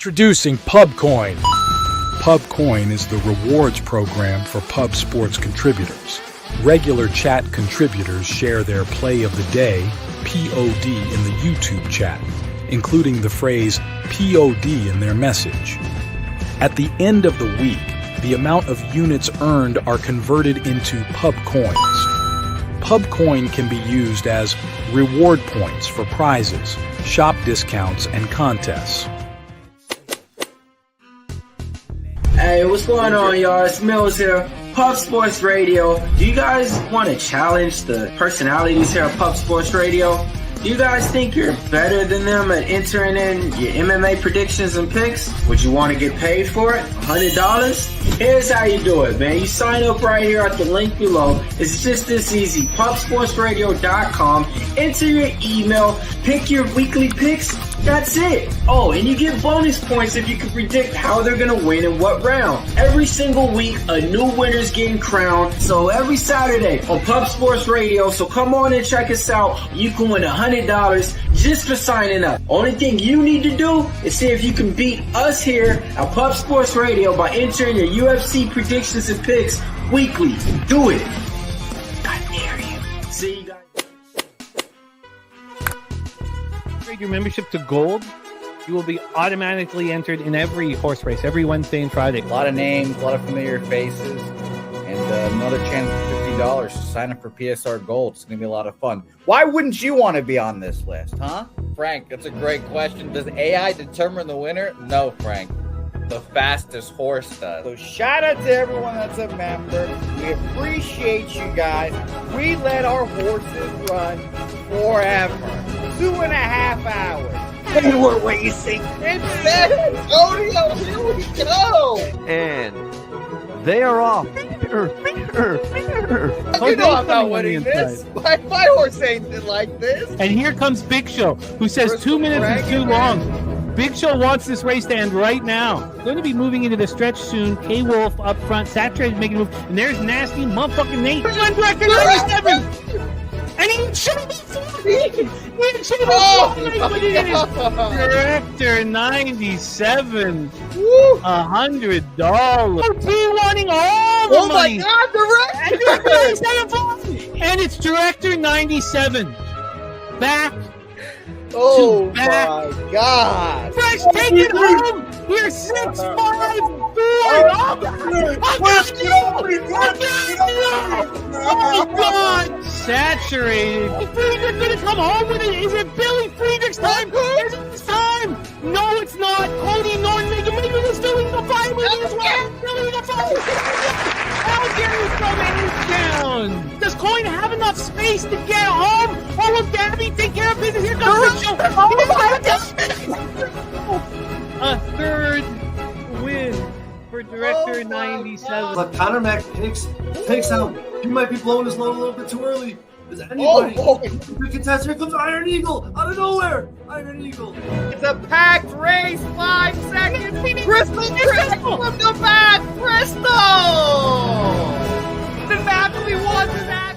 Introducing PubCoin. PubCoin is the rewards program for pub sports contributors. Regular chat contributors share their play of the day, POD, in the YouTube chat, including the phrase POD in their message. At the end of the week, the amount of units earned are converted into PubCoins. PubCoin can be used as reward points for prizes, shop discounts, and contests. Hey, what's going on, y'all? It's Mills here, Pub Sports Radio. Do you guys want to challenge the personalities here at Pub Sports Radio? Do you guys think you're better than them at entering in your MMA predictions and picks? Would you want to get paid for it? $100? Here's how you do it, man. You sign up right here at the link below. It's just this easy. PubSportsRadio.com. Enter your email. Pick your weekly picks. That's it. Oh, and you get bonus points if you can predict how they're going to win in what round. Every single week, a new winner's getting crowned. So every Saturday on Pub Sports Radio. So come on and check us out. You can win $100 just for signing up. Only thing you need to do is see if you can beat us here at Pub Sports Radio by entering your UFC predictions and picks weekly. Do it. I dare you. See you guys. Upgrade your membership to gold, you will be automatically entered in every horse race, every Wednesday and Friday. A lot of names, a lot of familiar faces, and another chance for $50 to sign up for PSR Gold. It's going to be a lot of fun. Why wouldn't you want to be on this list, huh? Frank, that's a great question. Does AI determine the winner? No, Frank. The fastest horse does. So shout out to everyone that's a member. We appreciate you guys. We let our horses run forever. 2.5 hours. Hey, what were you saying? It's Antonio. Here we go. And they are off. You know I'm not winning this. My horse ain't like this. And here comes Big Show, who says 2 minutes is too long. Big Show wants this race to end right now. Going to be moving into the stretch soon. K-Wolf up front. Saturated making a move. And there's nasty motherfucking Nate. Run back to 97. And he should have been Director 97. $100. P1ing all the money. Oh my God, Director! And it's Director 97. Back. Oh my God! Fresh, take it home! We're 6-5-4! Oh God! Saturated. Friedrich gonna come home with it. Is it Billy Friedrich's time? Is it his time? No, it's not. Cody Norton making is doing the fight with his wife. Doing the fight. How dare you throw man down? Does Coin have enough space to get home? Or will Daby take care of business? Here comes the show. A third win for Director 97. But Connor Mack takes out. He might be blowing his load a little bit too early. Is anybody? The contest. Here comes Iron Eagle out of nowhere. Iron Eagle. It's a packed race. 5 seconds. Bristol from the back. Bristol. The Napoli won the match.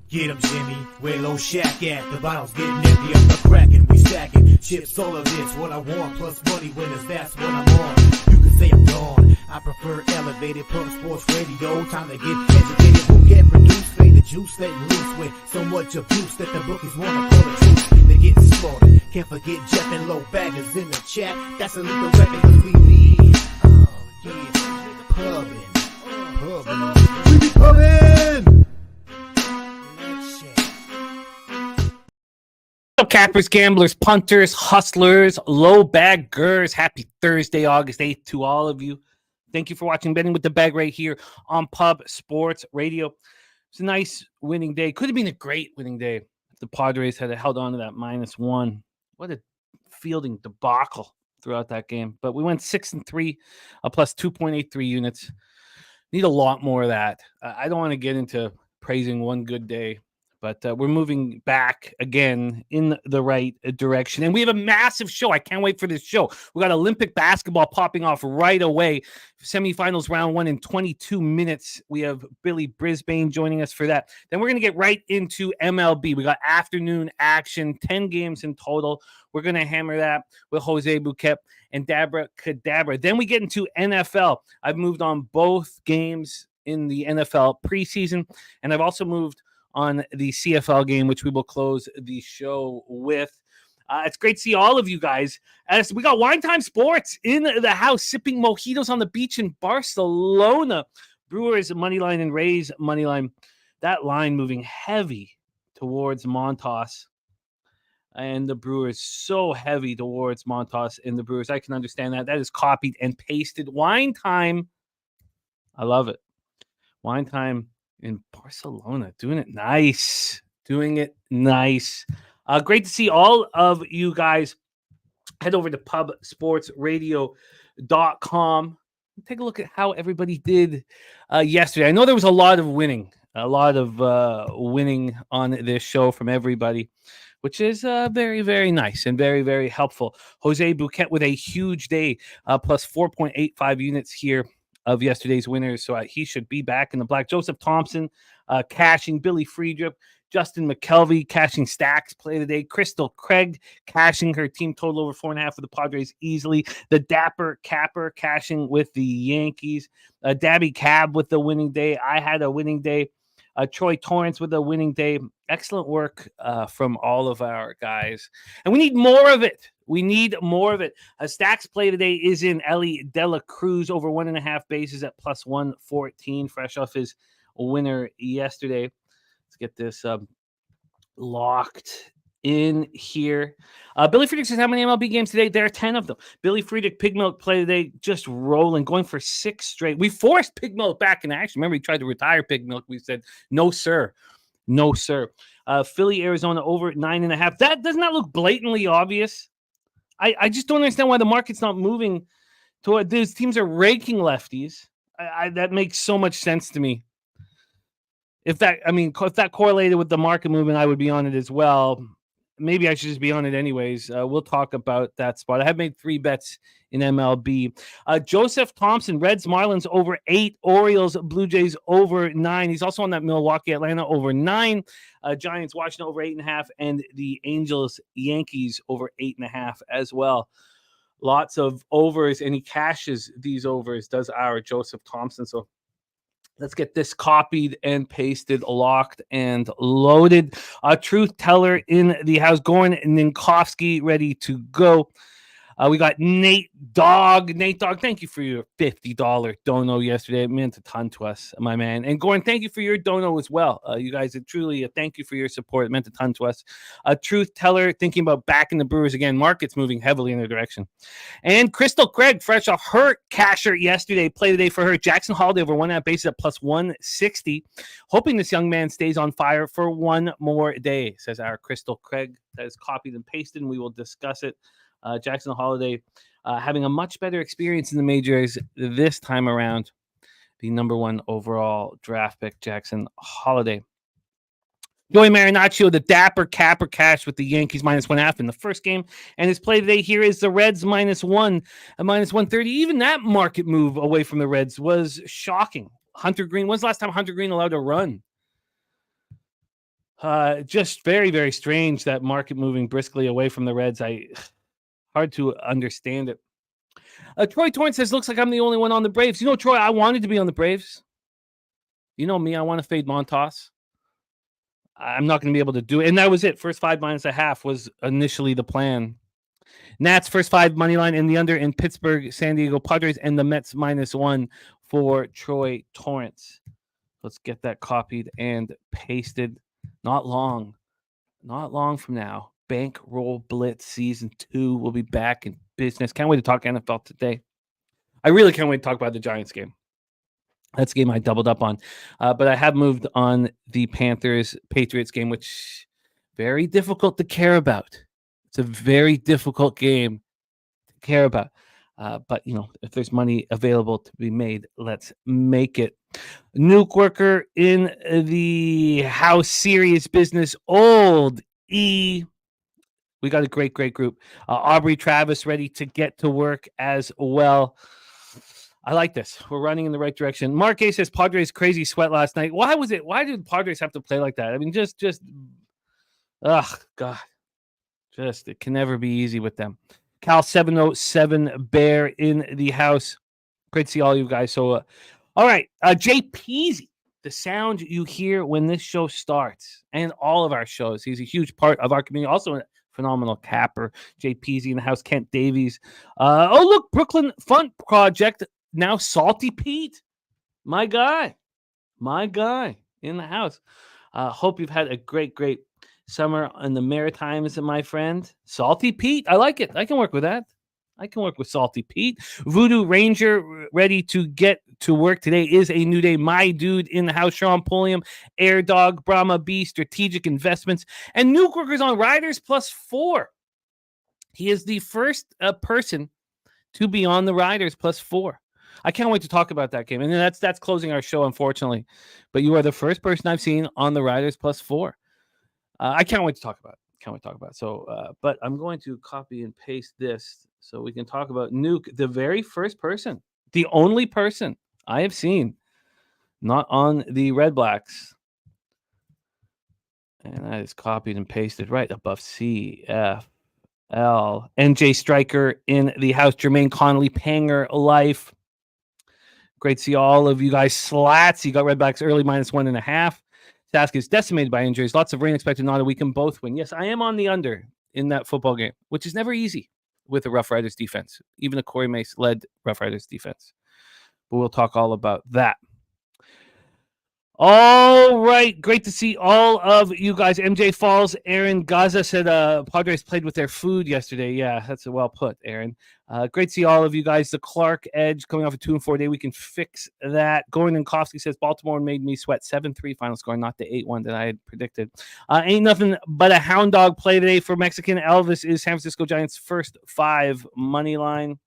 Get 'em, Jimmy, where low shack at? The bottle's getting empty, up the cracking, we stacking. Chips, all of this, what I want, plus money winners, that's what I'm on. You can say I'm gone, I prefer elevated, Pub Sports Radio. Time to get educated, we'll get produced, fade the juice, letting loose with so much abuse that the bookies wanna call the truth. They're getting slaughtered, can't forget Jeff and Low Baggers in the chat. That's a little record, cause we be, oh yeah, pubbing. We be pubbing! Cappers, gamblers, punters, hustlers, low baggers. Happy Thursday, August 8th to all of you. Thank you for watching Betting with the Bag right here on Pub Sports Radio. It's a nice winning day. Could have been a great winning day if the Padres had held on to that -1. What a fielding debacle throughout that game. But we went 6-3, plus 2.83 units. Need a lot more of that. I don't want to get into praising one good day But we're moving back again in the right direction. And we have a massive show. I can't wait for this show. We got Olympic basketball popping off right away. Semifinals round 1 in 22 minutes. We have Billy Brisbane joining us for that. Then we're going to get right into MLB. We got afternoon action, 10 games in total. We're going to hammer that with Jose Bouquet and Daby Cab. Then we get into NFL. I've moved on both games in the NFL preseason, and I've also moved on the CFL game, which we will close the show with. It's great to see all of you guys. As we got Wine Time Sports in the house, sipping mojitos on the beach in Barcelona. Brewers moneyline and Rays moneyline. That line moving heavy towards Montas. And the Brewers so heavy towards Montas and the Brewers. I can understand that. That is copied and pasted. Wine Time. I love it. Wine Time in Barcelona, doing it nice. Great to see all of you guys. Head over to pubsportsradio.com. Take a look at how everybody did yesterday. I know there was a lot of winning on this show from everybody, which is very, very nice and very, very helpful. Jose Bouquet with a huge day, plus 4.85 units here of yesterday's winners, so he should be back in the black. Joseph Thompson cashing, Billy Friedrich, Justin McKelvey cashing stacks play today. Crystal Craig cashing her team total over 4.5 for the Padres easily. The Dapper Capper cashing with the Yankees. Daby Cab with the winning day. I had a winning day. Troy Torrance with a winning day. Excellent work from all of our guys. And we need more of it. A stacks play today is in Ellie Dela Cruz over 1.5 bases at plus 114, fresh off his winner yesterday. Let's get this locked in here. Billy Friedrich says, how many MLB games today? There are 10 of them. Billy Friedrich, Pig Milk play today, just rolling, going for 6 straight. We forced Pig Milk back in action. Remember, he tried to retire Pig Milk. We said, no, sir. No, sir. Philly, Arizona over 9.5. That does not look blatantly obvious. I just don't understand why the market's not moving toward these teams are raking lefties. That makes so much sense to me. If that correlated with the market movement, I would be on it as well. Maybe I should just be on it anyways. We'll talk about that spot. I have made 3 bets in MLB. Joseph Thompson, Reds, Marlins over 8, Orioles, Blue Jays over 9. He's also on that Milwaukee, Atlanta over 9, Giants, Washington over 8.5, and the Angels, Yankees over 8.5 as well. Lots of overs, and he cashes these overs, does our Joseph Thompson. So let's get this copied and pasted, locked and loaded. Truth Teller in the house. Goran Ninkowski ready to go. We got Nate Dogg. Nate Dogg, thank you for your $50 dono yesterday. It meant a ton to us, my man. And Goran, thank you for your dono as well. You guys, truly thank you for your support. It meant a ton to us. Truth Teller, thinking about backing the Brewers again. Market's moving heavily in their direction. And Crystal Craig, fresh off her casher yesterday, play today for her. Jackson Holiday over 1.5 bases at plus 160. Hoping this young man stays on fire for one more day, says our Crystal Craig. That is copied and pasted, and we will discuss it. Jackson Holiday having a much better experience in the majors this time around. The number 1 overall draft pick, Jackson Holiday. Joey Marinaccio, the Dapper Capper cash with the Yankees minus 1.5 in the first game. And his play today here is the Reds minus 1 and minus 130. Even that market move away from the Reds was shocking. Hunter Green, when's the last time Hunter Green allowed to run? Just very, very strange that market moving briskly away from the Reds. Hard to understand it. Troy Torrance says, looks like I'm the only one on the Braves. You know, Troy, I wanted to be on the Braves. You know me, I want to fade Montas. I'm not going to be able to do it. And that was it. First 5 minus a half was initially the plan. Nats first 5 money line in the under in Pittsburgh, San Diego Padres, and the Mets minus 1 for Troy Torrance. Let's get that copied and pasted. Not long from now. Bankroll Blitz Season 2 will be back in business. Can't wait to talk NFL today. I really can't wait to talk about the Giants game. That's a game I doubled up on. But I have moved on the Panthers-Patriots game, which very difficult to care about. It's a very difficult game to care about. But, if there's money available to be made, let's make it. Nuke worker in the house, serious business, old E. We got a great group. Aubrey, Travis, ready to get to work as well. I like this. We're running in the right direction. Mark A says Padres crazy sweat last night. Why did Padres have to play like that? I mean, God. It can never be easy with them. Cal 707 Bear in the house. Great to see all you guys. So, all right. Jay Peasy, the sound you hear when this show starts and all of our shows. He's a huge part of our community. Also a phenomenal capper. Jay Peasy in the house. Kent Davies. Look, Brooklyn Fun Project. Now Salty Pete. My guy in the house. Hope you've had a great summer in the Maritimes, my friend. Salty Pete. I like it. I can work with that. I can work with Salty Pete. Voodoo Ranger ready to get to work. Today is a new day. My dude in the house. Sean Pulliam, Air Dog, Brahma B, Strategic Investments, and Nuke Workers on Riders +4. He is the first person to be on the Riders +4. I can't wait to talk about that game. And that's closing our show, unfortunately. But you are the first person I've seen on the Riders +4. I can't wait to talk about it. So, but I'm going to copy and paste this so we can talk about Nuke, the very first person, the only person I have seen not on the Redblacks. And that is copied and pasted right above CFL. NJ Striker in the house. Jermaine Connolly, Panger Life. Great to see all of you guys. Slats, you got Redblacks early -1.5. Sask is decimated by injuries. Lots of rain expected. Not a we can both win. Yes, I am on the under in that football game, which is never easy with a Rough Riders defense, even a Corey Mace-led Rough Riders defense. But we'll talk all about that. All right. Great to see all of you guys. MJ Falls, Aaron Gaza said Padres played with their food yesterday. Yeah, that's well put, Aaron. Great to see all of you guys. The Clark Edge coming off a 2-4 day. We can fix that. Gordon Kofsky says Baltimore made me sweat. 7-3 final score, not the 8-1 that I had predicted. Ain't nothing but a hound dog play today for Mexican Elvis is San Francisco Giants' first 5 money line.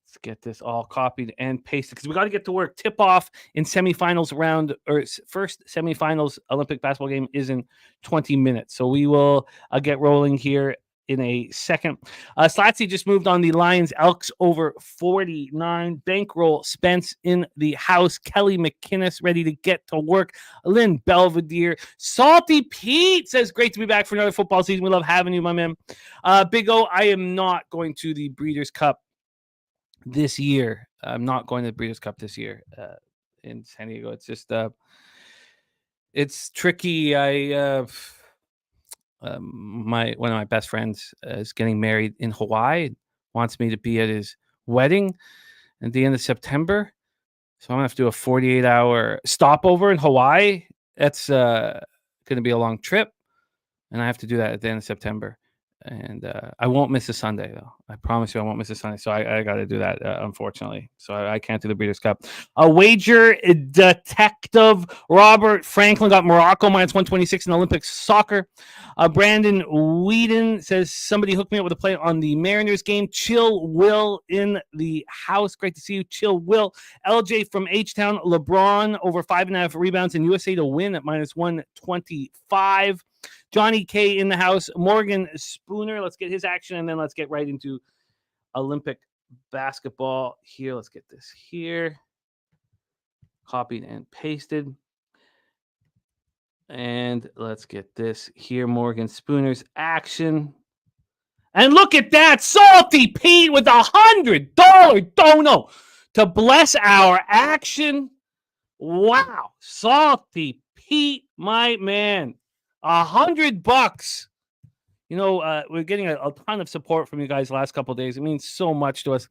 Let's get this all copied and pasted because we got to get to work. Tip off in semifinals round or first semifinals Olympic basketball game is in 20 minutes. So we will get rolling here in a second. Slatsy just moved on the Lions Elks over 49. Bankroll Spence in the house. Kelly McInnes ready to get to work. Lynn Belvedere. Salty Pete says, great to be back for another football season. We love having you, my man. Big O, I am not going to the Breeders' Cup this year. I'm not going to the Breeders' Cup this year in San Diego. It's just it's tricky. One of my best friends is getting married in Hawaii. Wants me to be at his wedding at the end of September. So I'm gonna have to do a 48-hour stopover in Hawaii. That's going to be a long trip, and I have to do that at the end of September. And I won't miss a Sunday, though. I promise you I won't miss a Sunday. So I got to do that, unfortunately. So I can't do the Breeders' Cup. A wager detective Robert Franklin got Morocco -126 in Olympic soccer. Brandon Whedon says, somebody hooked me up with a play on the Mariners game. Chill Will in the house. Great to see you, Chill Will. LJ from H-Town. LeBron over 5.5 rebounds in USA to win at -125. Johnny K in the house. Morgan Spooner. Let's get his action, and then let's get right into Olympic basketball here. Let's get this here. Copied and pasted. And let's get this here. Morgan Spooner's action. And look at that. Salty Pete with $100 dono to bless our action. Wow. Salty Pete, my man. $100. You know, we're getting a ton of support from you guys the last couple of days. It means so much to us.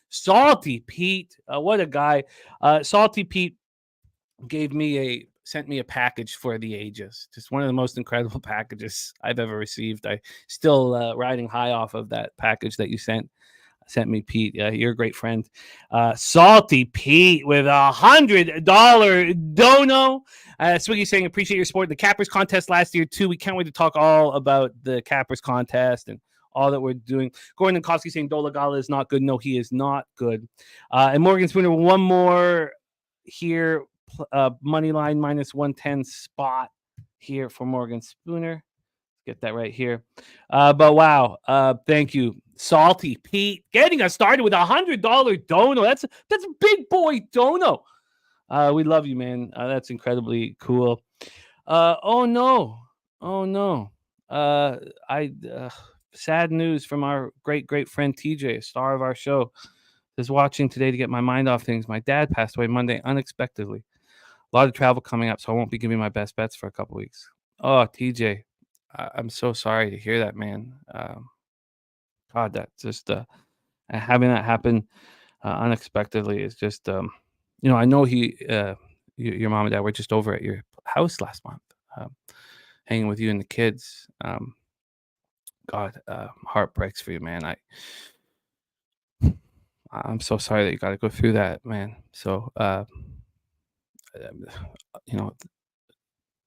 Salty Pete, what a guy. Salty Pete sent me a package for the ages. Just one of the most incredible packages I've ever received. I still riding high off of that package that you sent me, Pete. You're a great friend. Salty Pete with $100 dono. Swiggy saying, appreciate your support. The Cappers contest last year, too. We can't wait to talk all about the Cappers contest and all that we're doing. Gordon Kowski saying Dolagala is not good. No, he is not good. And Morgan Spooner, one more here. Money line minus 110 spot here for Morgan Spooner. Get that right here. But wow, thank you, Salty Pete, getting us started with $100 dono. That's big boy dono. We love you, man. That's incredibly cool. Oh no. Sad news from our great friend TJ, a star of our show, is watching today to get my mind off things. My dad passed away Monday unexpectedly. A lot of travel coming up, so I won't be giving my best bets for a couple weeks. Oh, TJ, I'm so sorry to hear that, man. God, that just having that happen unexpectedly is just, I know your mom and dad were just over at your house last month, hanging with you and the kids. God, heart breaks for you, man. I'm so sorry that you got to go through that, man. So,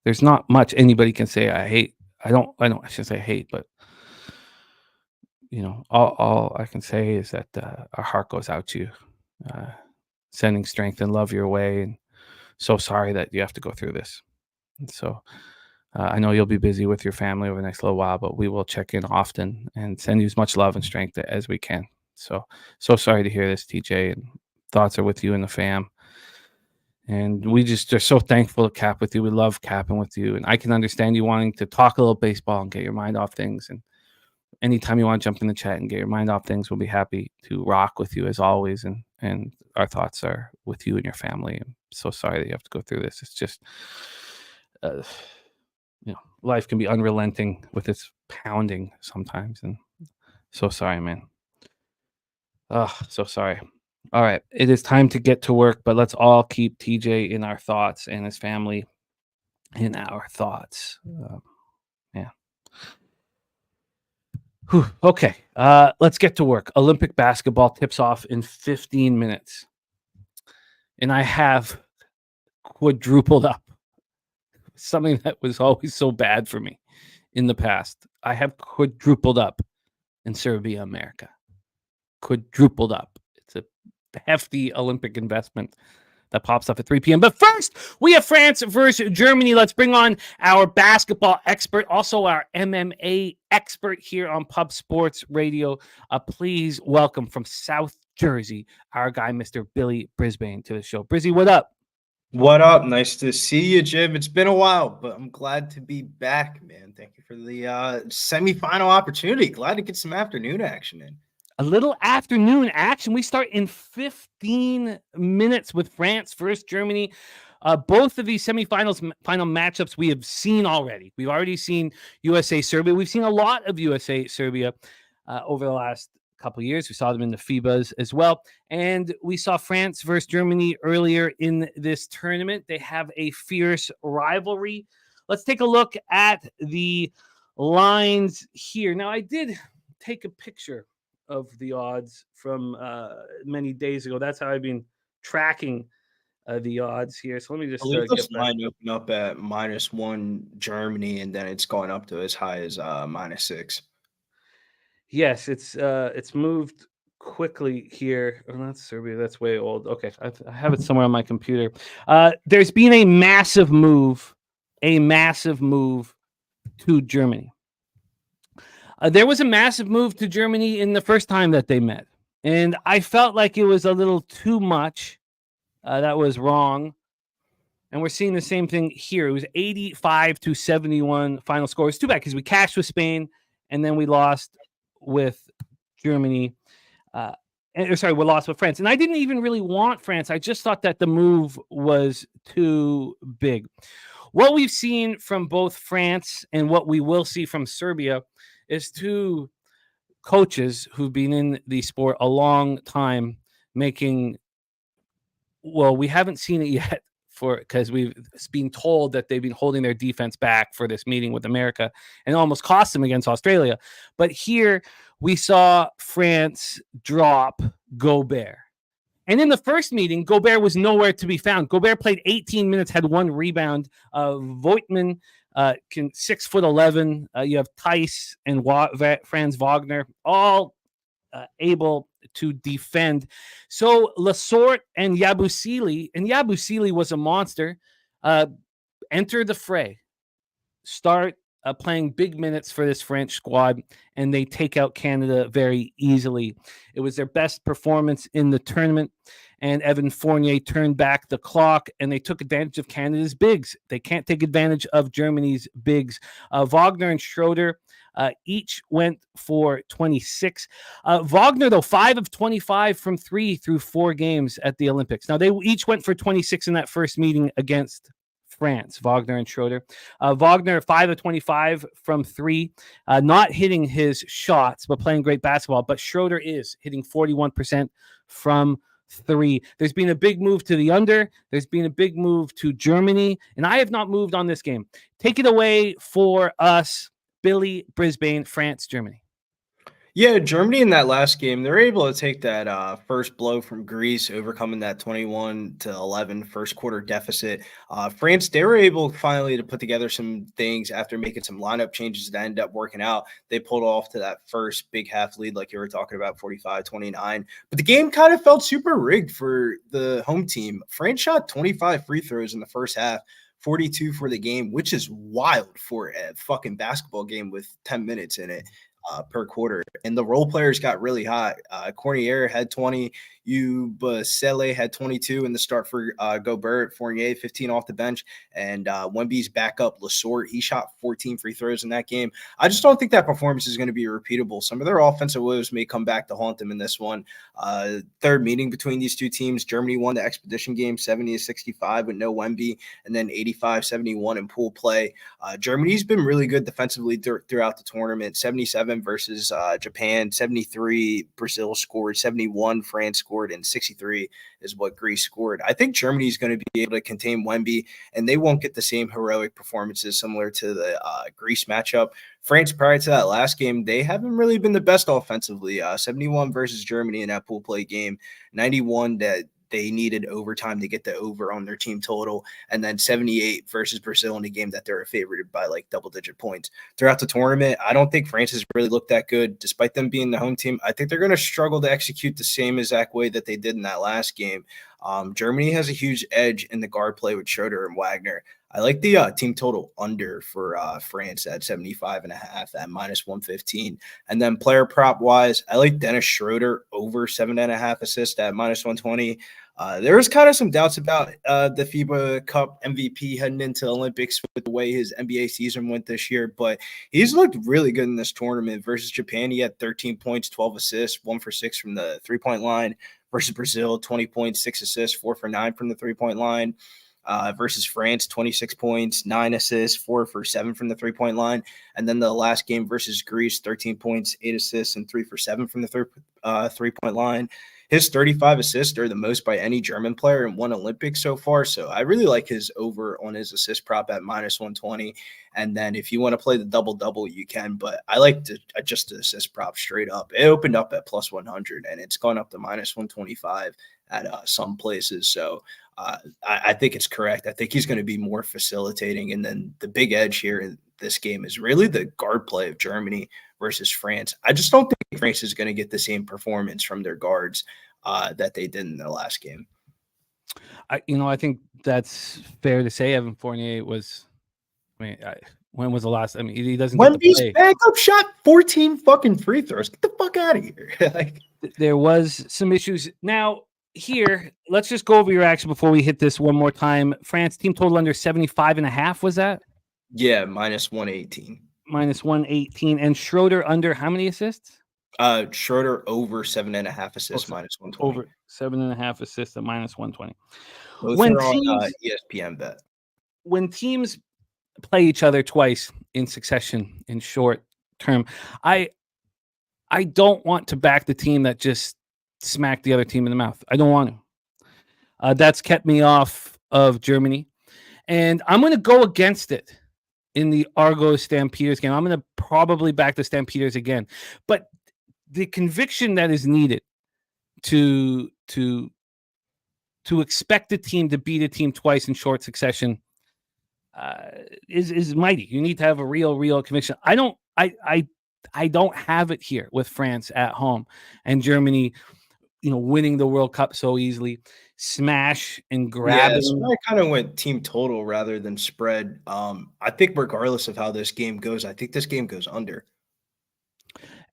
there's not much anybody can say. I shouldn't say hate, but all I can say is that our heart goes out to you, sending strength and love your way, and so sorry that you have to go through this. And so I know you'll be busy with your family over the next little while, but we will check in often and send you as much love and strength as we can. So sorry to hear this, TJ, and thoughts are with you and the fam. And we just are so thankful to cap with you. We love capping with you. And I can understand you wanting to talk a little baseball and get your mind off things. And anytime you want to jump in the chat and get your mind off things, we'll be happy to rock with you as always. And our thoughts are with you and your family. I'm so sorry that you have to go through this. It's just, life can be unrelenting with its pounding sometimes. And so sorry, man. Oh, so sorry. All right, it is time to get to work, but let's all keep TJ in our thoughts and his family in our thoughts. Yeah. Whew, okay, let's get to work. Olympic basketball tips off in 15 minutes. And I have quadrupled up. Something that was always so bad for me in the past. I have quadrupled up in Serbia, America. Quadrupled up. It's a hefty Olympic investment that pops up at 3 p.m. But first, we have France versus Germany. Let's bring on our basketball expert, also our MMA expert here on Pub Sports Radio. Please welcome from South Jersey, our guy, Mr. Billy Brisbane, to the show. Brizzy, what up? What up? Nice to see you, Jim. It's been a while, but I'm glad to be back, man. Thank you for the semifinal opportunity. Glad to get some afternoon action in. A little afternoon action. We start in 15 minutes with France versus Germany. Both of these final matchups we have seen already. We've already seen USA-Serbia. We've seen a lot of USA-Serbia over the last couple of years. We saw them in the FIBAs as well. And we saw France versus Germany earlier in this tournament. They have a fierce rivalry. Let's take a look at the lines here. Now, I did take a picture of the odds from many days ago. That's how I've been tracking the odds here. So let me just get this line open up at -1 Germany, and then it's going up to as high as -6. Yes, it's moved quickly here. Oh, that's Serbia. That's way old. Okay, I have it somewhere on my computer. There's been a massive move to Germany. There was a massive move to Germany in the first time that they met, and I felt like it was a little too much. That was wrong, and we're seeing the same thing here. It was 85-71 final score. It's too bad because we cashed with Spain, and then we lost with Germany. We lost with France, and I didn't even really want France. I just thought that the move was too big. What we've seen from both France and what we will see from Serbia is two coaches who've been in the sport a long time making, well, we haven't seen it yet because we've been told that they've been holding their defense back for this meeting with America and almost cost them against Australia. But here we saw France drop Gobert. And in the first meeting, Gobert was nowhere to be found. Gobert played 18 minutes, had one rebound. Voigtman can 6'11". You have Tice and Franz Wagner, all able to defend. So Lasorte and Yabusele was a monster. Enter the fray. Start playing big minutes for this French squad, and they take out Canada very easily. It was their best performance in the tournament, and Evan Fournier turned back the clock, and they took advantage of Canada's bigs. They can't take advantage of Germany's bigs. Wagner and Schroeder each went for 26. Wagner, though, 5 of 25 from 3 through 4 games at the Olympics. Now, they each went for 26 in that first meeting against France, Wagner and Schroeder. Wagner, 5 of 25 from 3, not hitting his shots, but playing great basketball. But Schroeder is hitting 41% from 3. There's been a big move to the under. There's been a big move to Germany, and I have not moved on this game. Take it away for us, Billy Brisbane, France, Germany. Yeah, Germany in that last game, they're able to take that first blow from Greece, overcoming that 21-11 first quarter deficit. France, they were able finally to put together some things after making some lineup changes that ended up working out. They pulled off to that first big half lead, like you were talking about, 45-29. But the game kind of felt super rigged for the home team. France shot 25 free throws in the first half, 42 for the game, which is wild for a fucking basketball game with 10 minutes in it. Per quarter, and the role players got really hot. Cornier had 20, Ubasele had 22 in the start for Gobert, Fournier 15 off the bench, and Wemby's backup Lasorte, he shot 14 free throws in that game. I just don't think that performance is going to be repeatable. Some of their offensive woes may come back to haunt them in this one. Third meeting between these two teams, Germany won the expedition game 70-65 with no Wemby, and then 85-71 in pool play. Germany's been really good defensively throughout the tournament. 77 versus Japan, 73 Brazil scored, 71 France scored, and 63 is what Greece scored. I think Germany is going to be able to contain Wemby, and they won't get the same heroic performances similar to the Greece matchup. France, prior to that last game, they haven't really been the best offensively. 71 versus Germany in that pool play game, 91 that they needed overtime to get the over on their team total, and then 78 versus Brazil in a game that they were favored by like double-digit points. Throughout the tournament, I don't think France has really looked that good, despite them being the home team. I think they're going to struggle to execute the same exact way that they did in that last game. Germany has a huge edge in the guard play with Schroeder and Wagner. I like the team total under for France at 75.5 at -115. And then player prop wise, I like Dennis Schroeder over 7.5 assists at -120. There was kind of some doubts about the FIBA Cup MVP heading into the Olympics with the way his NBA season went this year, but he's looked really good in this tournament. Versus Japan, he had 13 points, 12 assists, 1 for 6 from the three-point line. Versus Brazil, 20 points, 6 assists, 4 for 9 from the three-point line. Versus France, 26 points, 9 assists, 4 for 7 from the three-point line. And then the last game versus Greece, 13 points, 8 assists, and 3 for 7 from the three-point line. His 35 assists are the most by any German player in one Olympics so far. So I really like his over on his assist prop at -120. And then if you want to play the double-double, you can. But I like to adjust the assist prop straight up. It opened up at +100, and it's gone up to -125 at some places. So I think it's correct. I think he's going to be more facilitating. And then the big edge here in this game is really the guard play of Germany versus France. I just don't think France is going to get the same performance from their guards that they did in the last game. I think that's fair to say. Evan Fournier was, when was the last? He doesn't get to play. Backup shot 14 fucking free throws. Get the fuck out of here. There was some issues. Now, here, let's just go over your action before we hit this one more time. France team total under 75.5, was that? Yeah, -118. -118. And Schroeder under how many assists? Schroeder over 7.5 assists, -120. Over 7.5 assists at -120. Both When are on teams- ESPN bet. When teams play each other twice in succession in short term, I don't want to back the team that just smacked the other team in the mouth. I don't want to. That's kept me off of Germany. And I'm going to go against it in the Argos Stampeders game. I'm going to probably back the Stampeders again. But the conviction that is needed to expect a team to beat a team twice in short succession, is mighty. You need to have a real conviction. I don't have it here with France at home and Germany, winning the World Cup so easily. Smash and grabbing. Yeah, so I kind of went team total rather than spread. I think regardless of how this game goes, I think this game goes under.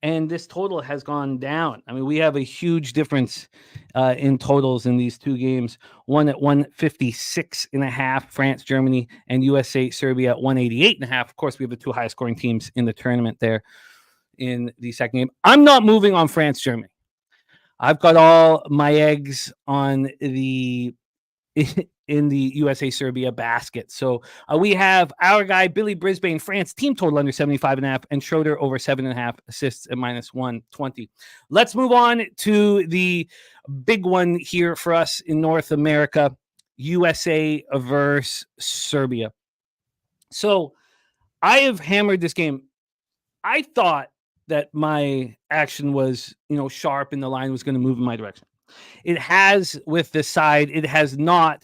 And this total has gone down. I mean, we have a huge difference in totals in these two games. One at 156.5, France, Germany, and USA, Serbia at 188.5. Of course, we have the two highest scoring teams in the tournament there in the second game. I'm not moving on France, Germany. I've got all my eggs on in the USA Serbia basket. So we have our guy, Billy Brisbane, France, team total under 75.5, and Schroeder over 7.5 assists at -120. Let's move on to the big one here for us in North America, USA versus Serbia. So I have hammered this game. I thought that my action was, sharp and the line was going to move in my direction. It has with the side. It has not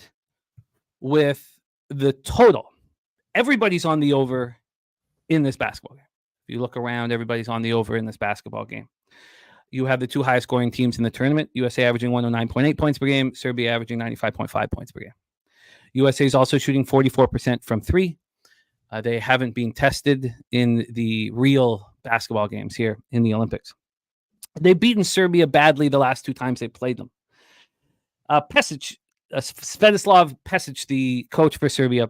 with the total. Everybody's on the over in this basketball game. If you look around, everybody's on the over in this basketball game. You have the two highest scoring teams in the tournament, USA averaging 109.8 points per game, Serbia averaging 95.5 points per game. USA is also shooting 44% from three. They haven't been tested in the real basketball games here in the Olympics. They've beaten Serbia badly the last two times they played them. Svetislav Pesic, the coach for Serbia,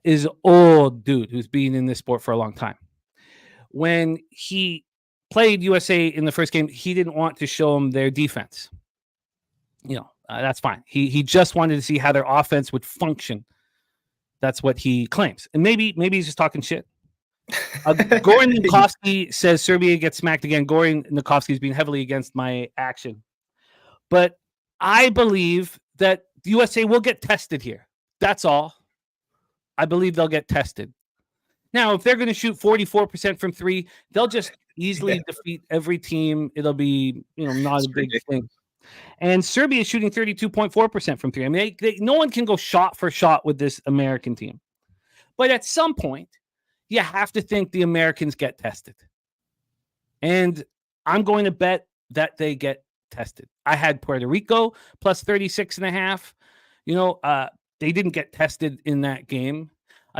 is an old dude who's been in this sport for a long time. When he played USA in the first game, he didn't want to show them their defense. That's fine. He just wanted to see how their offense would function. That's what he claims. And maybe he's just talking shit. Goran Nikovsky says Serbia gets smacked again. Goran Nikovsky's been heavily against my action. But I believe that the USA will get tested here. That's all. I believe they'll get tested. Now, if they're going to shoot 44% from three, they'll just easily defeat every team. It'll be, not a big thing. And Serbia is shooting 32.4% from three. I mean, no one can go shot for shot with this American team. But at some point, you have to think the Americans get tested. And I'm going to bet that they get tested. I had Puerto Rico plus 36.5. They didn't get tested in that game.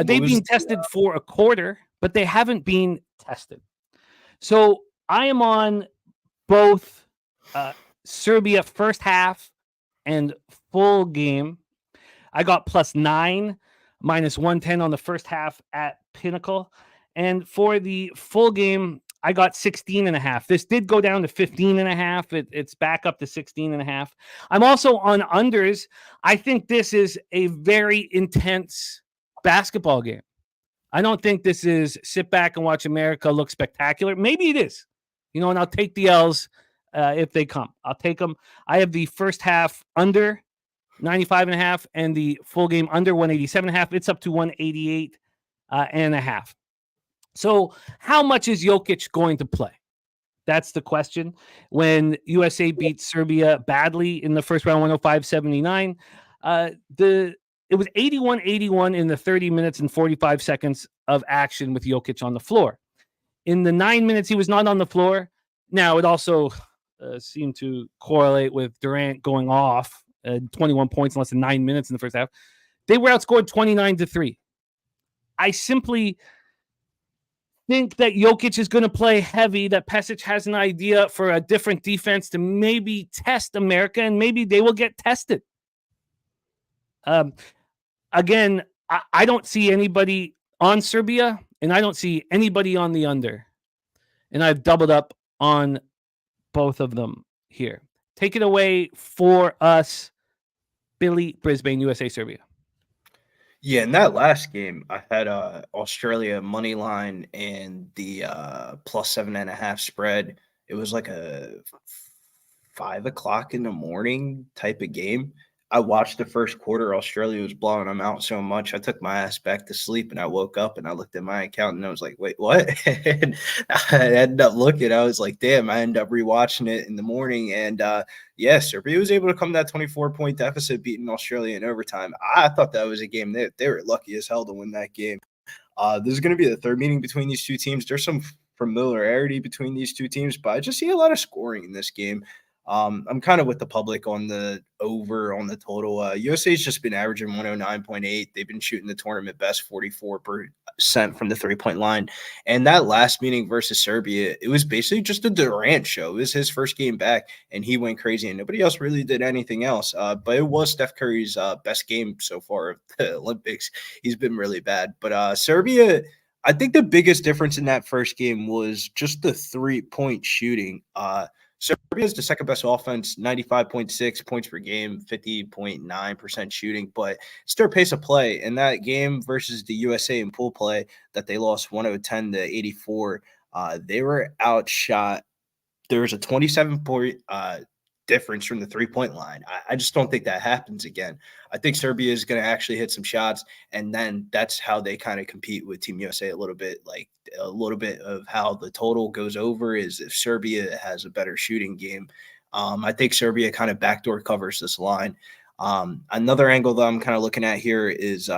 They've been tested for a quarter, but they haven't been tested. So I am on both Serbia first half and full game. I got +9, -110 on the first half at Pinnacle. And for the full game, I got 16.5. This did go down to 15.5. It's back up to 16.5. I'm also on unders. I think this is a very intense basketball game. I don't think this is sit back and watch America look spectacular. Maybe it is, and I'll take the L's if they come. I'll take them. I have the first half under 95.5 and the full game under 187.5. It's up to 188.5. So how much is Jokic going to play? That's the question. When USA beat Serbia badly in the first round, 105-79, it was 81-81 in the 30 minutes and 45 seconds of action with Jokic on the floor. In the 9 minutes he was not on the floor. Now, it also seemed to correlate with Durant going off 21 points in less than 9 minutes in the first half. They were outscored 29-3. I simply think that Jokic is going to play heavy, that Pesic has an idea for a different defense to maybe test America, and maybe they will get tested. Again, I don't see anybody on Serbia, and I don't see anybody on the under. And I've doubled up on both of them here. Take it away for us, Billy Brisbane, USA Serbia. Yeah, in that last game, I had Australia money line and the +7.5 spread. It was like a 5 o'clock in the morning type of game. I watched the first quarter. Australia was blowing them out so much. I took my ass back to sleep, and I woke up and I looked at my account and I was like, "Wait, what?" And I ended up looking. I was like, "Damn!" I ended up rewatching it in the morning, and yeah, Serbia was able to come to that 24-point deficit, beating Australia in overtime. I thought that was a game that they were lucky as hell to win that game. This is going to be the third meeting between these two teams. There's some familiarity between these two teams, but I just see a lot of scoring in this game. I'm kind of with the public on the over on the total. USA's just been averaging 109.8. They've been shooting the tournament best 44% from the 3-point line. And that last meeting versus Serbia, it was basically just a Durant show. It was his first game back, and he went crazy, and nobody else really did anything else. But it was Steph Curry's best game so far of the Olympics. He's been really bad. But Serbia, I think the biggest difference in that first game was just the 3-point shooting. Serbia is the second best offense, 95.6 points per game, 50.9% shooting, but it's their pace of play. In that game versus the USA in pool play that they lost 110 to 84, they were outshot. There was a 27-point difference from the 3-point line. I just don't think that happens again. I think Serbia is going to actually hit some shots, and then that's how they kind of compete with Team USA a little bit. Like a little bit of how the total goes over is if Serbia has a better shooting game. I think Serbia kind of backdoor covers this line. Another angle that I'm kind of looking at here is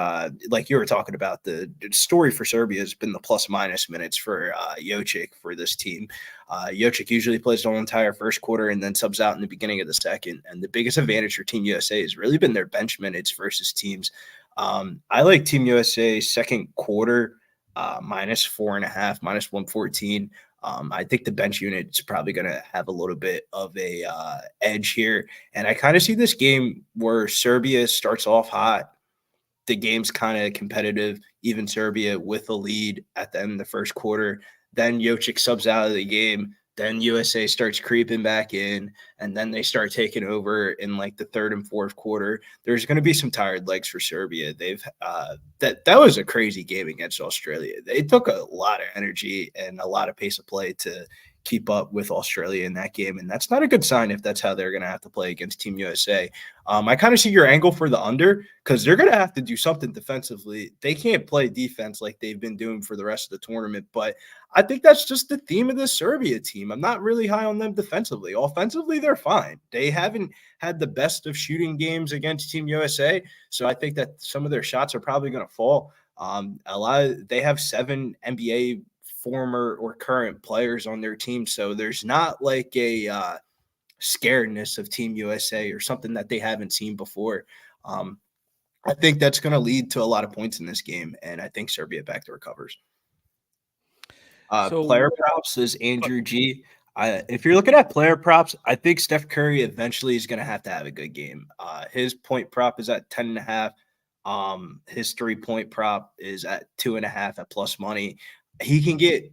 like you were talking about, the story for Serbia has been the plus minus minutes for Jocic for this team. Jocic usually plays the whole entire first quarter and then subs out in the beginning of the second. And the biggest advantage for Team USA has really been their bench minutes versus teams. I like Team USA second quarter minus 4.5, minus 114. I think the bench unit is probably going to have a little bit of a edge here. And I kind of see this game where Serbia starts off hot. The game's kind of competitive, even Serbia with a lead at the end of the first quarter. Then Jocic subs out of the game. Then USA starts creeping back in, and then they start taking over in like the third and fourth quarter. There's going to be some tired legs for Serbia. They've that was a crazy game against Australia. They took a lot of energy and a lot of pace of play to keep up with Australia in that game, and that's not a good sign if that's how they're going to have to play against Team USA. I kind of see your angle for the under because they're going to have to do something defensively. They can't play defense like they've been doing for the rest of the tournament, but I think that's just the theme of the Serbia team. I'm not really high on them defensively. Offensively, they're fine. They haven't had the best of shooting games against Team USA, so I think that some of their shots are probably going to fall. They have 7 NBA former or current players on their team, so there's not like a scaredness of Team USA or something that they haven't seen before. I think that's going to lead to a lot of points in this game, and I think Serbia backdoor covers. Player props is Andrew G. If you're looking at player props, I think Steph Curry eventually is going to have a good game. His point prop is at 10.5. His 3-point prop is at 2.5 at plus money. He can get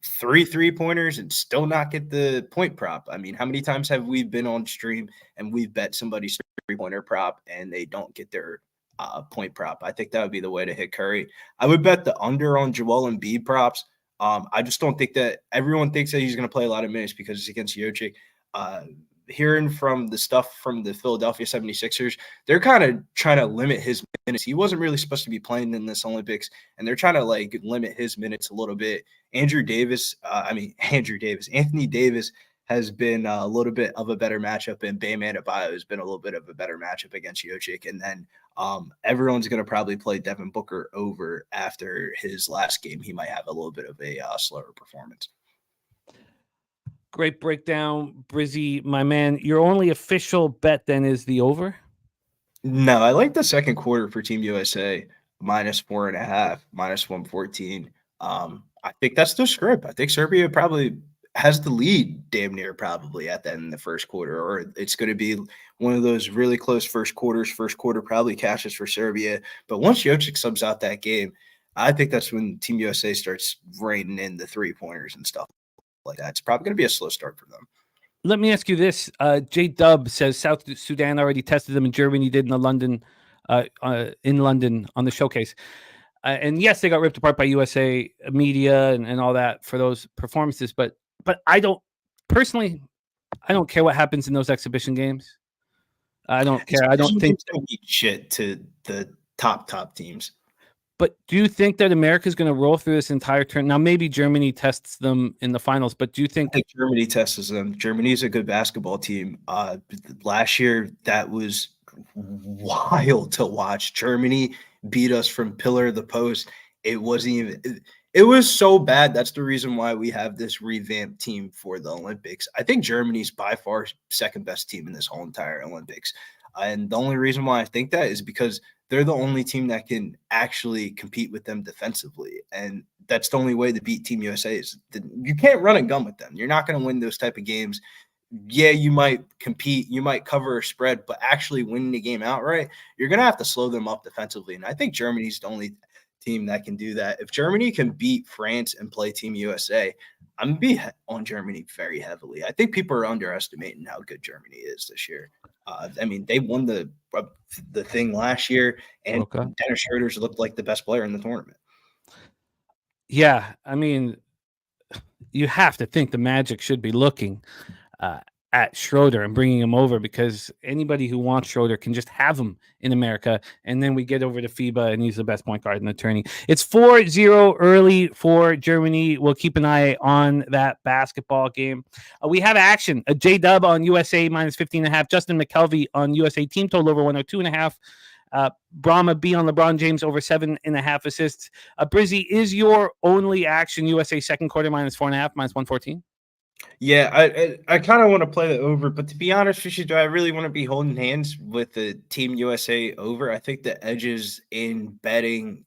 3 3-pointers and still not get the point prop. I mean, how many times have we been on stream and we've bet somebody's 3-pointer prop and they don't get their point prop? I think that would be the way to hit Curry. I would bet the under on Joel Embiid props. I just don't think that everyone thinks that he's going to play a lot of minutes because it's against Jocic. Hearing from the stuff from the Philadelphia 76ers, they're kind of trying to limit his minutes. He wasn't really supposed to be playing in this Olympics, and they're trying to like limit his minutes a little bit. Anthony Davis has been a little bit of a better matchup, and Bam Adebayo has been a little bit of a better matchup against Jocic. And then everyone's going to probably play Devin Booker over after his last game. He might have a little bit of a slower performance. Great breakdown, Brizzy, my man. Your only official bet then is the over? No, I like the second quarter for Team USA, minus 4.5, minus 114. I think that's the script. I think Serbia probably has the lead damn near probably at the end of the first quarter, or it's going to be one of those really close first quarters. First quarter probably cashes for Serbia. But once Jocic subs out that game, I think that's when Team USA starts raining in the 3-pointers and stuff like that. It's probably going to be a slow start for them. Let me ask you this. J Dub says South Sudan already tested them in Germany, did in London on the showcase. And yes, they got ripped apart by USA media and all that for those performances. But I don't care what happens in those exhibition games. I don't care. I don't think they eat shit to the top teams. But do you think that America is going to roll through this entire turn? Now, maybe Germany tests them in the finals, but do you think Germany tests them? Germany's a good basketball team. Last year, that was wild to watch. Germany beat us from pillar to the post. It wasn't even. It was so bad. That's the reason why we have this revamped team for the Olympics. I think Germany's by far second best team in this whole entire Olympics. And the only reason why I think that is because they're the only team that can actually compete with them defensively. And that's the only way to beat Team USA is you can't run and gun with them. You're not going to win those type of games. Yeah, you might compete, you might cover a spread, but actually winning the game outright, you're going to have to slow them up defensively. And I think Germany's the only team that can do that. If Germany can beat France and play Team USA, I'm going to be on Germany very heavily. I think people are underestimating how good Germany is this year. I mean, they won the thing last year, and Dennis Schroeder's looked like the best player in the tournament. Yeah, I mean, you have to think the Magic should be looking at Schroeder and bringing him over, because anybody who wants Schroeder can just have him in America, and then we get over to FIBA and he's the best point guard in the tourney. It's 4-0 early for Germany. We'll keep an eye on that basketball game. We have action. A J-Dub on USA minus 15.5. Justin McKelvey on USA team total over 102.5. Brahma B on LeBron James over 7.5 assists. Brizzy, is your only action USA second quarter minus 4.5, minus 114? Yeah, I kind of want to play the over, but to be honest with you, do I really want to be holding hands with the Team USA over? I think the edges in betting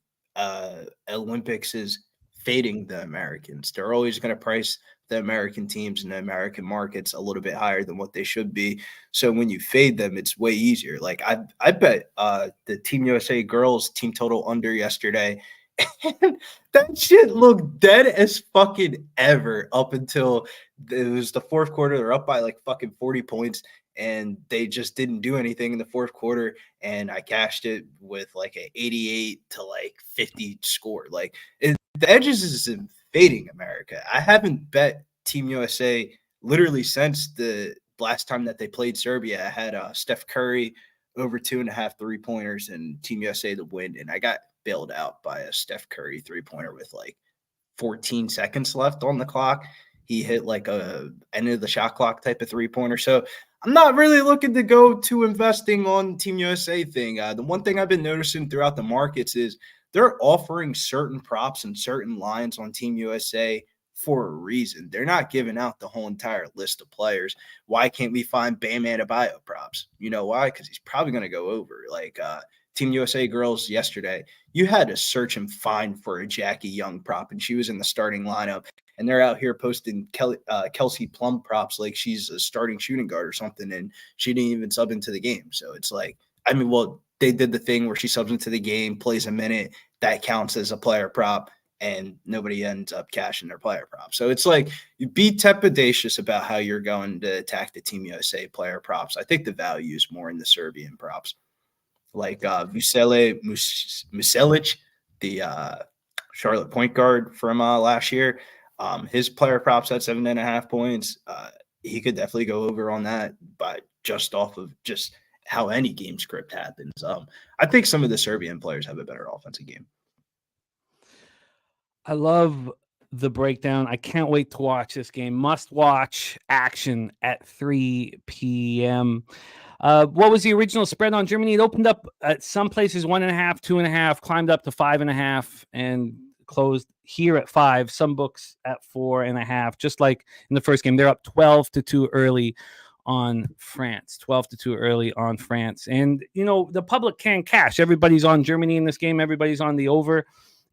Olympics is fading the Americans. They're always going to price the American teams and the American markets a little bit higher than what they should be. So when you fade them, it's way easier. Like I bet the Team USA girls team total under yesterday. And that shit looked dead as fucking ever up until it was the fourth quarter. They're up by like fucking 40 points, and they just didn't do anything in the fourth quarter. And I cashed it with like an 88 to like 50 score. Like the edges is invading America. I haven't bet Team USA literally since the last time that they played Serbia. I had Steph Curry over 2.5 3-pointers and Team USA to win, and I got bailed out by a Steph Curry 3-pointer with like 14 seconds left on the clock. He hit like a end of the shot clock type of 3-pointer. So I'm not really looking to go to investing on Team USA thing. The one thing I've been noticing throughout the markets is they're offering certain props and certain lines on Team USA for a reason. They're not giving out the whole entire list of players. Why can't we find Bam Adebayo props? You know why? Because he's probably going to go over. Like Team USA girls yesterday, you had to search and find for a Jackie Young prop, and she was in the starting lineup. And they're out here posting Kelsey Plum props like she's a starting shooting guard or something, and she didn't even sub into the game. So it's like, I mean, well, they did the thing where she subs into the game, plays a minute, that counts as a player prop, and nobody ends up cashing their player prop. So it's like, you be trepidatious about how you're going to attack the Team USA player props. I think the value is more in the Serbian props. Like Muselic, the Charlotte point guard from last year, his player props at 7.5 points. He could definitely go over on that, but just off of just how any game script happens. I think some of the Serbian players have a better offensive game. I love the breakdown. I can't wait to watch this game. Must watch action at 3 p.m. What was the original spread on Germany? It opened up at some places 1.5, 2.5, climbed up to 5.5, and closed here at 5. Some books at 4.5. Just like in the first game, they're up 12-2 early on France. 12-2 early on France. And you know the public can cash. Everybody's on Germany in this game. Everybody's on the over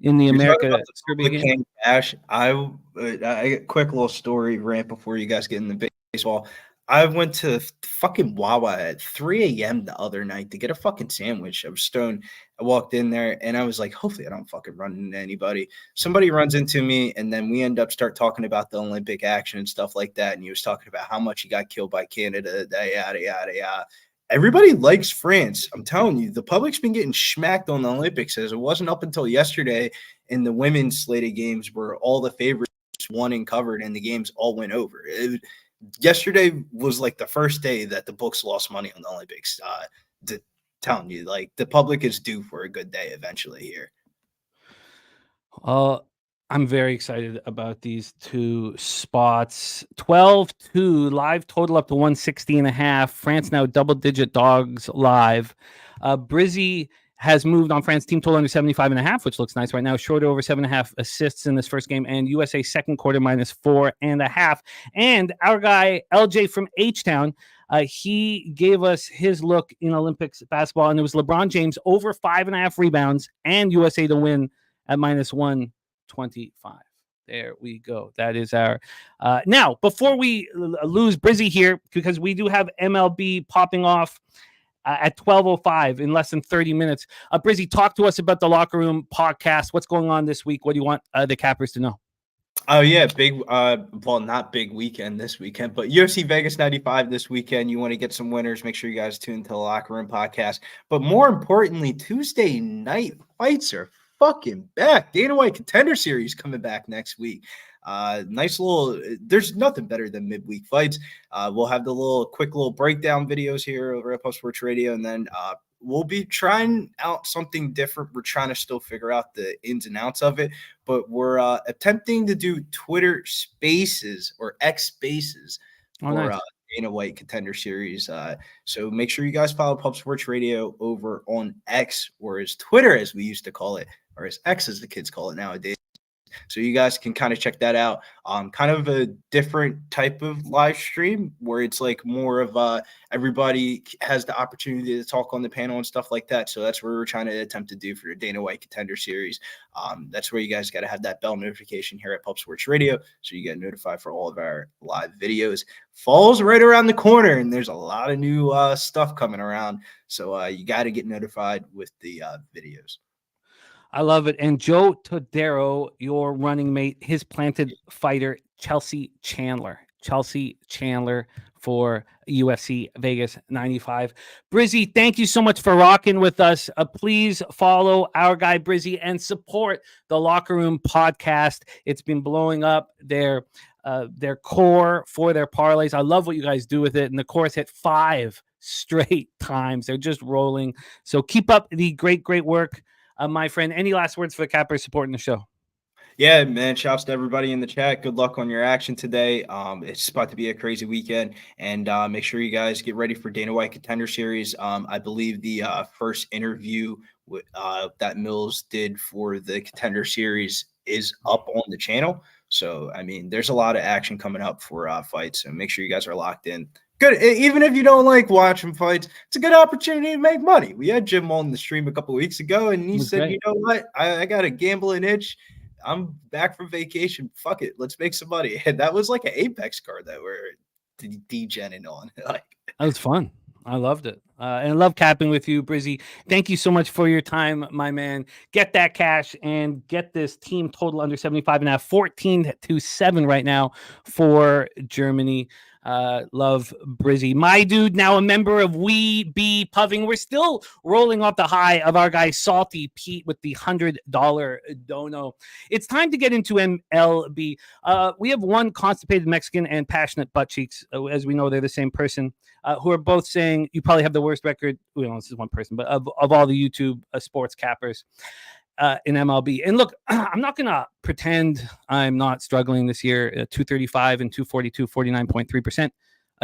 in the America Serbia game. Cash. I get quick little story rant before you guys get in the baseball. I went to fucking Wawa at 3 a.m. the other night to get a fucking sandwich. I was stoned. I walked in there and I was like, hopefully I don't fucking run into anybody. Somebody runs into me, and then we end up talking about the Olympic action and stuff like that. And he was talking about how much he got killed by Canada, yada, yada, yada. Everybody likes France. I'm telling you, the public's been getting smacked on the Olympics, as it wasn't up until yesterday in the women's slated games where all the favorites won and covered and the games all went over. yesterday was like the first day that the books lost money on the Olympics. Telling you, like, the public is due for a good day eventually here. I'm very excited about these two spots. 12-2 live total up to 160.5. France now double-digit dogs live. Brizzy has moved on France team total under 75.5, which looks nice right now. Short over 7.5 assists in this first game, and USA second quarter minus 4.5. And our guy LJ from H-Town, he gave us his look in Olympics basketball, and it was LeBron James over 5.5 rebounds and USA to win at minus 125. There we go. That is our now before we lose Brizzy here, because we do have MLB popping off at 12:05 in less than 30 minutes. Brizzy, talk to us about the Locker Room podcast. What's going on this week? What do you want the Cappers to know? Oh yeah, big well, not big weekend this weekend, but UFC Vegas 95 this weekend. You want to get some winners, make sure you guys tune to the Locker Room podcast. But more importantly, Tuesday night fights are fucking back. Dana White Contender Series coming back next week. Nice little, there's nothing better than midweek fights. We'll have the quick little breakdown videos here over at Pub Sports Radio, and then we'll be trying out something different. We're trying to still figure out the ins and outs of it, but we're attempting to do Twitter Spaces or X Spaces for nice. Dana White Contender Series. So make sure you guys follow Pub Sports Radio over on X, or as Twitter as we used to call it, or as X as the kids call it nowadays. So you guys can kind of check that out. Kind of a different type of live stream where it's like more of everybody has the opportunity to talk on the panel and stuff like that. So that's what we're trying to attempt to do for the Dana White Contender Series. That's where you guys got to have that bell notification here at Pub Sports Radio so you get notified for all of our live videos. Fall's right around the corner, and there's a lot of new stuff coming around. So you got to get notified with the videos. I love it. And Joe Todero, your running mate, his planted fighter, Chelsea Chandler for UFC Vegas 95. Brizzy, thank you so much for rocking with us. Please follow our guy Brizzy and support the Locker Room podcast. It's been blowing up their core for their parlays. I love what you guys do with it. And the core's hit 5 straight times. They're just rolling. So keep up the great work. My friend, any last words for the Cappers supporting the show? Yeah, man. Shouts to everybody in the chat. Good luck on your action today. It's about to be a crazy weekend, and make sure you guys get ready for Dana White Contender Series. I believe the first interview that Mills did for the Contender Series is up on the channel. So, I mean, there's a lot of action coming up for fights, so make sure you guys are locked in. Good. Even if you don't like watching fights, it's a good opportunity to make money. We had Jim on the stream a couple of weeks ago, and he said, great. You know what? I got a gambling itch. I'm back from vacation. Fuck it. Let's make some money. And that was like an Apex card that we're degenning on. That was fun. I loved it. And I love capping with you, Brizzy. Thank you so much for your time, my man. Get that cash and get this team total under 75.5, 14-7 right now for Germany. Love Brizzy. My dude, now a member of We Be Puffing. We're still rolling off the high of our guy Salty Pete with the $100 dono. It's time to get into MLB. We have one constipated Mexican and passionate butt cheeks, as we know they're the same person, who are both saying you probably have the worst record. Well, this is one person, but of all the YouTube sports cappers in MLB. And look, I'm not going to pretend I'm not struggling this year. 235 and 242, 49.3%,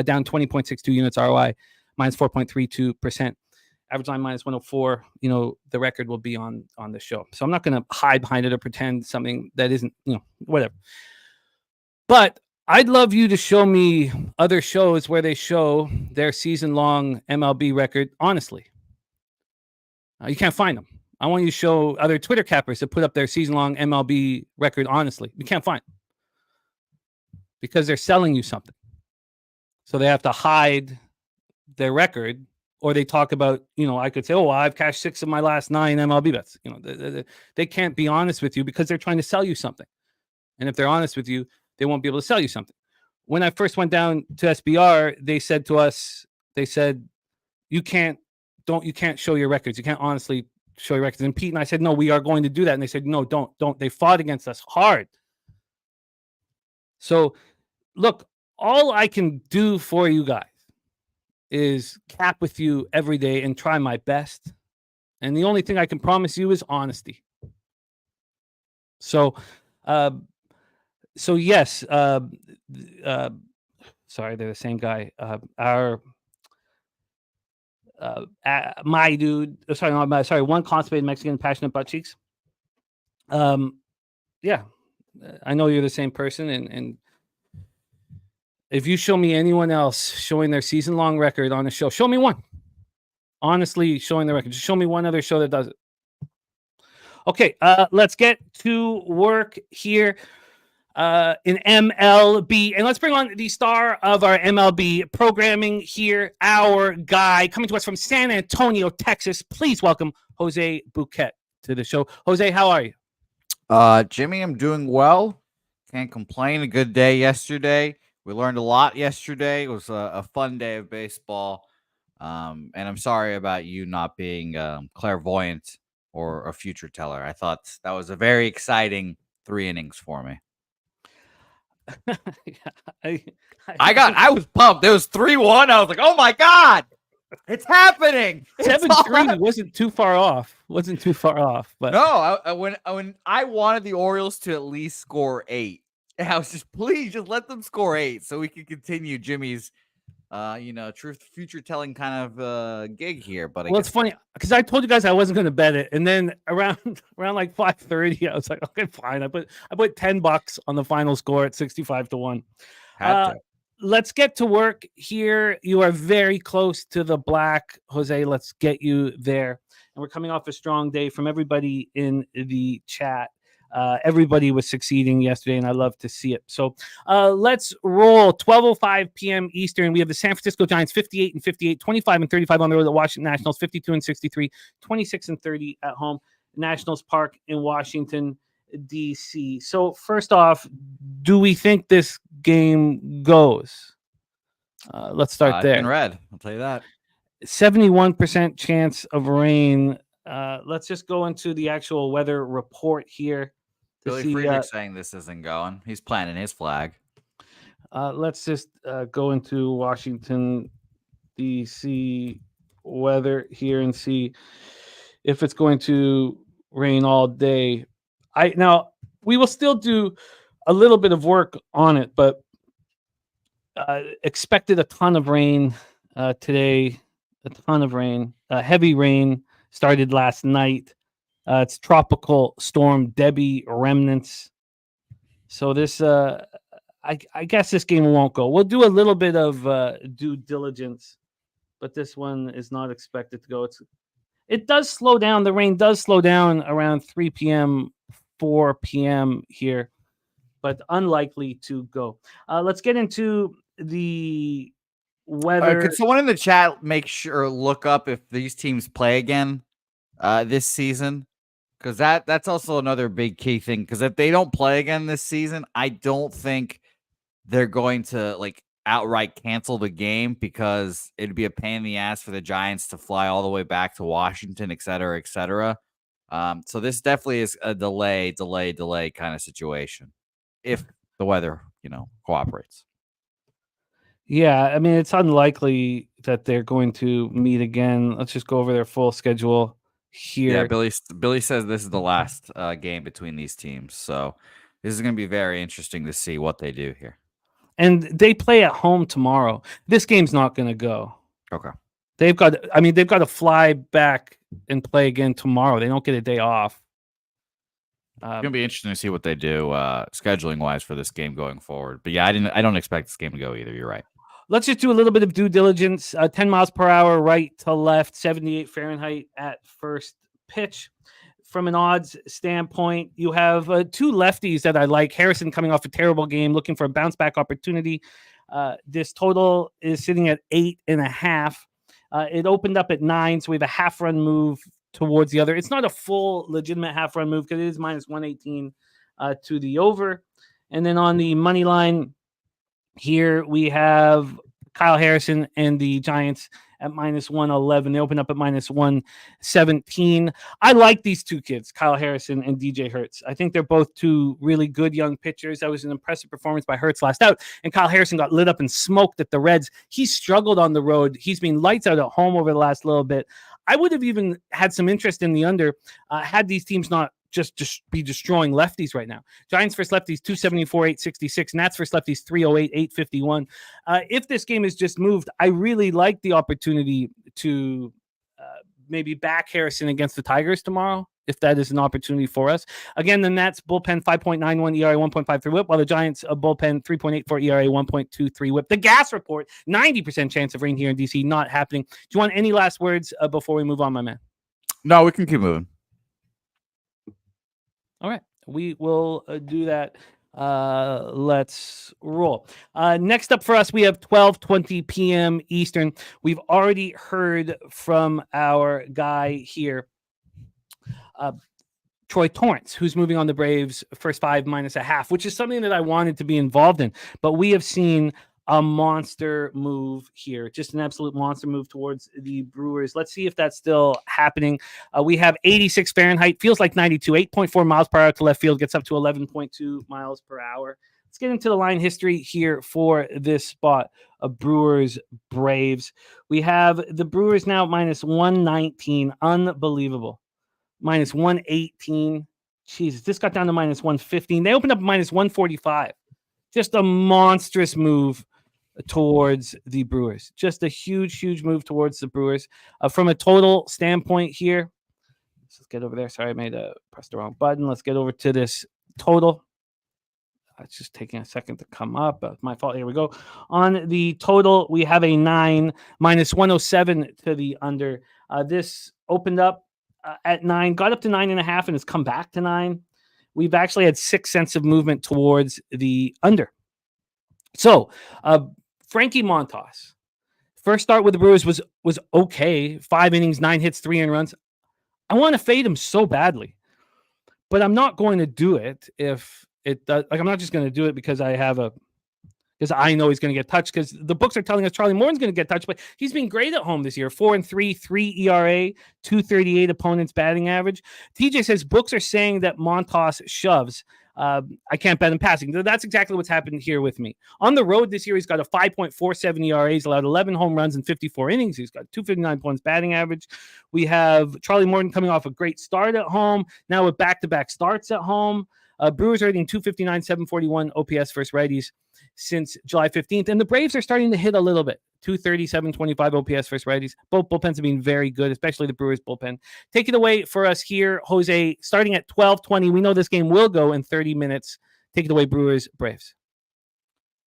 down 20.62 units ROI, minus 4.32%, average line minus 104. You know, the record will be on the show. So I'm not going to hide behind it or pretend something that isn't, whatever. But I'd love you to show me other shows where they show their season-long MLB record honestly. You can't find them. I want you to show other Twitter cappers that put up their season-long MLB record honestly. You can't find them because they're selling you something. So they have to hide their record, or they talk about, I could say, I've cashed 6 of my last 9 MLB bets. They can't be honest with you because they're trying to sell you something. And if they're honest with you, they won't be able to sell you something. When I first went down to SBR, they said to us, you can't show your records. You can't honestly show your records. And Pete and I said, no, we are going to do that. And they said, no, don't. They fought against us hard. So look, all I can do for you guys is cap with you every day and try my best. And the only thing I can promise you is honesty. So, yes, sorry, they're the same guy. My dude, sorry, one constipated Mexican, passionate butt cheeks. Yeah, I know you're the same person, and if you show me anyone else showing their season-long record on a show, show me one. Honestly, showing the record. Just show me one other show that does it. Okay, let's get to work here in MLB. And let's bring on the star of our MLB programming here, our guy coming to us from San Antonio, Texas. Please welcome Jose Bouquet to the show. Jose, how are you? Jimmy, I'm doing well. Can't complain. A good day yesterday. We learned a lot yesterday. It was a fun day of baseball. And I'm sorry about you not being clairvoyant or a future teller. I thought that was a very exciting 3 innings for me. I was pumped. It was 3-1. I was like, oh my God, it's happening. 7-3 wasn't too far off. But no, when I wanted the Orioles to at least score 8. I was just, please just let them score 8 so we can continue Jimmy's truth future telling kind of gig here. But it's funny because I told you guys I wasn't going to bet it, and then around like 5:30, I was like, okay, fine. I put $10 on the final score at 65-1. Let's get to work here. You are very close to the black, Jose. Let's get you there. And we're coming off a strong day from everybody in the chat. Everybody was succeeding yesterday, and I love to see it. So let's roll. 12:05 p.m. Eastern. We have the San Francisco Giants 58-58, 25-35 on the road. The Washington Nationals 52-63, 26-30 at home. Nationals Park in Washington, D.C. So first off, do we think this game goes? Let's start there. In red, I'll tell you that. 71% chance of rain. Let's just go into the actual weather report here. Billy Friedrich's saying this isn't going. He's planting his flag. Let's just go into Washington, D.C. weather here and see if it's going to rain all day. Now, we will still do a little bit of work on it, but expected a ton of rain today. A ton of rain. Heavy rain started last night. It's tropical storm Daby remnants. So this, I guess this game won't go. We'll do a little bit of due diligence, but this one is not expected to go. It does slow down. The rain does slow down around 3 p.m., 4 p.m. here, but unlikely to go. Let's get into the weather. Could someone in the chat look up if these teams play again this season? Because that's also another big key thing. Because if they don't play again this season, I don't think they're going to outright cancel the game, because it'd be a pain in the ass for the Giants to fly all the way back to Washington, et cetera, et cetera. So this definitely is a delay kind of situation if the weather, cooperates. Yeah, I mean, it's unlikely that they're going to meet again. Let's just go over their full schedule here. Yeah, Billy says this is the last game between these teams. So this is going to be very interesting to see what they do here. And they play at home tomorrow. This game's not going to go. Okay. They've got to fly back and play again tomorrow. They don't get a day off. It's going to be interesting to see what they do scheduling wise for this game going forward. But yeah, I don't expect this game to go either. You're right. Let's just do a little bit of due diligence. 10 miles per hour, right to left, 78 Fahrenheit at first pitch. From an odds standpoint, you have 2 lefties that I like. Harrison coming off a terrible game, looking for a bounce back opportunity. This total is sitting at 8.5. It opened up at 9, so we have a half run move towards the other. It's not a full legitimate half run move because it is minus 118 to the over. And then on the money line, here we have Kyle Harrison and the Giants at minus 111. They open up at minus 117. I like these two kids, Kyle Harrison and DJ Hertz. I think they're both two really good young pitchers. That was an impressive performance by Hertz last out, and Kyle Harrison got lit up and smoked at the Reds. He struggled on the road. He's been lights out at home over the last little bit. I would have even had some interest in the under had these teams not just be destroying lefties right now. Giants versus lefties 274, 866. Nats versus lefties 308, 851. If this game is just moved, I really like the opportunity to maybe back Harrison against the Tigers tomorrow, if that is an opportunity for us. Again, the Nats bullpen 5.91 ERA, 1.53 whip, while the Giants bullpen 3.84 ERA, 1.23 whip. The gas report, 90% chance of rain here in DC, not happening. Do you want any last words before we move on, my man? No, we can keep moving. All right, we will do that. Let's roll. Next up for us, we have 12:20 p.m. Eastern. We've already heard from our guy here, Troy Torrance, who's moving on the Braves first 5 minus a half, which is something that I wanted to be involved in. But we have seen a monster move here, just an absolute monster move towards the Brewers. Let's see if that's still happening. We have 86 Fahrenheit, feels like 92, 8.4 miles per hour to left field, gets up to 11.2 miles per hour. Let's get into the line history here for this spot of Brewers Braves. We have the Brewers now minus 119, unbelievable. Minus 118. Jesus, this got down to minus 115. They opened up minus 145. Just a monstrous move towards the Brewers. Just a huge, huge move towards the Brewers. From a total standpoint here, let's get over there. Sorry, I pressed the wrong button. Let's get over to this total. It's just taking a second to come up. My fault. Here we go. On the total, we have a 9, minus 107 to the under. This opened up at 9, got up to 9.5, and has come back to 9. We've actually had 6 cents of movement towards the under. So, Frankie Montas, first start with the Brewers was okay. 5 innings, 9 hits, 3 earned runs. I want to fade him so badly, but I'm not going to do it if it does. Like, I'm not just going to do it because I know he's going to get touched, because the books are telling us Charlie Morton's going to get touched, but he's been great at home this year. 4-3, 3 ERA, 238 opponent's batting average. TJ says books are saying that Montas shoves. I can't bet him passing. That's exactly what's happened here with me. On the road this year, he's got a 5.47 ERA. He's allowed 11 home runs in 54 innings. He's got 259 points batting average. We have Charlie Morton coming off a great start at home, now with back-to-back starts at home. Brewers are hitting 259, 741 OPS versus righties since July 15th. And the Braves are starting to hit a little bit. 230, 725 OPS versus righties. Both bullpens have been very good, especially the Brewers bullpen. Take it away for us here, Jose, starting at 12:20. We know this game will go in 30 minutes. Take it away, Brewers, Braves.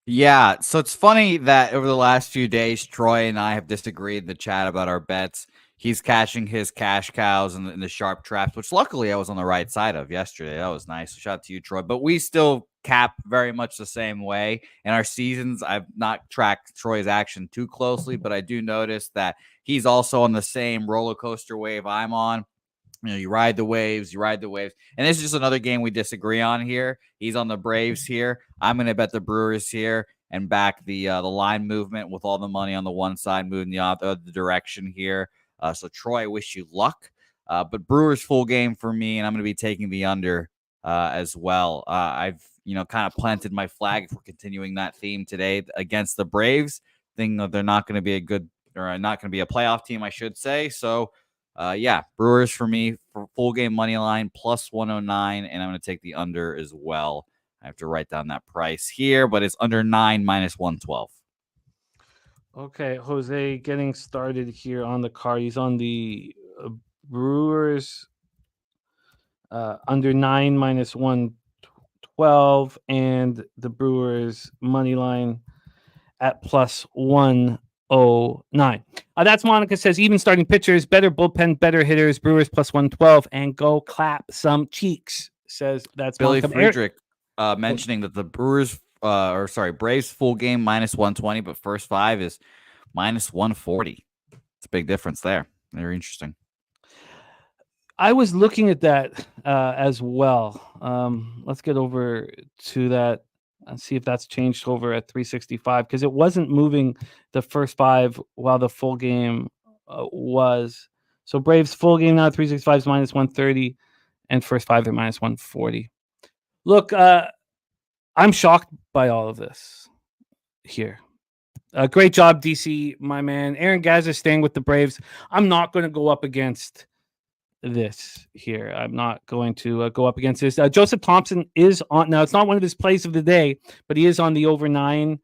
Yeah, so it's funny that over the last few days, Troy and I have disagreed in the chat about our bets. He's catching his cash cows in the sharp traps, which luckily I was on the right side of yesterday. That was nice. Shout out to you, Troy. But we still cap very much the same way. In our seasons, I've not tracked Troy's action too closely, but I do notice that he's also on the same roller coaster wave I'm on. You know, you ride the waves. And this is just another game we disagree on here. He's on the Braves here. I'm going to bet the Brewers here and back the line movement with all the money on the one side, moving the other direction here. So, Troy, I wish you luck. But Brewers full game for me, and I'm going to be taking the under as well. I've, kind of planted my flag if we're continuing that theme today against the Braves. Think that they're not going to be a good, or not going to be a playoff team, I should say. So, Brewers for me for full game money line plus 109, and I'm going to take the under as well. I have to write down that price here, but it's under 9 minus 112. Okay, Jose, getting started here on the card. He's on the Brewers under 9 minus 112, and the Brewers money line at plus 109. That's Monica says even starting pitchers, better bullpen, better hitters. Brewers plus 112, and go clap some cheeks. Says that's Billy Monica. Friedrich mentioning that the Brewers. Braves full game minus 120, but first 5 is minus 140. It's a big difference there. Very interesting. I was looking at that as well. Let's get over to that. and see if that's changed over at 365 because it wasn't moving the first 5 while the full game was. So Braves full game now 365 is minus 130, and first 5 are minus 140. Look, I'm shocked by all of this here. Great job, DC, my man. Aaron Gaz is staying with the Braves. I'm not going to go up against this here. I'm not going to go up against this. Joseph Thompson is on. Now, it's not one of his plays of the day, but he is on the over 9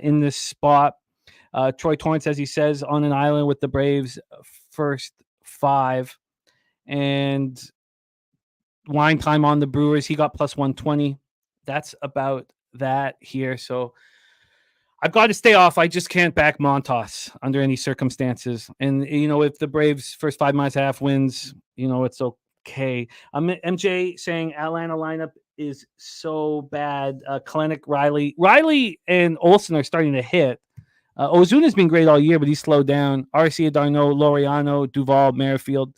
in this spot. Troy Torrance, as he says, on an island with the Braves first 5. And line time on the Brewers, he got plus 120. That's about that here. So I've got to stay off. I just can't back Montas under any circumstances. And, if the Braves first 5 minus half wins, it's okay. MJ saying Atlanta lineup is so bad. Kalenic, Riley and Olsen are starting to hit. Ozuna's been great all year, but he's slowed down. Arcia, Darno, Laureano, Duvall, Merrifield.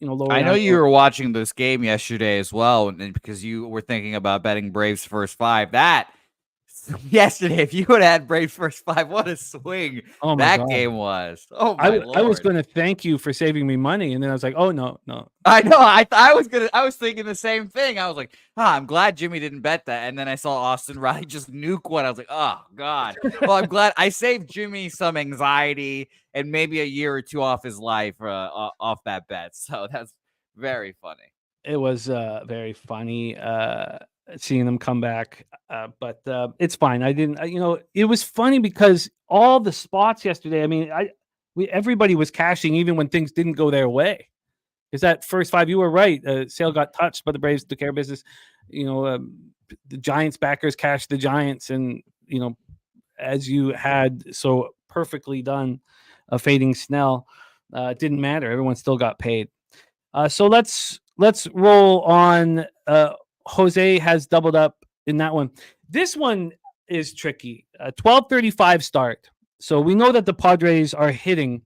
I know you were watching this game yesterday as well, and because you were thinking about betting Braves first 5. That yesterday, if you would have had Braves first 5, what a swing that game was. Oh my Lord. I was going to thank you for saving me money, and then I was like, oh no. I know. I was thinking the same thing. I was like, I'm glad Jimmy didn't bet that. And then I saw Austin Riley just nuke one. I was like, oh God. Well, I'm glad I saved Jimmy some anxiety and maybe a year or 2 off his life off that bet. So that's very funny. It was very funny seeing them come back, but it's fine. I didn't. It was funny because all the spots yesterday. I mean, everybody was cashing even when things didn't go their way. Is that first 5? You were right. Sale got touched, but the Braves took care of business. The Giants backers cashed the Giants, and as you had so perfectly done, fading Snell, didn't matter. Everyone still got paid. So let's roll on. Jose has doubled up in that one. This one is tricky. 12:35 start. So we know that the Padres are hitting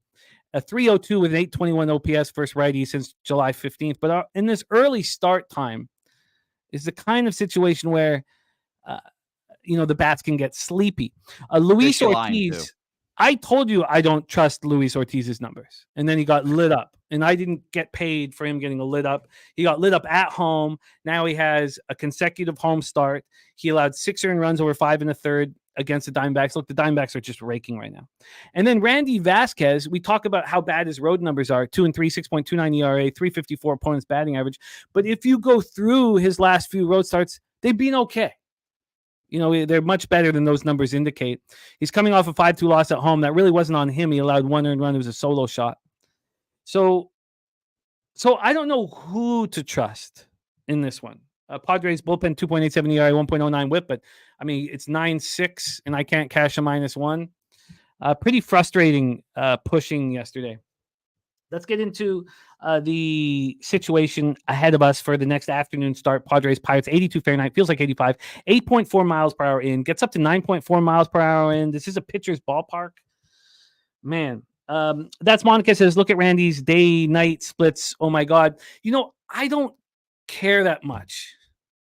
a 302 with an 821 OPS first righty since July 15th. But in this early start time is the kind of situation where, the bats can get sleepy. Luis Ortiz, I told you I don't trust Luis Ortiz's numbers. And then he got lit up. And I didn't get paid for him getting lit up. He got lit up at home. Now he has a consecutive home start. He allowed 6 earned runs over 5 1/3 against the Diamondbacks. Look, the Diamondbacks are just raking right now. And then Randy Vasquez, we talk about how bad his road numbers are. 2-3, 6.29 ERA, 354 opponent's batting average. But if you go through his last few road starts, they've been okay. They're much better than those numbers indicate. He's coming off a 5-2 loss at home. That really wasn't on him. He allowed 1 earned run. It was a solo shot. So I don't know who to trust in this one. Padres bullpen 2.87 ERA, 1.09 WHIP, but I mean it's 9-6, and I can't cash a -1. Pretty frustrating pushing yesterday. Let's get into the situation ahead of us for the next afternoon start. Padres Pirates 82 Fahrenheit, feels like 85, 8.4 miles per hour in, gets up to 9.4 miles per hour in. This is a pitcher's ballpark, man. That's Monica says, look at Randy's day-night splits. Oh my God. I don't care that much.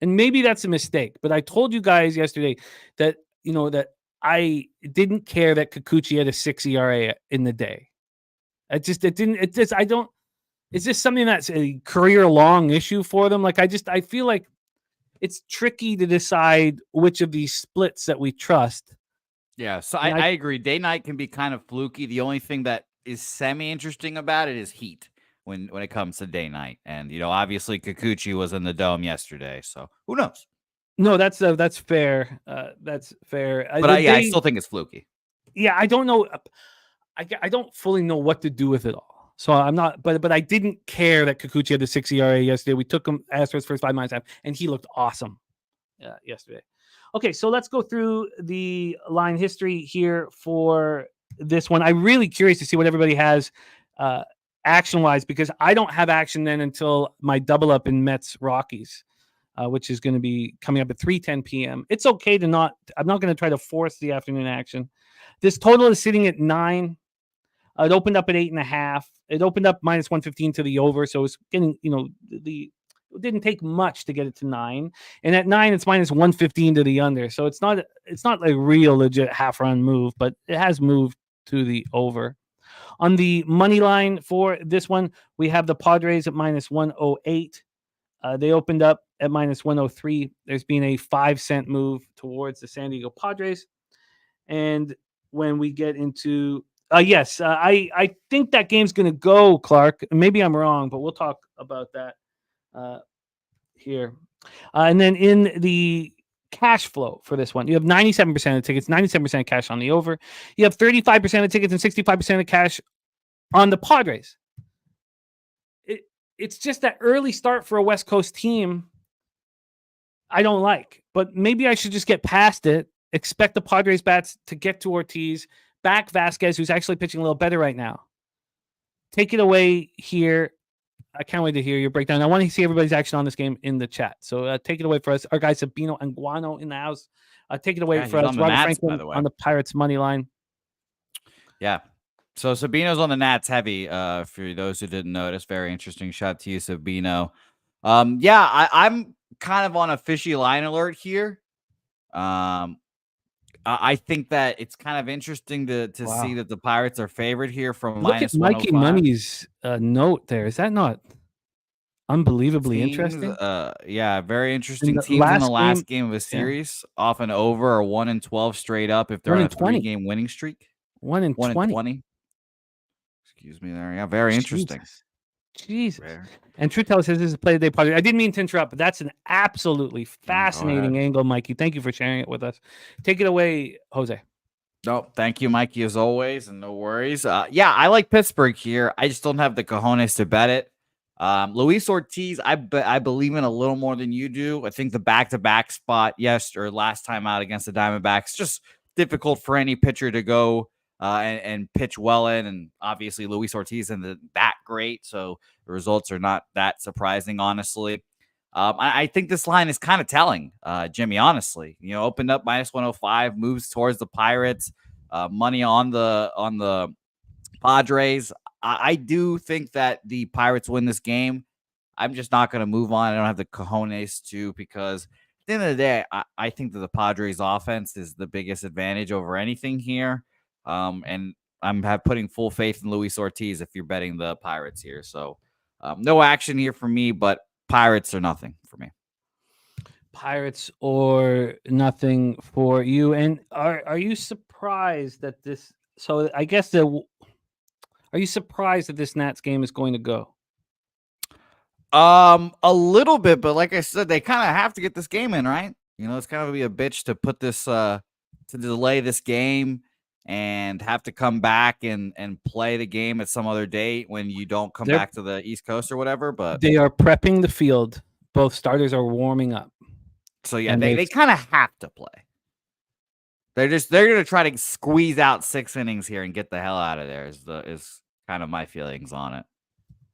And maybe that's a mistake, but I told you guys yesterday that, that I didn't care that Kikuchi had a 6 ERA in the day. It's just something that's a career-long issue for them. Like, I feel like it's tricky to decide which of these splits that we trust. Yeah, so I agree. Day-night can be kind of fluky. The only thing that is semi-interesting about it is heat when it comes to day-night. And, obviously Kikuchi was in the Dome yesterday, so who knows? No, that's fair. That's fair. But I still think it's fluky. Yeah, I don't know. I don't fully know what to do with it all. So I'm not, but I didn't care that Kikuchi had the 6 ERA yesterday. We took him Astros first 5 minus half, and he looked awesome yesterday. Okay, so let's go through the line history here for this one. I'm really curious to see what everybody has action-wise, because I don't have action then until my double up in Mets Rockies, which is going to be coming up at 3:10 p.m. It's okay to not – I'm not going to try to force the afternoon action. This total is sitting at 9. It opened up at 8.5. It opened up minus 115 to the over, so it's getting, it It didn't take much to get it to 9, and at 9 it's minus 115 to the under. So it's not a real legit half run move, but it has moved to the over. On the money line for this one, we have the Padres at minus 108. They opened up at minus 103. There's been a 5-cent move towards the San Diego Padres. And when we get into, I think that game's going to go, Clark. Maybe I'm wrong, but we'll talk about that here. And then in the cash flow for this one, you have 97% of the tickets, 97% cash on the over. You have 35% of tickets and 65% of cash on the Padres. It's just that early start for a West Coast team I don't like, but maybe I should just get past it, expect the Padres bats to get to Ortiz, back Vasquez, who's actually pitching a little better right now. Take it away here. I can't wait to hear your breakdown. I want to see everybody's action on this game in the chat. So take it away for us. Our guy Sabino and Guano in the house. Take it away for us. Robert Franklin on the Pirates money line. Yeah. So Sabino's on the Nats heavy. For those who didn't notice, very interesting. Shout to you, Sabino. I'm kind of on a fishy line alert here. I think that it's kind of interesting to see that the Pirates are favored here from minus 105. Mikey Money's note there. Is that not unbelievably interesting? Very interesting. Teams in the last game of a series, often over a 1-12 straight up if they're on a 3-game winning streak. 1-20. Excuse me there. Yeah, very interesting. Jesus. And True Teller says this is a play of the day party. I didn't mean to interrupt, but that's an absolutely fascinating angle, Mikey. Thank you for sharing it with us. Take it away, Jose. No, thank you, Mikey, as always, and no worries. I like Pittsburgh here. I just don't have the cojones to bet it. Luis Ortiz, I believe in a little more than you do. I think the back-to-back spot, last time out against the Diamondbacks, just difficult for any pitcher to go and pitch well in, and obviously Luis Ortiz isn't that great, so the results are not that surprising, honestly. I think this line is kind of telling, Jimmy, honestly. Opened up minus 105, moves towards the Pirates, money on the Padres. I do think that the Pirates win this game. I'm just not going to move on. I don't have the cojones to, because at the end of the day, I think that the Padres offense is the biggest advantage over anything here. And I'm putting full faith in Luis Ortiz if you're betting the Pirates here. So no action here for me, but Pirates or nothing for me. Pirates or nothing for you. And are you surprised that this? So I guess are you surprised that this Nats game is going to go? A little bit, but like I said, they kind of have to get this game in, right? It's kind of be a bitch to put this to delay this game and have to come back and play the game at some other date when you don't come back to the East Coast or whatever. But they are prepping the field. Both starters are warming up. So yeah, they kind of have to play. They're going to try to squeeze out 6 innings here and get the hell out of there. Is kind of my feelings on it.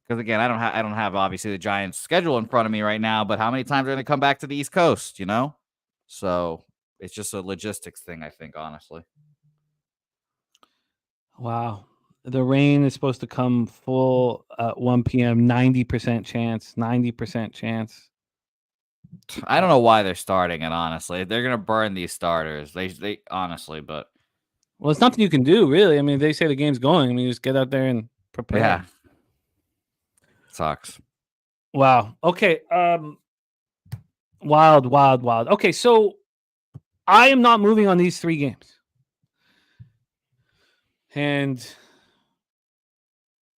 Because again, I don't have obviously the Giants' schedule in front of me right now. But how many times are they going to come back to the East Coast? So it's just a logistics thing, I think, honestly. Wow. The rain is supposed to come full at 1 p.m. 90% chance. 90% chance. I don't know why they're starting it, honestly. They're going to burn these starters. They honestly, but. Well, it's nothing you can do, really. I mean, they say the game's going. I mean, you just get out there and prepare. Yeah. Sucks. Wow. Okay. Wild. Okay, so I am not moving on these 3 games. And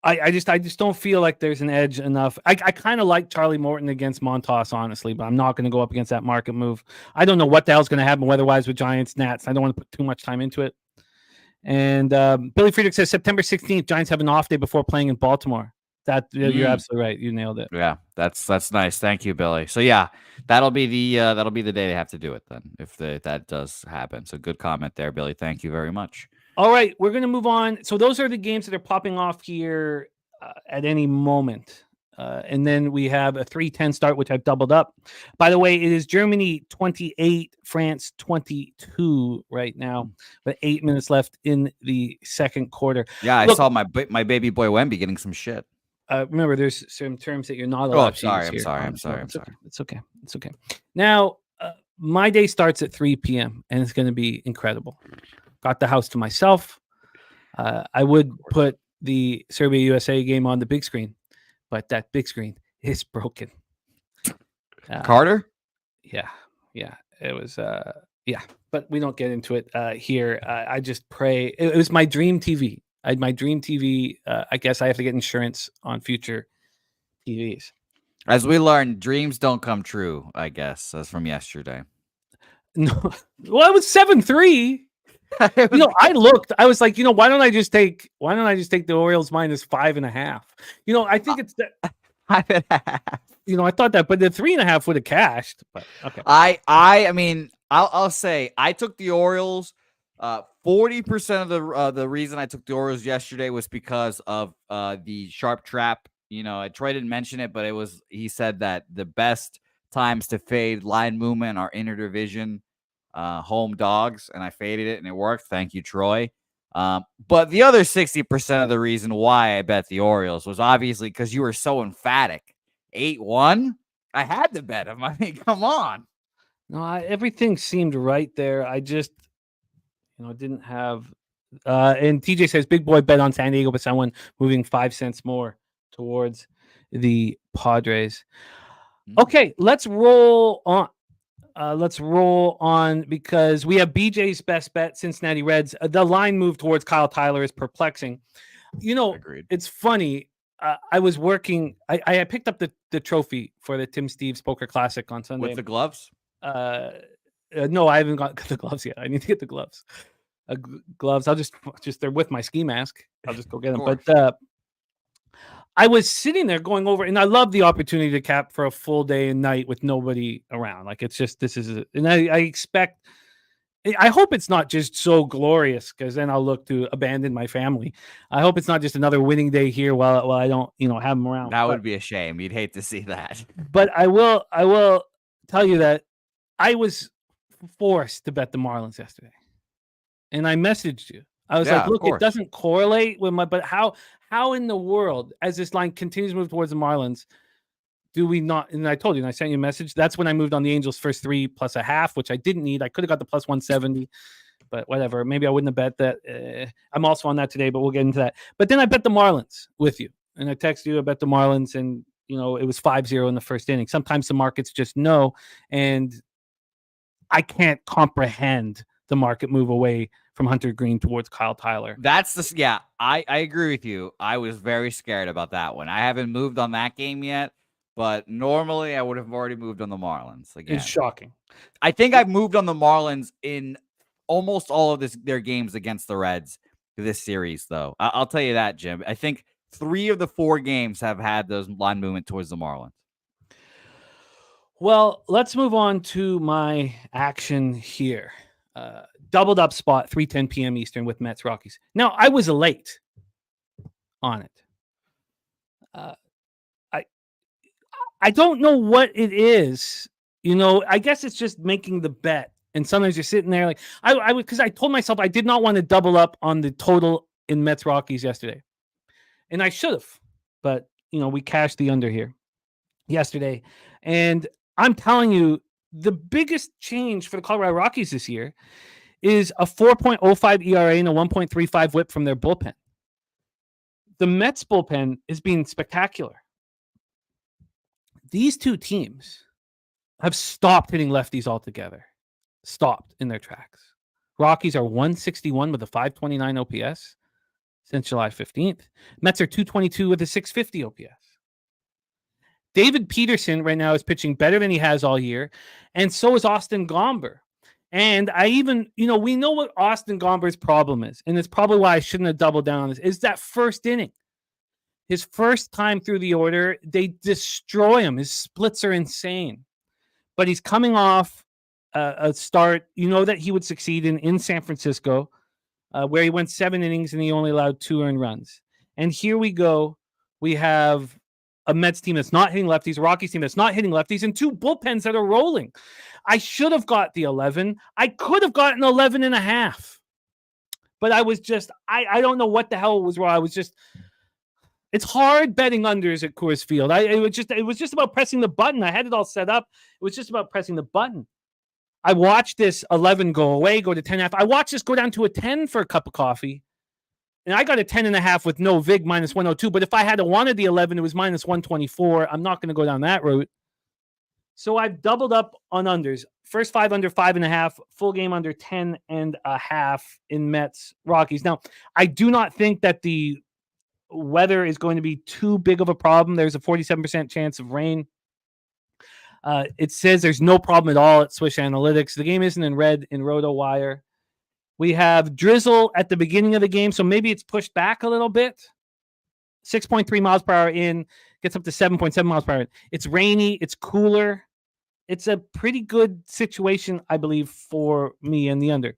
I just don't feel like there's an edge enough. I kind of like Charlie Morton against Montas, honestly, but I'm not going to go up against that market move. I don't know what the hell's going to happen weather-wise with Giants, Nats. I don't want to put too much time into it. And Billy Friedrich says September 16th, Giants have an off day before playing in Baltimore. You're absolutely right. You nailed it. Yeah, that's nice. Thank you, Billy. So yeah, that'll be the day they have to do it then, if that does happen. So good comment there, Billy. Thank you very much. All right, we're going to move on. So those are the games that are popping off here at any moment. And then we have a 3:10 start, which I've doubled up. By the way, it is Germany 28, France 22 right now, but 8 minutes left in the second quarter. Yeah, I saw my baby boy Wemby getting some shit. remember, there's some terms that you're not allowed to use here. I'm sorry. It's okay. It's okay. Now, my day starts at 3 p.m. and it's going to be incredible. Got the house to myself. I would put the Serbia USA game on the big screen, but that big screen is broken. Carter? Yeah. It was. But we don't get into it here. I just pray. It was my dream TV. I had my dream TV. I guess I have to get insurance on future TVs. As we learned, dreams don't come true, I guess. That's from yesterday. No, well, it was 7-3. I looked. I was like, why don't I just take the Orioles minus 5.5? I think it's that 5.5. I thought that, but the 3.5 would have cashed. But okay. I mean, I'll say I took the Orioles. 40% of the reason I took the Orioles yesterday was because of the sharp trap. Troy didn't mention it, but he said that the best times to fade line movement are interdivision home dogs, and I faded it and it worked. Thank you, Troy. But the other 60% of the reason why I bet the Orioles was obviously because you were so emphatic. 8-1? I had to bet him. I mean, come on. No, everything seemed right there. I just, didn't have. And TJ says, big boy bet on San Diego, but someone moving 5 cents more towards the Padres. Okay, let's roll on. Because we have BJ's best bet, Cincinnati Reds. The line move towards Kyle Tyler is perplexing. Agreed. It's funny. I was working. I picked up the trophy for the Tim Steves Poker Classic on Sunday. With the gloves? No, I haven't got the gloves yet. I need to get the gloves. Gloves. I'll just they're with my ski mask. I'll just go get them. But I was sitting there going over, and I love the opportunity to cap for a full day and night with nobody around. Like it's just and I expect. I hope it's not just so glorious because then I'll look to abandon my family. I hope it's not just another winning day here while I don't have them around. That would be a shame. You'd hate to see that. But I will tell you that I was forced to bet the Marlins yesterday, and I messaged you. I was like, look, it doesn't correlate with but how in the world, as this line continues to move towards the Marlins, do we not? And I told you, and I sent you a message. That's when I moved on the Angels first 3 plus a half, which I didn't need. I could have got the plus 170, but whatever. Maybe I wouldn't have bet that. I'm also on that today, but we'll get into that. But then I bet the Marlins with you, and I texted you. I bet the Marlins, and it was 5-0 in the first inning. Sometimes the markets just know, and I can't comprehend the market move away from Hunter Green towards Kyle Tyler. I agree with you. I was very scared about that one. I haven't moved on that game yet. But normally I would have already moved on the Marlins. Again, it's shocking. I think I've moved on the Marlins in almost all of their games against the Reds this series, though. I'll tell you that, Jim. I think 3 of the 4 games have had those line movement towards the Marlins. Well, let's move on to my action here. Doubled up spot, 3:10 p.m. Eastern with Mets Rockies. Now, I was late on it. I don't know what it is. I guess it's just making the bet. And sometimes you're sitting there like because I told myself I did not want to double up on the total in Mets Rockies yesterday. And I should have. But, we cashed the under here yesterday. And I'm telling you, the biggest change for the Colorado Rockies this year is a 4.05 ERA and a 1.35 whip from their bullpen. The Mets bullpen is being spectacular. These two teams have stopped hitting lefties altogether. Stopped in their tracks. Rockies are 161 with a 529 OPS since July 15th. Mets are 222 with a 650 OPS. David Peterson right now is pitching better than he has all year, and so is Austin Gomber. And I even, we know what Austin Gomber's problem is, and it's probably why I shouldn't have doubled down on this, is that first inning. His first time through the order, they destroy him. His splits are insane. But he's coming off a start, that he would succeed in San Francisco, where he went 7 innings and he only allowed 2 earned runs. And here we go. We have a Mets team that's not hitting lefties, a Rockies team that's not hitting lefties, and 2 bullpens that are rolling. I should have got the 11. I could have gotten 11.5. But I was just, I don't know what the hell was wrong. I was just, It's hard betting unders at Coors Field. It was just about pressing the button. I had it all set up. It was just about pressing the button. I watched this 11 go away, go to 10.5. I watched this go down to a 10 for a cup of coffee. And I got a 10.5 with no VIG minus 102. But if I had wanted the 11, it was minus 124. I'm not going to go down that route. So I've doubled up on unders. First 5 under 5.5, full game under 10.5 in Mets Rockies. Now, I do not think that the weather is going to be too big of a problem. There's a 47% chance of rain. It says there's no problem at all at Swish Analytics. The game isn't in red in RotoWire. We have drizzle at the beginning of the game, so maybe it's pushed back a little bit. 6.3 miles per hour in, gets up to 7.7 miles per hour. It's rainy, it's cooler. It's a pretty good situation, I believe, for me and the under.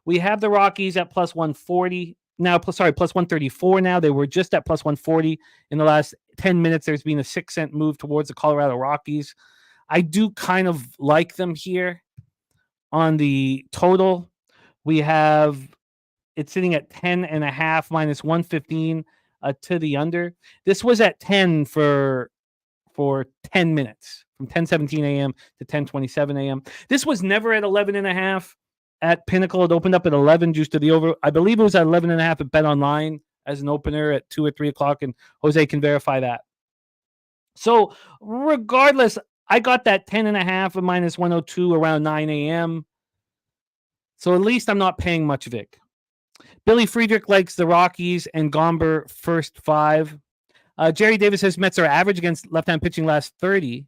We have the Rockies at plus 140. Now, plus 134 now. They were just at plus 140 in the last 10 minutes. There's been a 6-cent move towards the Colorado Rockies. I do kind of like them here on the total. We have it sitting at 10.5 minus 115 to the under. This was at 10 for 10 minutes from 10:17 a.m. to 10:27 a.m. This was never at 11.5 at Pinnacle. It opened up at 11 juice to the over. I believe it was at 11.5 at Bet Online as an opener at 2 or 3 o'clock, and Jose can verify that. So regardless, I got that 10.5 of minus 102 around 9 a.m. So at least I'm not paying much Vic. Billy Friedrich likes the Rockies and Gomber first 5. Jerry Davis says Mets are average against left-hand pitching last 30.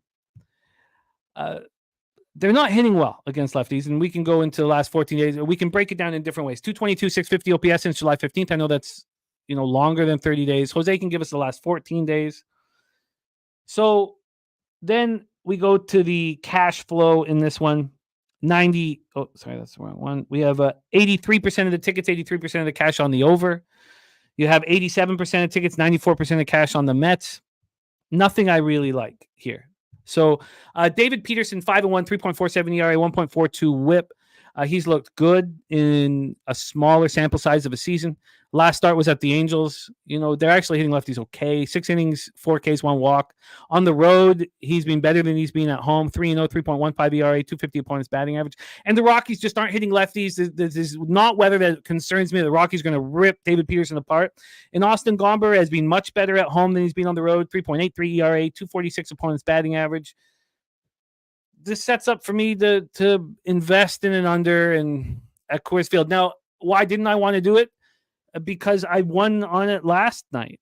They're not hitting well against lefties, and we can go into the last 14 days. We can break it down in different ways. 222, 650 OPS since July 15th. I know that's longer than 30 days. Jose can give us the last 14 days. So then we go to the cash flow in this one. That's the wrong one. We have 83% of the tickets, 83% of the cash on the over. You have 87% of tickets, 94% of cash on the Mets. Nothing I really like here. So David Peterson, 5-1, 3.47 ERA, 1.42 whip. He's looked good in a smaller sample size of a season. Last start was at the Angels. They're actually hitting lefties okay. 6 innings, 4 Ks, 1 walk. On the road, he's been better than he's been at home. 3-0, 3.15 ERA, 250 opponents batting average. And the Rockies just aren't hitting lefties. This is not weather that concerns me. The Rockies are going to rip David Peterson apart. And Austin Gomber has been much better at home than he's been on the road. 3.83 ERA, 246 opponents batting average. This sets up for me to invest in an under and at Coors Field. Now, why didn't I want to do it? Because I won on it last night,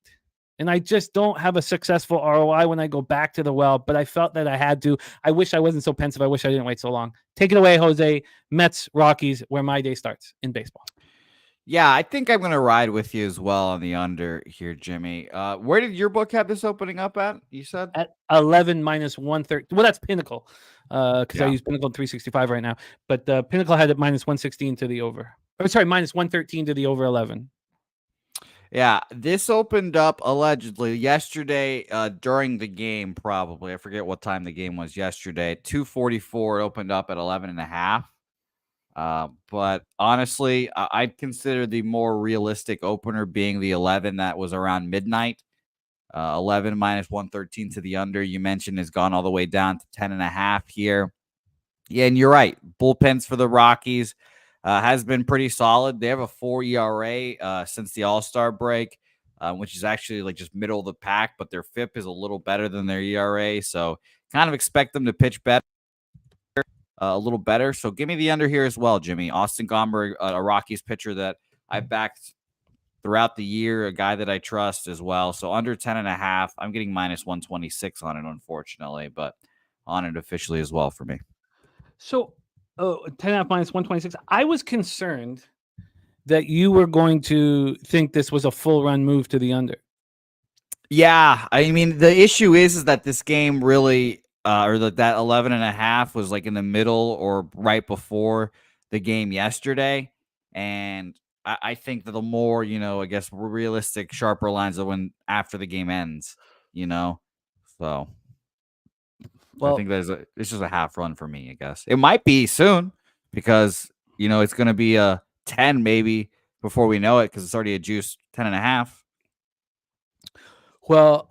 and I just don't have a successful ROI when I go back to the well, but I felt that I had to. I wish I wasn't so pensive. I wish I didn't wait so long. Take it away, Jose. Mets, Rockies, where my day starts in baseball. Yeah, I think I'm going to ride with you as well on the under here, Jimmy. Where did your book have this opening up at, you said? At 11 minus 130. Well, that's Pinnacle, because I use Pinnacle 365 right now. But Pinnacle had it minus 116 to the over. Minus 113 to the over 11. Yeah, this opened up allegedly yesterday during the game, probably. I forget what time the game was yesterday. 2:44, it opened up at 11.5. But honestly, I'd consider the more realistic opener being the 11 that was around midnight. 11 minus 113 to the under, you mentioned, has gone all the way down to 10.5 here. Yeah, and you're right. Bullpens for the Rockies has been pretty solid. They have a 4 ERA since the All-Star break, which is actually like just middle of the pack, but their FIP is a little better than their ERA. So kind of expect them to pitch better, a little better. So give me the under here as well, Jimmy. Austin Gomber, a Rockies pitcher that I backed throughout the year, a guy that I trust as well. So under 10.5, I'm getting minus 126 on it, unfortunately, but on it officially as well for me. So 10.5 minus 126. I was concerned that you were going to think this was a full run move to the under. Yeah, I mean, the issue is that this game really, that 11.5 was like in the middle or right before the game yesterday. And I think that the more, I guess, realistic, sharper lines are when after the game ends, so. Well, I think it's just a half run for me, I guess. It might be soon because, it's going to be a 10 maybe before we know it because it's already a juice 10.5. Well,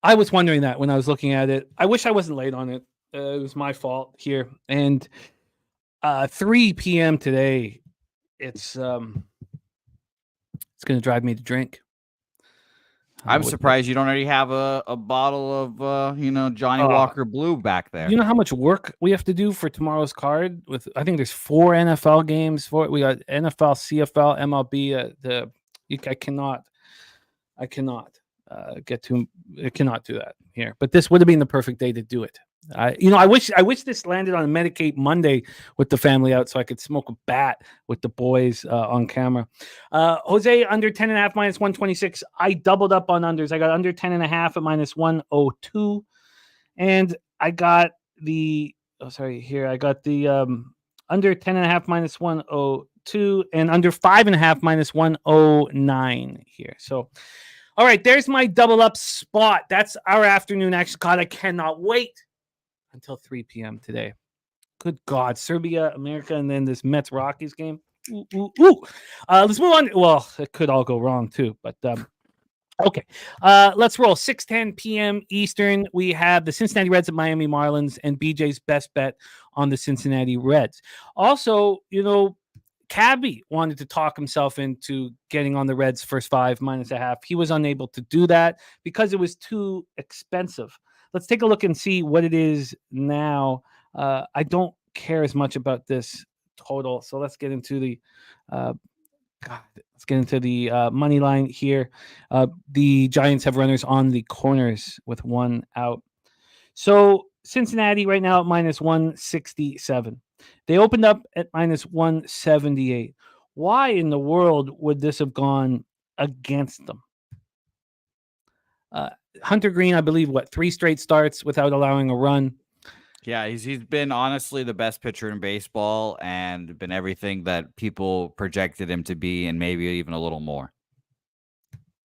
I was wondering that when I was looking at it. I wish I wasn't late on it. It was my fault here. And 3 p.m. today, it's going to drive me to drink. I'm surprised you don't already have a bottle of Johnny Walker Blue back there. You know how much work we have to do for tomorrow's card? I think there's 4 NFL games for it. We got NFL, CFL, MLB. I cannot do that here. But this would have been the perfect day to do it. I wish this landed on a Medicaid Monday with the family out so I could smoke a bat with the boys on camera. Jose under 10.5 minus 126. I doubled up on unders. I got under 10.5 at minus 102, and I got the under 10.5 minus 102 and under 5.5 minus 109 here. So, all right, there's my double up spot. That's our afternoon action. God, I cannot wait until 3 p.m. today. Good God. Serbia, America, and then this Mets Rockies game. Let's move on. Well, it could all go wrong too, but okay. Let's roll. 6:10 p.m. Eastern. We have the Cincinnati Reds at Miami Marlins and BJ's best bet on the Cincinnati Reds. Also, Cabby wanted to talk himself into getting on the Reds first 5 minus a half. He was unable to do that because it was too expensive. Let's take a look and see what it is now. I don't care as much about this total, so let's get into the money line here. The Giants have runners on the corners with 1 out. So Cincinnati right now at minus 167. They opened up at minus 178. Why in the world would this have gone against them? Hunter Green, I believe, 3 straight starts without allowing a run. Yeah, he's been honestly the best pitcher in baseball and been everything that people projected him to be and maybe even a little more.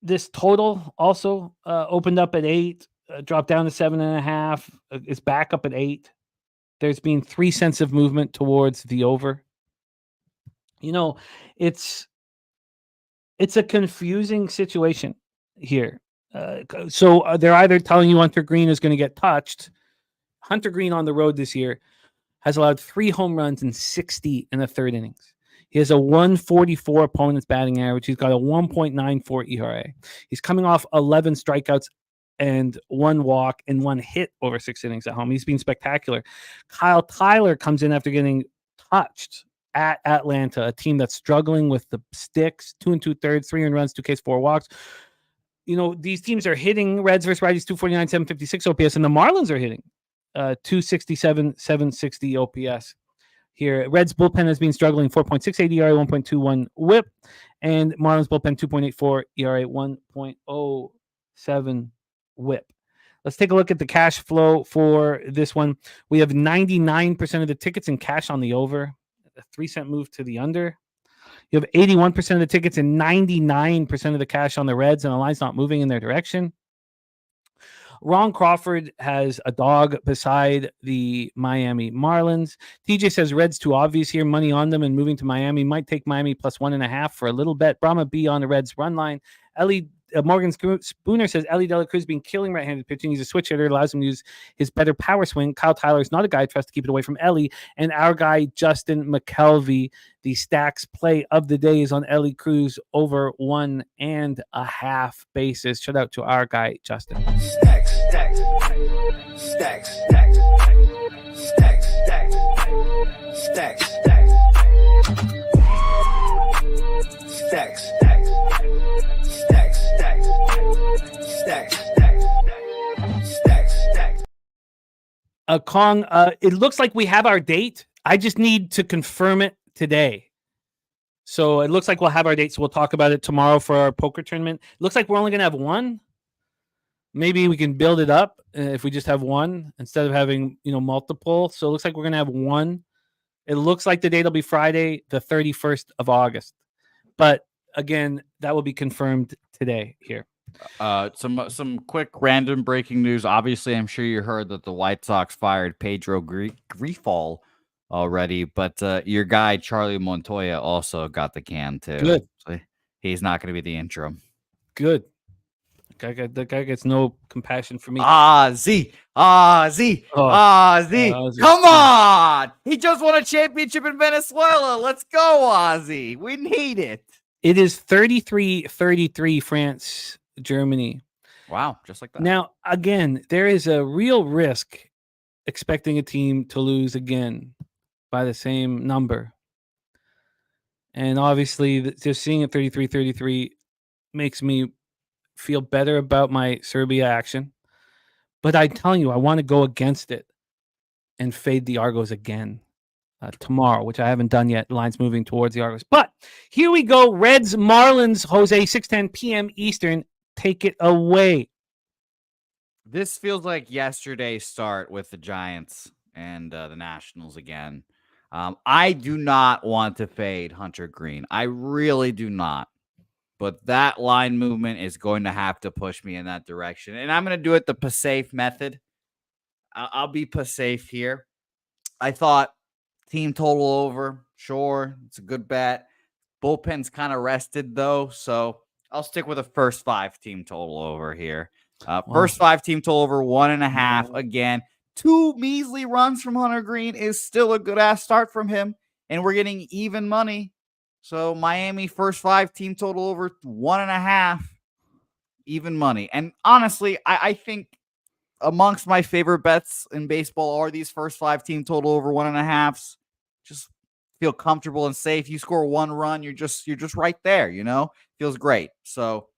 This total also opened up at 8, dropped down to 7.5, is back up at 8. There's been 3 cents of movement towards the over. It's a confusing situation here. So they're either telling you Hunter Green is going to get touched. Hunter Green on the road this year has allowed 3 home runs in 60 in the 3rd innings. He has a 144 opponent's batting average. He's got a 1.94 ERA. He's coming off 11 strikeouts and 1 walk and 1 hit over 6 innings at home. He's been spectacular. Kyle Tyler comes in after getting touched at Atlanta, a team that's struggling with the sticks. 2 2/3, 3 earned runs, 2 Ks, 4 walks. These teams are hitting. Reds versus Righties 249, 756 OPS, and the Marlins are hitting 267, 760 OPS. Here, Reds bullpen has been struggling. 4.68 ERA, 1.21 WHIP, and Marlins bullpen 2.84 ERA, 1.07 WHIP. Let's take a look at the cash flow for this one. We have 99% of the tickets in cash on the over, a 3-cent move to the under. You have 81% of the tickets and 99% of the cash on the Reds, and the line's not moving in their direction. Ron Crawford has a dog beside the Miami Marlins. TJ says Reds too obvious here. Money on them and moving to Miami. Might take Miami plus 1.5 for a little bet. Brahma B on the Reds run line. Morgan Spooner says Ellie De La Cruz been killing right-handed pitching. He's a switch hitter, allows him to use his better power swing. Kyle Tyler is not a guy I trust to keep it away from Ellie. And our guy, Justin McKelvey, the stacks play of the day is on Ellie Cruz over 1.5 bases. Shout out to our guy, Justin. Stacks, stacks, stacks, stacks, stacks, stacks, stacks, stacks, stacks, stacks. Kong, it looks like we have our date. I just need to confirm it today. So it looks like we'll have our date. So we'll talk about it tomorrow for our poker tournament. It looks like we're only going to have one. Maybe we can build it up if we just have one instead of having, multiple. So it looks like we're going to have one. It looks like the date will be Friday, the 31st of August. But again, that will be confirmed today here. Some quick random breaking news. Obviously, I'm sure you heard that the White Sox fired Pedro Grifol already, but your guy Charlie Montoya also got the can too. Good. So he's not going to be the interim. Good. The guy gets no compassion for me. Ozzy. Come on. He just won a championship in Venezuela. Let's go, Ozzy. We need it. It is 33-33 France, Germany. Wow, just like that. Now, again, there is a real risk expecting a team to lose again by the same number. And obviously, just seeing it 33-33 makes me feel better about my Serbia action. But I'm telling you, I want to go against it and fade the Argos again tomorrow, which I haven't done yet. Line's moving towards the Argos. But here we go. Reds, Marlins, Jose, 6:10 p.m. Eastern. Take it away. This feels like yesterday's start with the Giants and the Nationals again. I do not want to fade Hunter Green. I really do not. But that line movement is going to have to push me in that direction. And I'm going to do it the PSAFE method. I'll be PSAFE here. I thought team total over. Sure, it's a good bet. Bullpen's kind of rested, though. So I'll stick with a first 5 team total over here. First 5 team total over 1.5. Again, 2 measly runs from Hunter Green is still a good ass start from him. And we're getting even money. So Miami first 5 team total over 1.5, even money. And honestly, I think amongst my favorite bets in baseball are these first 5 team total over 1.5s. Just feel comfortable and safe. You score 1 run, you're just right there. Feels great. So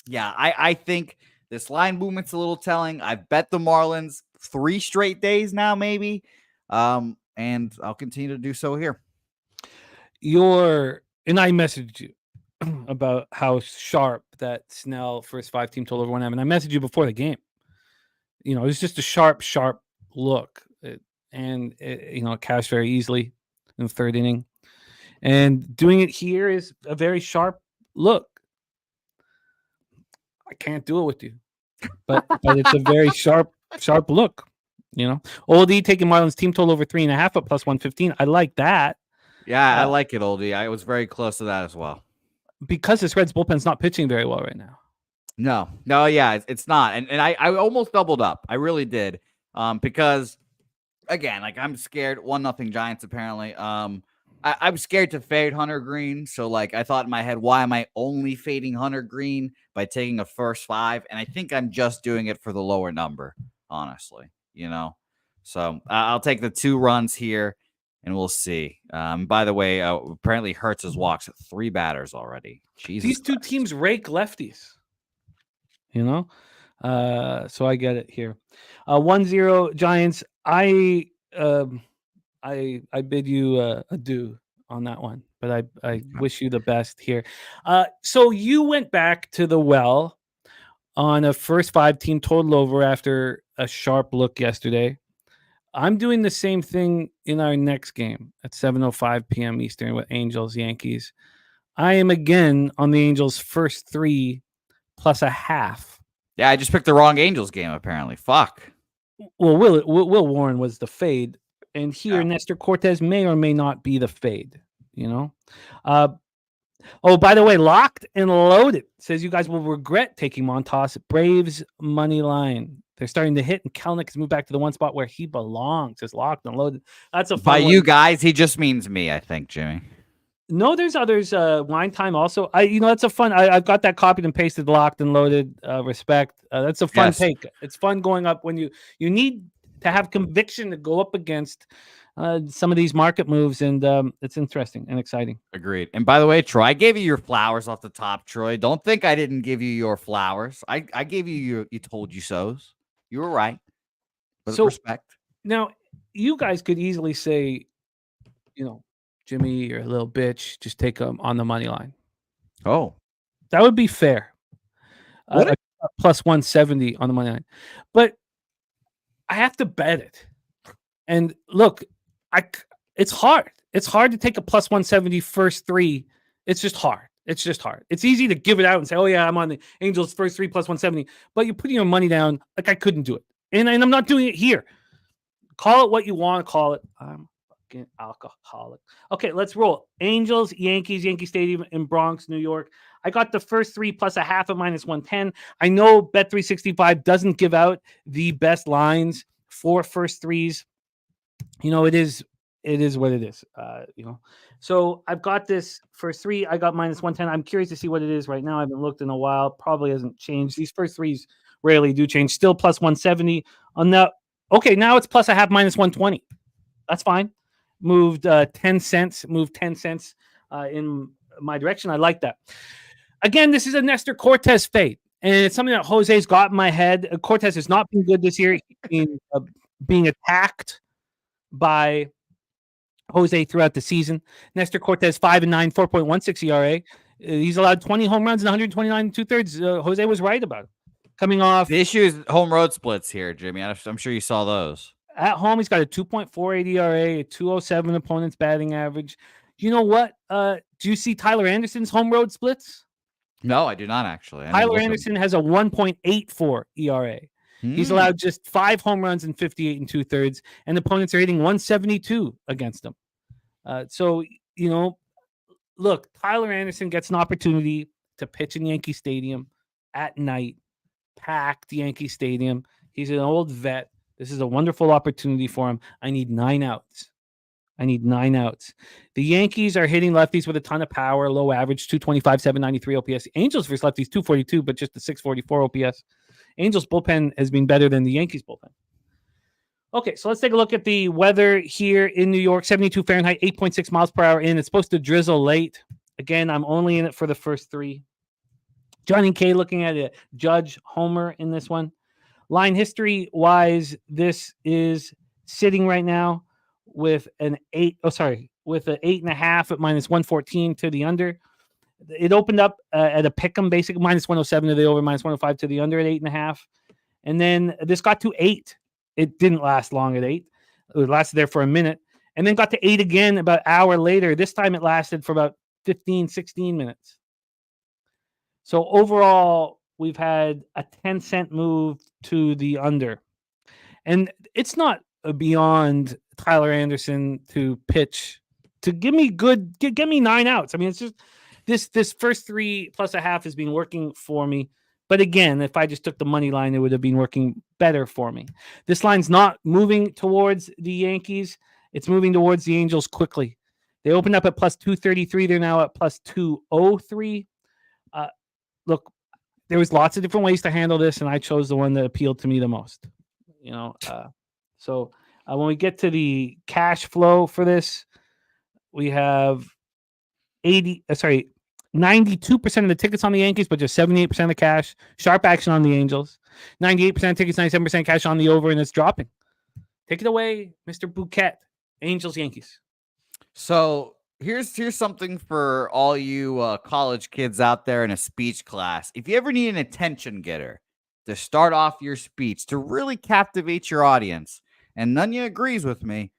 yeah, I think this line movement's a little telling. I've bet the Marlins 3 straight days now, maybe, and I'll continue to do so here. And I messaged you about how sharp that Snell first 5 team total over 1.5. And I messaged you before the game. It was just a sharp look. It cashed very easily in the 3rd inning. And doing it here is a very sharp look. I can't do it with you. But it's a very sharp look. Oldie taking Marlins team total over 3.5 at +115. I like that. Yeah, I like it, Oldie. I was very close to that as well. Because this Reds bullpen's not pitching very well right now. No, yeah, it's not. And I almost doubled up. I really did. Because, again, I'm scared. 1-0 Giants, apparently. I'm scared to fade Hunter Green. So, I thought in my head, why am I only fading Hunter Green by taking a first 5? And I think I'm just doing it for the lower number, honestly. So I'll take the 2 runs here. And we'll see. By the way, apparently Hertz has walked 3 batters already. Jesus These 2 teams rake lefties. So I get it here. 1-0 Giants. I bid you adieu on that one, but I wish you the best here. So you went back to the well on a first 5 team total over after a sharp look yesterday. I'm doing the same thing in our next game at 7:05 p.m. Eastern with Angels, Yankees. I am again on the Angels first 3 +0.5. Yeah, I just picked the wrong Angels game, apparently. Fuck. Well, Will Warren was the fade. And here, Nestor Cortez may or may not be the fade, by the way, Locked and Loaded says you guys will regret taking Montas. Braves money line. They're starting to hit, and Kelnick has moved back to the one spot where he belongs. Just Locked and Loaded. That's a fun By one. you guys, he just means me, I think, Jimmy. No, there's others. Wine Time also. That's a fun. I've got that copied and pasted. Locked and Loaded. Respect. That's a fun take. It's fun going up when you need to have conviction to go up against some of these market moves, and it's interesting and exciting. Agreed. And by the way, Troy, I gave you your flowers off the top, Troy. Don't think I didn't give you your flowers. I gave you you told you so's. You were right. But respect. Now, you guys could easily say, Jimmy, you're a little bitch. Just take them on the money line. Oh. That would be fair. +170 on the money line. But I have to bet it. And look, it's hard. It's hard to take a +170 first 3. It's just hard. It's easy to give it out and say, oh, yeah, I'm on the Angels first 3 +170. But you're putting your money down. I couldn't do it. And I'm not doing it here. Call it what you want to call it. I'm Fucking alcoholic. Okay, let's roll. Angels, Yankees, Yankee Stadium in Bronx, New York. I got the first three plus a half at -110. I know Bet365 doesn't give out the best lines for first threes. It is what it is. So I've got this first three. I got -110. I'm curious to see what it is right now. I haven't looked in a while. Probably hasn't changed. These first threes rarely do change. Still plus 170 on that. Okay, now it's plus a half -120. That's fine. Moved 10 cents. Moved 10 cents in my direction. I like that. Again, this is a Nestor Cortez fade, and it's something that Jose's got in my head. Cortez has not been good this year. He's being attacked by Jose throughout the season. Nestor Cortez 5-9, 4.16 ERA. He's allowed 20 home runs and 129 2/3. Jose was right about it. Coming off the issue is home road splits here, Jimmy. I'm sure you saw those. At home, he's got a 2.48 ERA, a 207 opponent's batting average. You know what? Do you see Tyler Anderson's home road splits? No, I do not actually. Tyler Anderson has a 1.84 ERA. He's allowed just 5 home runs and 58 2/3, and opponents are hitting 172 against him. So, look, Tyler Anderson gets an opportunity to pitch in Yankee Stadium at night, packed Yankee Stadium. He's an old vet. This is a wonderful opportunity for him. I need 9 outs. The Yankees are hitting lefties with a ton of power, low average, 225, 793 OPS. Angels versus lefties, 242, but just a 644 OPS. Angels bullpen has been better than the Yankees bullpen. Okay, so let's take a look at the weather here in New York. 72 Fahrenheit, 8.6 miles per hour in. It's supposed to drizzle late. Again, I'm only in it for the first 3. Johnny K looking at it. Judge Homer in this one. Line history-wise, this is sitting right now with an 8.5 at -114 to the under. It opened up at a pick'em, basically -107 to the over, -105 to the under at 8.5. And then this got to 8. It didn't last long at 8. It lasted there for a minute. And then got to 8 again about an hour later. This time it lasted for about 15, 16 minutes. So overall, we've had a 10-cent move to the under. And it's not beyond Tyler Anderson to pitch, to give me 9 outs. I mean, it's just this first 3 plus a half has been working for me. But again, if I just took the money line, it would have been working better for me. This line's not moving towards the Yankees. It's moving towards the Angels quickly. They opened up at plus 233. They're now at plus 203. Look, there was lots of different ways to handle this, and I chose the one that appealed to me the most. So when we get to the cash flow for this, we have 92% of the tickets on the Yankees, but just 78% of cash. Sharp action on the Angels. 98% tickets, 97% cash on the over, and it's dropping. Take it away, Mr. Bouquet. Angels, Yankees. So here's something for all you college kids out there in a speech class. If you ever need an attention getter to start off your speech to really captivate your audience, and Nunya agrees with me,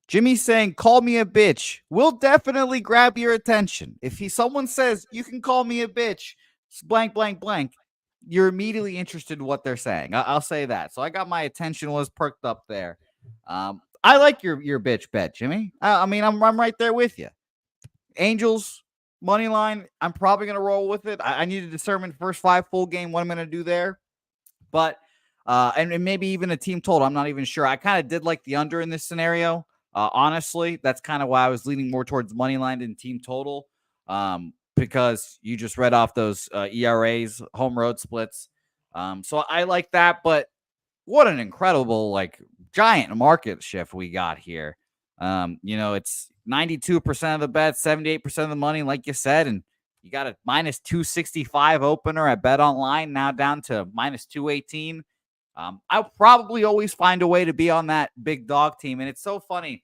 Jimmy's saying, call me a bitch, will definitely grab your attention. If someone says, you can call me a bitch, blank, blank, blank, you're immediately interested in what they're saying. I'll say that. So I got my attention was perked up there. I like your bitch bet, Jimmy. I mean, I'm right there with you. Angels, money line, I'm probably going to roll with it. I need to determine first 5 full game what I'm going to do there. But, and maybe even a team total, I'm not even sure. I kind of did like the under in this scenario. Honestly, that's kind of why I was leaning more towards money line than team total, because you just read off those ERAs, home road splits. So I like that, but what an incredible, giant market shift we got here. It's 92% of the bets, 78% of the money, like you said, and you got a -265 opener at Bet Online, now down to -218. I'll probably always find a way to be on that big dog team. And it's so funny,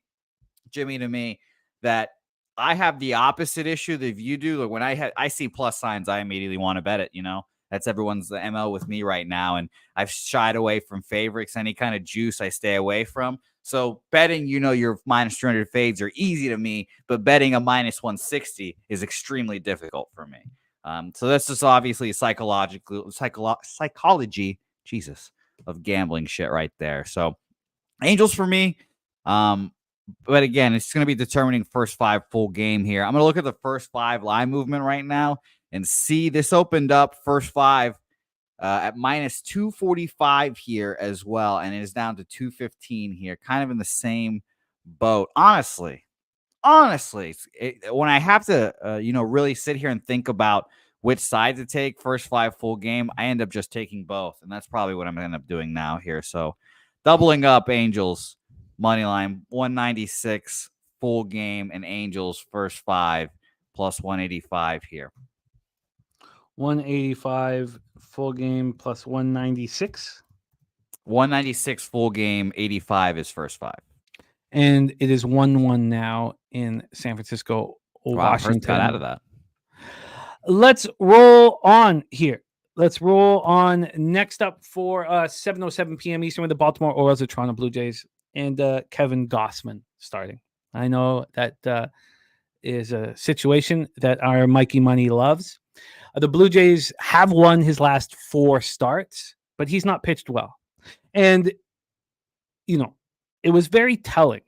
Jimmy, to me, that I have the opposite issue that you do. Like when I see plus signs, I immediately want to bet it. That's everyone's MO with me right now. And I've shied away from favorites. Any kind of juice I stay away from. So betting, your -300 fades are easy to me, but betting a -160 is extremely difficult for me. So that's just obviously psychology, Jesus, of gambling shit right there. So Angels for me, But again, it's going to be determining first 5 full game here. I'm going to look at the first 5 line movement right now and see this opened up first 5 at minus 245 here as well. And it is down to 215 here, kind of in the same boat. Honestly, when I have to, really sit here and think about which side to take first 5 full game, I end up just taking both. And that's probably what I'm going to end up doing now here. So doubling up Angels money line 196 full game and Angels first 5 plus 185 here. 185 full game plus 196. 196 full game, 85 is first 5. And it is 1-1 now in San Francisco, Washington. Got out of that. Let's roll on here. Let's roll on next up for 7:07 p.m. Eastern with the Baltimore Orioles, the Toronto Blue Jays, and Kevin Gausman starting. I know that is a situation that our Mikey Money loves. The Blue Jays have won his last 4 starts, but he's not pitched well. And, it was very telling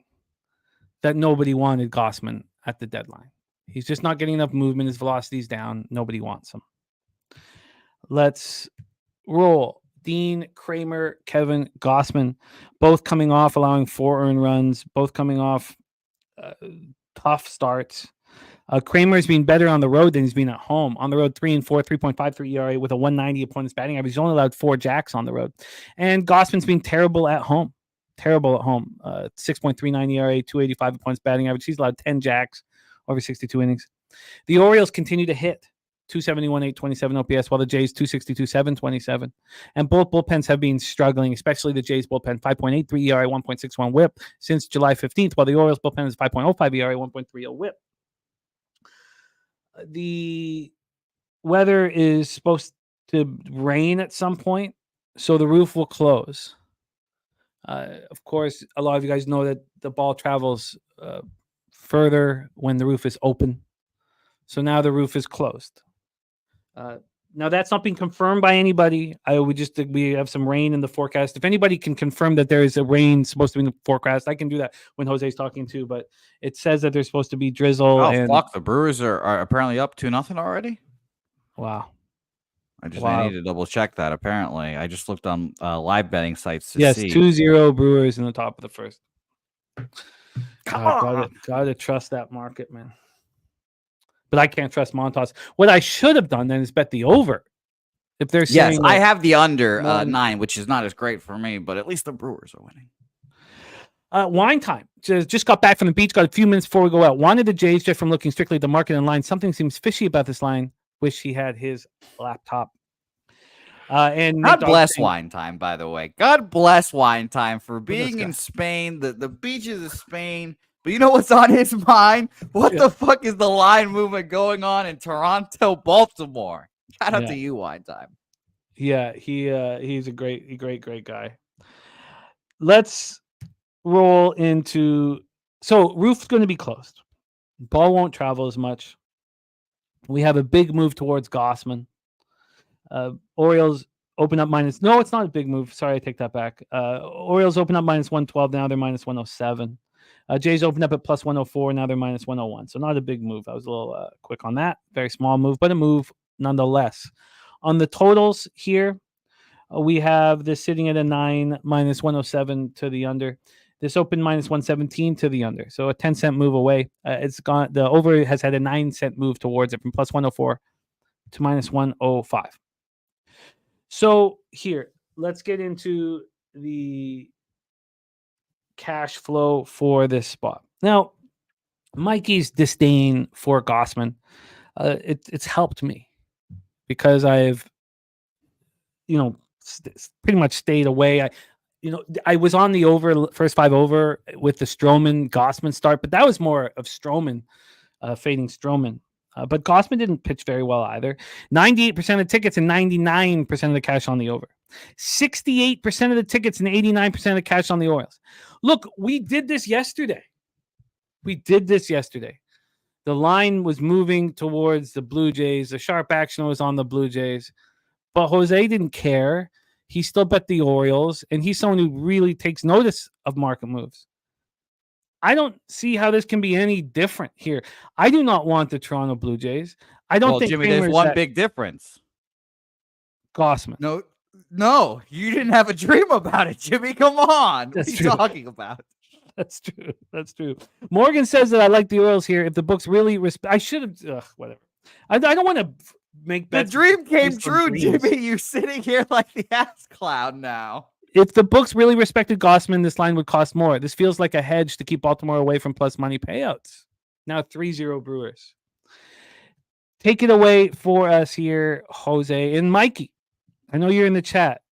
that nobody wanted Gausman at the deadline. He's just not getting enough movement. His velocity's down. Nobody wants him. Let's roll. Dean Kramer, Kevin Gausman, both coming off allowing 4 earned runs, both coming off tough starts. Kramer's been better on the road than he's been at home. On the road, 3-4, 3.53 ERA with a 190 opponent's batting average. He's only allowed 4 jacks on the road. And Gausman's been terrible at home. 6.39 ERA, 285 opponent's batting average. He's allowed 10 jacks over 62 innings. The Orioles continue to hit 271, 827 OPS, while the Jays 262, 727. And both bullpens have been struggling, especially the Jays bullpen, 5.83 ERA, 1.61 whip since July 15th, while the Orioles bullpen is 5.05 ERA, 1.30 whip. The weather is supposed to rain at some point, so the roof will close. Of course, a lot of you guys know that the ball travels further when the roof is open. So now the roof is closed. Now that's not being confirmed by anybody. We have some rain in the forecast. If anybody can confirm that there is a rain supposed to be in the forecast, I can do that when Jose's talking too. But it says that there's supposed to be drizzle. Oh, fuck. The Brewers are apparently up 2-0 already. Wow. I need to double check that. Apparently, I just looked on live betting sites to see. Yes, 2-0 Brewers in the top of the first. Gotta trust that market, man. But I can't trust Montas. What I should have done then is bet the over. If they're saying I have the under 9, which is not as great for me, but at least the Brewers are winning. Wine time. Just got back from the beach. Got a few minutes before we go out. Wanted the Jays just from looking strictly at the market and line. Something seems fishy about this line. Wish he had his laptop. And God bless Wine Time, by the way. God bless Wine Time for being in Spain, the beaches of Spain. But you know what's on his mind? What the fuck is the line movement going on in Toronto, Baltimore? Shout out to you, Wine Time. Yeah, he's a great guy. Let's roll into. So roof's going to be closed. Ball won't travel as much. We have a big move towards Gausman. Orioles open up minus. No, it's not a big move. Sorry, I take that back. Orioles open up minus 112. Now they're minus 107. Jays opened up at plus 104. Now they're minus 101. So not a big move. I was a little quick on that. Very small move, but a move nonetheless. On the totals here, we have this sitting at a 9, minus 107 to the under. This open minus 117 to the under. So a 10-cent move away. It's gone. The over has had a 9-cent move towards it from plus 104 to minus 105. So here, let's get into the cash flow for this spot. Now, Mikey's disdain for Gausman, it's helped me because I've, pretty much stayed away. I was on the over first 5 over with the Stroman Gausman start, but that was more of Stroman, fading Stroman. But Gausman didn't pitch very well either. 98% of tickets and 99% of the cash on the over. 68% of the tickets and 89% of the cash on the Orioles. Look, we did this yesterday. The line was moving towards the Blue Jays. The sharp action was on the Blue Jays. But Jose didn't care. He still bet the Orioles, and he's someone who really takes notice of market moves. I don't see how this can be any different here. I do not want the Toronto Blue Jays. I don't think Jimmy, there's Kramer's one that big difference. Gossman. No, you didn't have a dream about it, Jimmy. Come on. That's what are true. you talking about? That's true. That's true. Morgan says that I like the Orioles here. If the books really I should have. Whatever. I don't want to make bets. The dream came based on true, dreams. Jimmy. You're sitting here like the ass clown now. If the books really respected Gossman, this line would cost more. This feels like a hedge to keep Baltimore away from plus money payouts. Now 3-0 Brewers. Take it away for us here, Jose and Mikey. I know you're in the chat.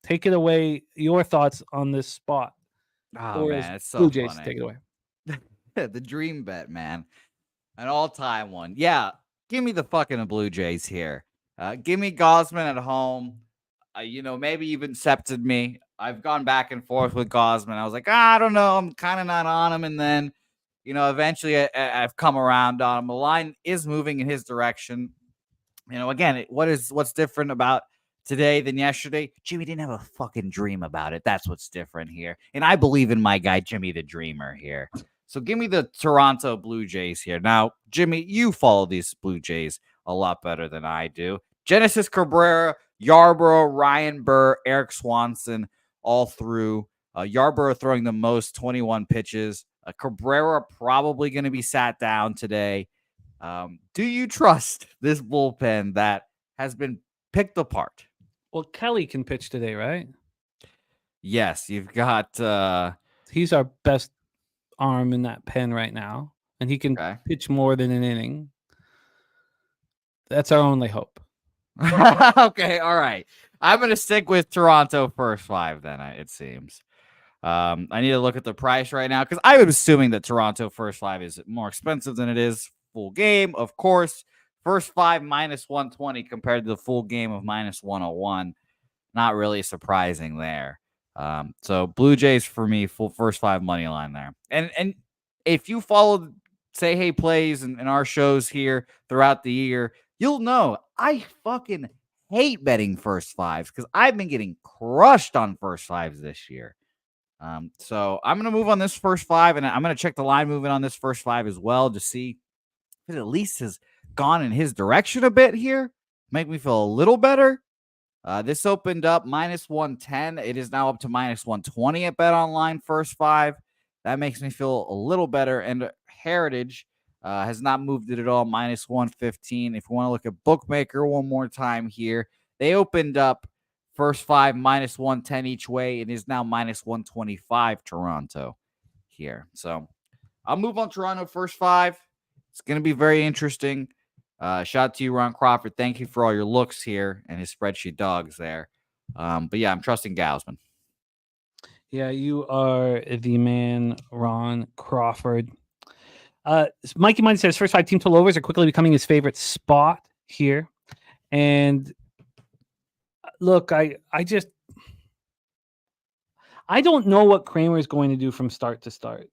Take it away. Your thoughts on this spot. Oh, man, it's so Blue Jays, funny. take it away. The dream bet, man. An all-time one. Yeah, give me the fucking Blue Jays here. Give me Gosman at home. Maybe you've incepted me. I've gone back and forth with Gosman. I was like, I don't know. I'm kind of not on him. And then, eventually I've come around on him. The line is moving in his direction. Again, what's different about today than yesterday? Jimmy didn't have a fucking dream about it. That's what's different here. And I believe in my guy, Jimmy the Dreamer here. So give me the Toronto Blue Jays here. Now, Jimmy, you follow these Blue Jays a lot better than I do. Genesis Cabrera, Yarborough, Ryan Burr, Eric Swanson, all through. Yarborough throwing the most, 21 pitches. Cabrera probably going to be sat down today. Do you trust this bullpen that has been picked apart? Well, Kelly can pitch today, right? Yes, you've got... He's our best arm in that pen right now, and he can pitch more than an inning. That's our only hope. Okay, all right. I'm going to stick with Toronto first five then, it seems. I need to look at the price right now because I was assuming that Toronto first five is more expensive than it is full game. Of course, first five minus 120 compared to the full game of minus 101. Not really surprising there. So Blue Jays for me, full first five money line there. And if you follow Say Hey Plays and our shows here throughout the year, you'll know I fucking hate betting first fives because I've been getting crushed on first fives this year. So I'm going to move on this first five, and I'm going to check the line movement on this first five as well to see if it at least has gone in his direction a bit here. Make me feel a little better. This opened up minus 110. It is now up to minus 120 at Bet Online first five. That makes me feel a little better. And Heritage has not moved it at all, minus 115. If you want to look at Bookmaker one more time here, they opened up first five minus 110 each way. It is now minus 125 Toronto here. So I'll move on Toronto first five. It's going to be very interesting. Shout out to you, Ron Crawford. Thank you for all your looks here and his spreadsheet dogs there. But yeah, I'm trusting Gausman. Yeah, you are the man, Ron Crawford. Mikey Money says first five team total overs are quickly becoming his favorite spot here. And look, I don't know what Kramer is going to do from start to start.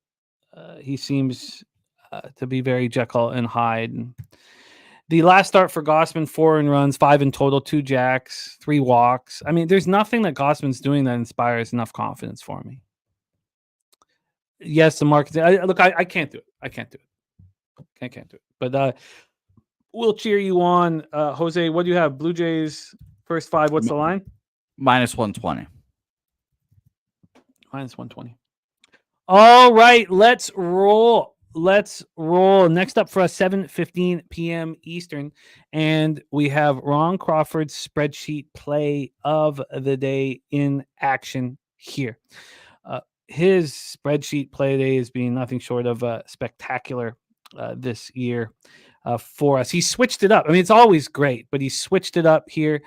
He seems to be very Jekyll and Hyde. And the last start for Gausman, 4 earned runs, 5 in total, 2 jacks, 3 walks. I mean, there's nothing that Gausman's doing that inspires enough confidence for me. Yes, the market. I can't do it. I can't do it. I can't do it. But we'll cheer you on. Jose, what do you have? Blue Jays first five. What's the line? Minus 120. Minus 120. All right, let's roll. Let's roll. Next up for us, 7:15 p.m. Eastern, and we have Ron Crawford's spreadsheet play of the day in action here. His spreadsheet play day is being nothing short of spectacular this year for us. He switched it up. I mean, it's always great, but he switched it up here,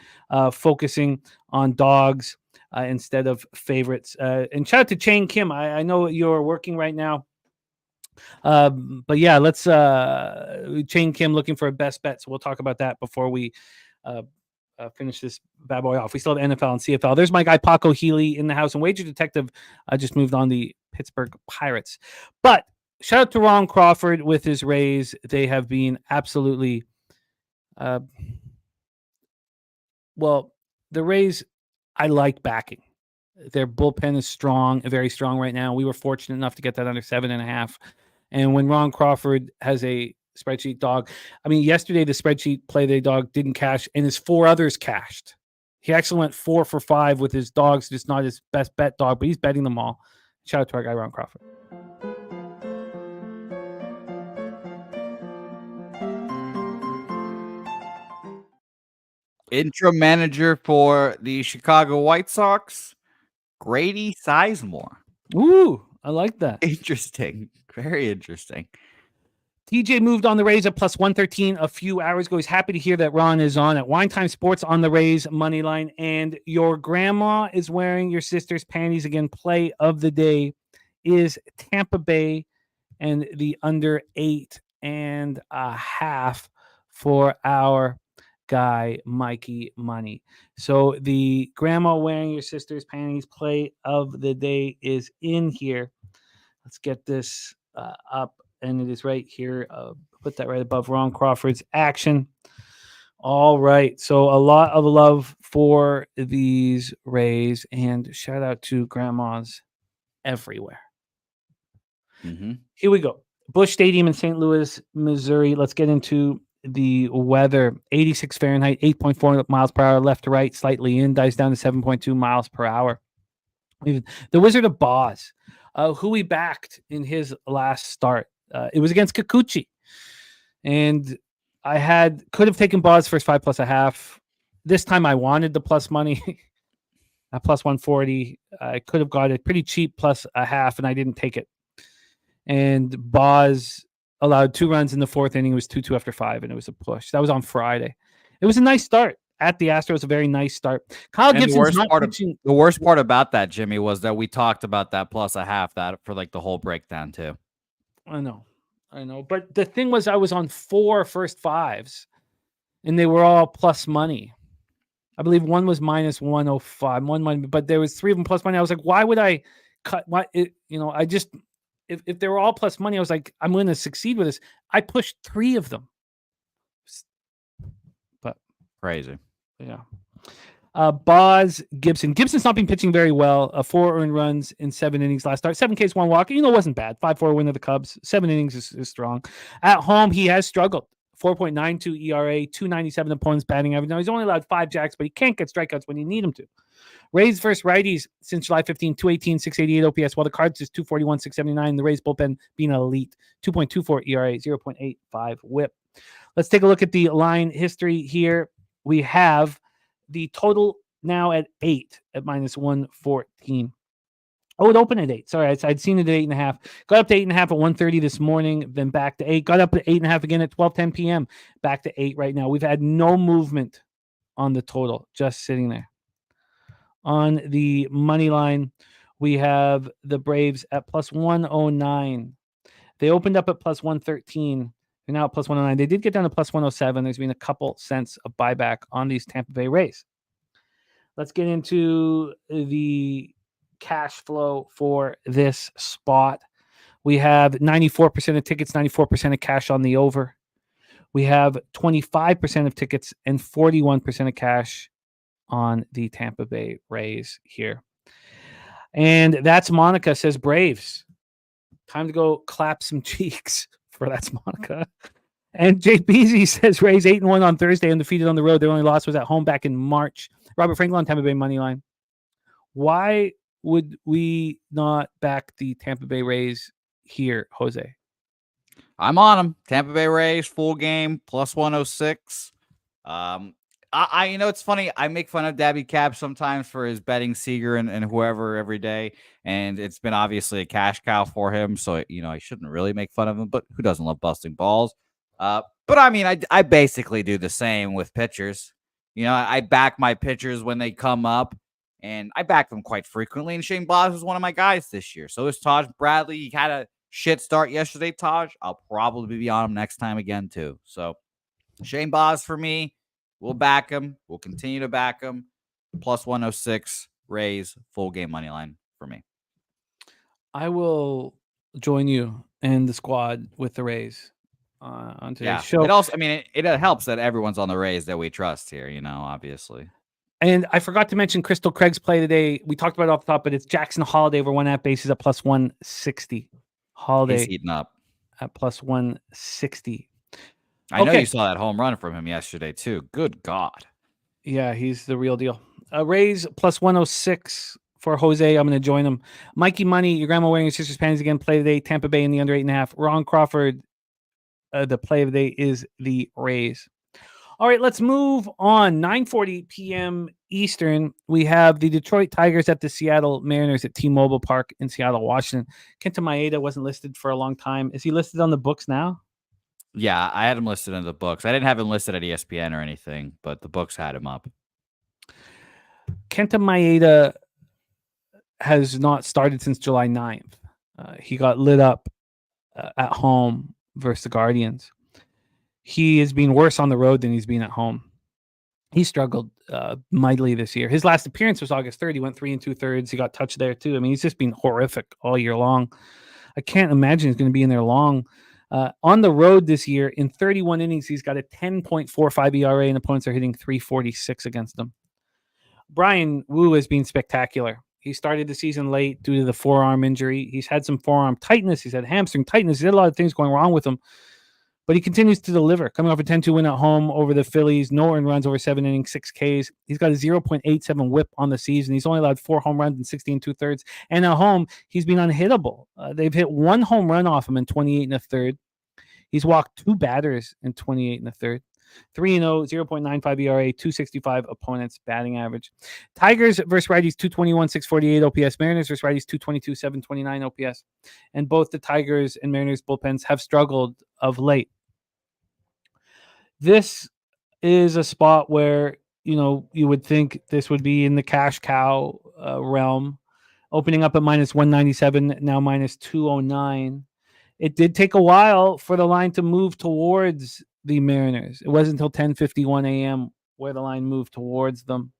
focusing on dogs instead of favorites. And shout out to Chang Kim. I know you're working right now. But yeah, let's Chang Kim looking for a best bet. So we'll talk about that before we finish this bad boy off. We still have NFL and CFL. There's my guy Paco Healy in the house, and Wager Detective just moved on the Pittsburgh Pirates. But shout out to Ron Crawford with his Rays. They have been absolutely well, the Rays I like backing. Their bullpen is strong, very strong right now. We were fortunate enough to get that under 7.5. And when Ron Crawford has a spreadsheet dog, I mean, yesterday the spreadsheet play day dog didn't cash, and his 4 others cashed. He actually went 4 for 5 with his dogs, just not his best bet dog, but he's betting them all. Shout out to our guy Ron Crawford. Interim manager for the Chicago White Sox, Grady Sizemore. Ooh, I like that. Interesting. Very interesting. TJ moved on the Rays at plus 113 a few hours ago. He's happy to hear that Ron is on at Wine Time Sports on the Rays money line. And your grandma is wearing your sister's panties again. Play of the day is Tampa Bay and the under 8.5 for our guy Mikey Money. So the grandma wearing your sister's panties play of the day is in here. Let's get this up, and it is right here. Put that right above Ron Crawford's action. All right, so a lot of love for these Rays, and shout out to grandmas everywhere. Here we go. Busch Stadium in St. Louis, Missouri. Let's get into the weather. 86 Fahrenheit, 8.4 miles per hour, left to right, slightly in, dies down to 7.2 miles per hour. The Wizard of Boz, who we backed in his last start. It was against Kikuchi. And I could have taken Boz first 5 plus a half. This time I wanted the plus money at plus 140. I could have got it pretty cheap plus a half, and I didn't take it. And Boz allowed 2 runs in the 4th inning. It was 2-2 after 5, and it was a push. That was on Friday. It was a nice start at the Astros. A very nice start. Kyle Gibson's not pitching. The worst part about that, Jimmy, was that we talked about that plus a half that for like the whole breakdown too. I know. But the thing was, I was on 4 first 5s, and they were all plus money. I believe one was minus 105. But there was 3 of them plus money. I was like, why would I cut? I just. If they were all plus money, I was like, I'm going to succeed with this. I pushed 3 of them. But crazy. Yeah. Boz Gibson. Gibson's not been pitching very well. 4 earned runs in 7 innings last start. 7 Ks, 1 walk. It wasn't bad. 5-4 win of the Cubs. 7 innings is strong. At home, he has struggled. 4.92 ERA, 297 opponents batting average. Now, he's only allowed 5 jacks, but he can't get strikeouts when you need him to. Rays versus righties since July 15, 218, 688 OPS, while the Cards is 241, 679. The Rays bullpen being elite, 2.24 ERA, 0.85 whip. Let's take a look at the line history here. We have the total now at 8 at minus 114. Oh, it opened at 8. Sorry, I'd seen it at 8.5. Got up to 8.5 at 1:30 this morning, then back to 8. Got up to 8.5 again at 12:10 p.m. Back to 8 right now. We've had no movement on the total, just sitting there. On the money line, we have the Braves at plus 109. They opened up at plus 113. They're now at plus 109. They did get down to plus 107. There's been a couple cents of buyback on these Tampa Bay Rays. Let's get into the cash flow for this spot. We have 94% of tickets, 94% of cash on the over. We have 25% of tickets and 41% of cash on the Tampa Bay Rays here. And that's Monica says Braves. Time to go clap some cheeks for that's Monica. And JBZ says Rays 8-1 on Thursday, undefeated on the road. Their only loss was at home back in March. Robert Franklin on Tampa Bay money line. Why would we not back the Tampa Bay Rays here, Jose? I'm on them. Tampa Bay Rays full game plus 106. It's funny. I make fun of Daby Cab sometimes for his betting Seager and whoever every day, and it's been obviously a cash cow for him. So I shouldn't really make fun of him. But who doesn't love busting balls? But I mean, I basically do the same with pitchers. I back my pitchers when they come up, and I back them quite frequently. And Shane Baz was one of my guys this year. So is Taj Bradley. He had a shit start yesterday, Taj. I'll probably be on him next time again too. So Shane Baz for me. We'll back him. We'll continue to back him. Plus 106 Rays full game money line for me. I will join you and the squad with the Rays on today's show. It also, it helps that everyone's on the Rays that we trust here. Obviously. And I forgot to mention Crystal Craig's play today. We talked about it off the top, but it's Jackson Holiday over 1.5 bases at plus 160. Holiday He's heating up. at plus 160. I know Okay. you saw that home run from him yesterday too. Good God. Yeah, he's the real deal. Rays plus 106 for Jose. I'm going to join him. Mikey Money, your grandma wearing your sister's panties again. Play today. Tampa Bay in the under 8.5. Ron Crawford, the play of the day is the Rays. All right, let's move on. 9:40 p.m. Eastern, we have the Detroit Tigers at the Seattle Mariners at T-Mobile Park in Seattle, Washington. Kenta Maeda wasn't listed for a long time. Is he listed on the books now? Yeah, I had him listed in the books. I didn't have him listed at ESPN or anything, but the books had him up. Kenta Maeda has not started since July 9th. He got lit up at home versus the Guardians. He has been worse on the road than he's been at home. He struggled mightily this year. His last appearance was August 3rd. He went 3 2/3. He got touched there too. I mean, he's just been horrific all year long. I can't imagine he's going to be in there long. On the road this year, in 31 innings, he's got a 10.45 ERA, and opponents are hitting 346 against him. Brian Wu has been spectacular. He started the season late due to the forearm injury. He's had some forearm tightness. He's had hamstring tightness. He's had a lot of things going wrong with him. But he continues to deliver. Coming off a 10-2 win at home over the Phillies, no earned runs over 7 innings, 6 Ks. He's got a 0.87 whip on the season. He's only allowed 4 home runs in 16 2/3. And at home, he's been unhittable. They've hit 1 home run off him in 28 1/3. He's walked 2 batters in 28 1/3. 3-0, 0.95 ERA, 265 opponents batting average. Tigers versus righties, 221, 648 OPS. Mariners versus righties, 222, 729 OPS. And both the Tigers and Mariners bullpens have struggled of late. This is a spot where, you would think this would be in the cash cow realm. Opening up at minus 197, now minus 209. It did take a while for the line to move towards the Mariners. It wasn't until 10:51 a.m. where the line moved towards them.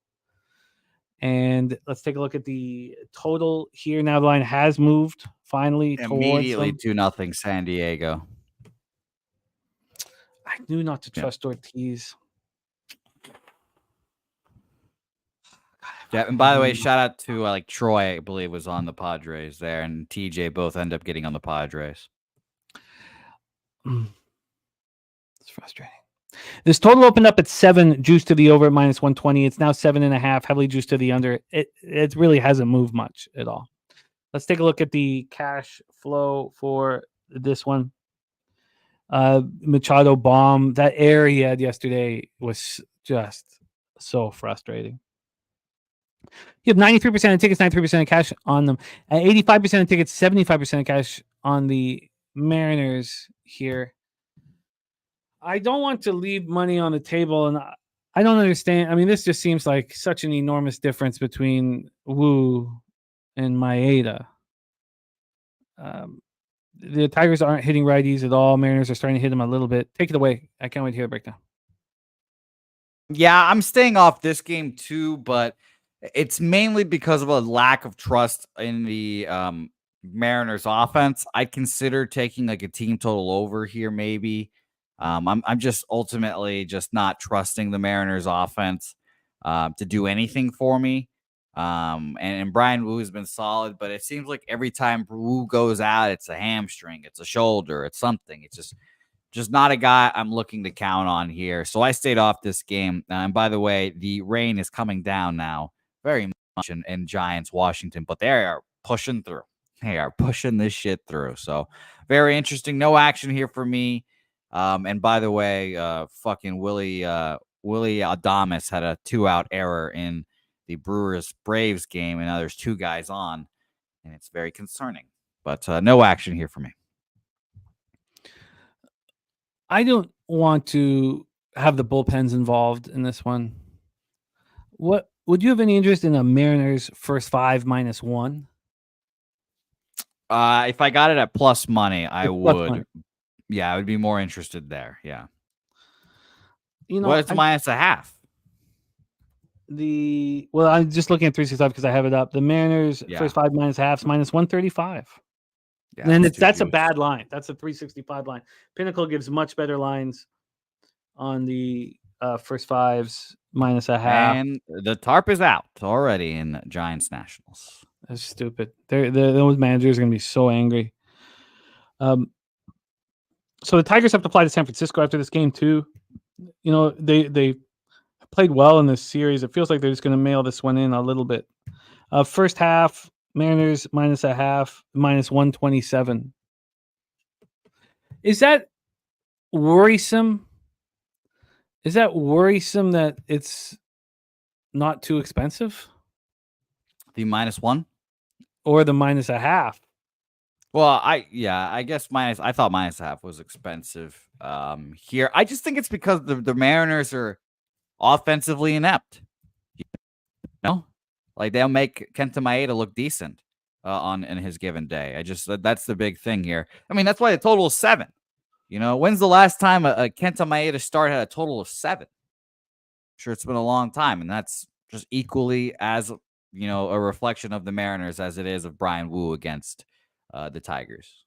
And let's take a look at the total here. Now the line has moved finally Immediately towards them. 2-0 San Diego. I knew not to trust Ortiz. Yeah, and by the way, shout out to Troy, I believe, was on the Padres there, and TJ both end up getting on the Padres. It's frustrating. This total opened up at 7, juice to the over at minus 120. It's now 7.5, heavily juiced to the under. It really hasn't moved much at all. Let's take a look at the cash flow for this one. Machado bomb. That error he had yesterday was just so frustrating. You have 93% of tickets, 93% of cash on them. 85% of tickets, 75% of cash on the Mariners here. I don't want to leave money on the table, and I don't understand. I mean, this just seems like such an enormous difference between Wu and Maeda. The Tigers aren't hitting righties at all. Mariners are starting to hit them a little bit. Take it away. I can't wait to hear the breakdown. Yeah, I'm staying off this game too, but it's mainly because of a lack of trust in the Mariners offense. I'd consider taking a team total over here, maybe. I'm just ultimately just not trusting the Mariners offense to do anything for me. And Brian Wu has been solid, but it seems like every time Wu goes out, it's a hamstring, it's a shoulder, it's something. It's just not a guy I'm looking to count on here. So I stayed off this game. And by the way, the rain is coming down now very much in Giants, Washington, but they are pushing through. They are pushing this shit through. So very interesting. No action here for me. And by the way, fucking Willie Adames had a 2-out error in the Brewers-Braves game, and now there's 2 guys on, and it's very concerning. But no action here for me. I don't want to have the bullpens involved in this one. What would you have any interest in a Mariners first 5 minus 1? If I got it at plus money, I would. Money. Yeah, I would be more interested there. Yeah. It's minus a half. I'm just looking at 365 because I have it up. The Mariners first 5 minus halves minus 135. Yeah, and that's a bad line. That's a 365 line. Pinnacle gives much better lines on the first fives -0.5. And the tarp is out already in Giants Nationals. That's stupid. Those managers are going to be so angry. So the Tigers have to fly to San Francisco after this game too. You know, they played well in this series. It feels like they're just going to mail this one in a little bit. First half, Mariners -0.5, -127. Is that worrisome? Is that worrisome that it's not too expensive? The -1 or the -0.5? Well, I guess I thought -0.5 was expensive here. I just think it's because the Mariners are offensively inept. You know, like they'll make Kenta Maeda look decent in his given day. That's the big thing here. I mean, that's why the total is 7. You know, when's the last time a Kenta Maeda start had a total of 7? I'm sure it's been a long time, and that's just equally as a reflection of the Mariners as it is of Brian Wu against the Tigers.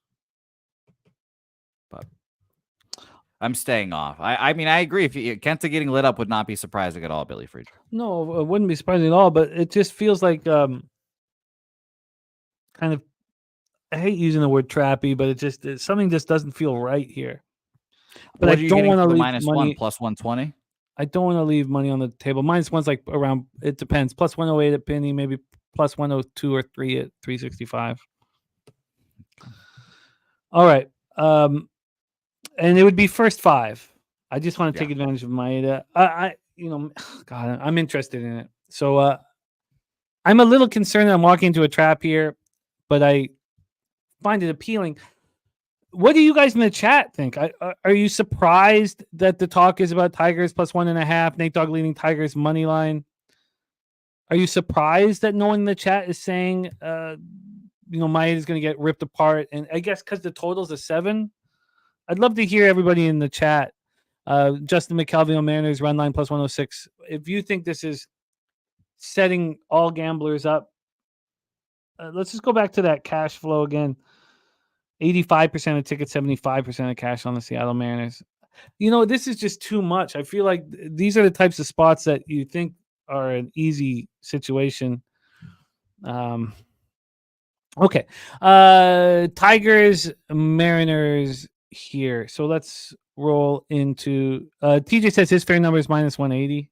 But I'm staying off. I mean, I agree. If Kenta getting lit up would not be surprising at all, Billy Friedrich. No, it wouldn't be surprising at all. But it just feels like kind of. I hate using the word trappy, but something just doesn't feel right here. But I don't want to leave money -1 plus 120. I don't want to leave money on the table. -1's like around. It depends. Plus 108 at penny, maybe plus 102 or 3 at 365. All right. And it would be first 5. I just want to take advantage of Maeda. God, I'm interested in it. So I'm a little concerned that I'm walking into a trap here, but I find it appealing. What do you guys in the chat think? Are you surprised that the talk is about Tigers plus 1.5? Nate Dogg leading Tigers money line. Are you surprised that no one in the chat is saying, Maeda is going to get ripped apart? And I guess because the total's a 7, I'd love to hear everybody in the chat. Justin McKelvey, Mariners run line plus 106. If you think this is setting all gamblers up, let's just go back to that cash flow again. 85% of tickets, 75% of cash on the Seattle Mariners. This is just too much. I feel like these are the types of spots that you think are an easy situation. Okay. Tigers, Mariners here. So let's roll into TJ says his fair number is -180.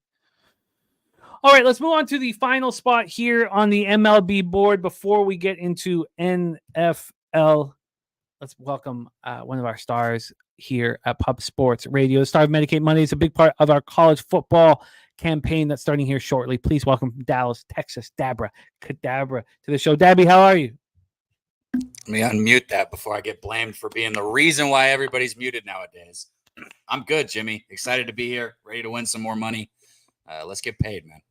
All right, let's move on to the final spot here on the MLB board before we get into NFL. Let's welcome one of our stars here at Pub Sports Radio. The star of Medicate Monday is a big part of our college football campaign that's starting here shortly. Please welcome from Dallas, Texas, Dabra Cadabra to the show. Dabby, how are you? Let me unmute that before I get blamed for being the reason why everybody's muted nowadays. I'm good, Jimmy. Excited to be here. Ready to win some more money. Let's get paid, man.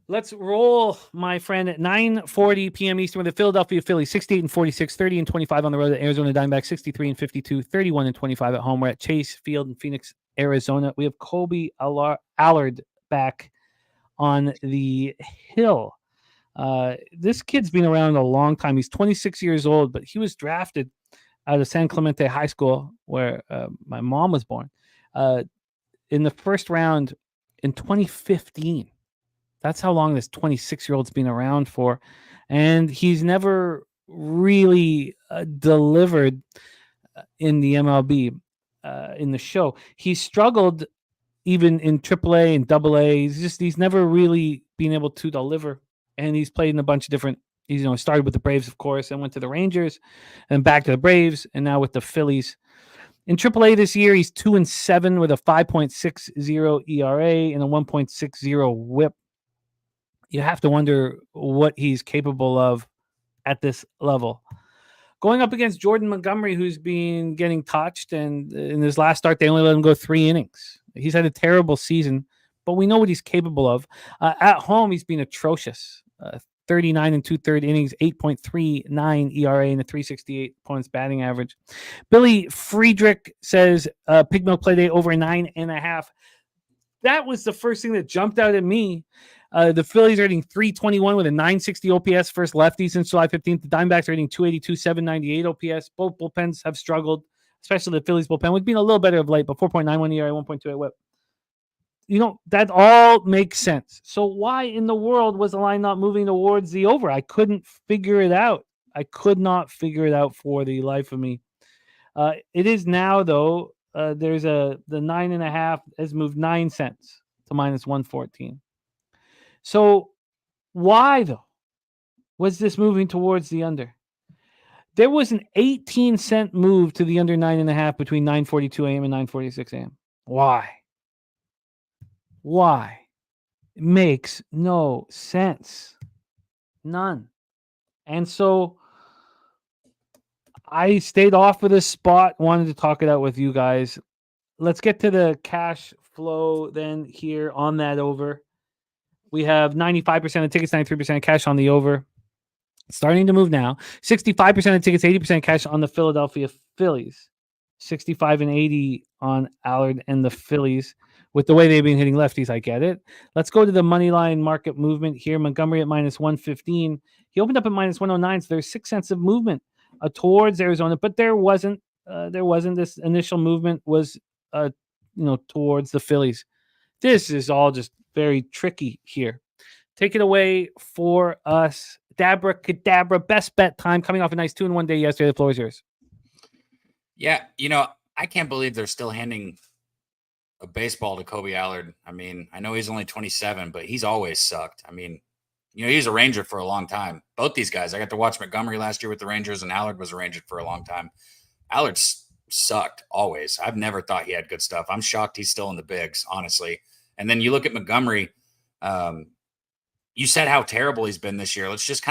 Let's roll, my friend, at 9:40 p.m. Eastern with the Philadelphia Phillies, 68-46, 30-25 on the road at Arizona Diamondbacks, 63-52, 31-25 at home. We're at Chase Field in Phoenix, Arizona. We have Colby Allard back on the hill. This kid's been around a long time. He's 26 years old, but he was drafted out of San Clemente High School, where my mom was born, in the first round in 2015. That's how long this 26-year-old's been around for. And he's never really delivered in the MLB, in the show. He's struggled even in AAA and AA. He's never really been able to deliver. And he's played in a bunch of different, started with the Braves, of course, and went to the Rangers and back to the Braves, and now with the Phillies. In AAA this year, he's 2-7 with a 5.60 ERA and a 1.60 WHIP. You have to wonder what he's capable of at this level. Going up against Jordan Montgomery, who's been getting touched, and in his last start, they only let him go 3 innings. He's had a terrible season, but we know what he's capable of. At home, he's been atrocious. 39 and 2/3 innings, 8.39 ERA, and a 368 points batting average. Billy Friedrich says Pig Milk Play Day over 9.5. That was the first thing that jumped out at me. The Phillies are hitting 321 with a 960 OPS, first lefty since July 15th. The Diamondbacks are hitting 282, 798 OPS. Both bullpens have struggled, especially the Phillies bullpen. We've been a little better of late, but 4.91 ERA, 1.28 WHIP. that all makes sense. So why in the world was the line not moving towards the over? I couldn't figure it out. I could not figure it out for the life of me. It is now, though. There's the 9.5 has moved 9 cents to minus 114. So why, though, was this moving towards the under? There was an 18-cent move to the under 9.5 between 9:42 a.m. and 9:46 a.m. Why? Why? It makes no sense. None. And so I stayed off of this spot, wanted to talk it out with you guys. Let's get to the cash flow then here on that over. We have 95% of tickets, 93% cash on the over. Starting to move now. 65% of tickets, 80% cash on the Philadelphia Phillies. 65 and 80 on Allard and the Phillies. With the way they've been hitting lefties, I get it. Let's go to the money line market movement here. Montgomery at minus 115. He opened up at minus 109, so there's 6 cents of movement towards Arizona, but there wasn't this initial movement was towards the Phillies. This is all just very tricky here. Take it away for us. Dabra Cadabra, best bet time, coming off a nice 2-in-1 day yesterday. The floor is yours. Yeah, I can't believe they're still handing a baseball to Kobe Allard. I mean, I know he's only 27, but he's always sucked. I mean, he's a Ranger for a long time. Both these guys, I got to watch Montgomery last year with the Rangers, and Allard was a Ranger for a long time. Allard sucked always. I've never thought he had good stuff. I'm shocked he's still in the bigs, honestly. And then you look at Montgomery. You said how terrible he's been this year. Let's just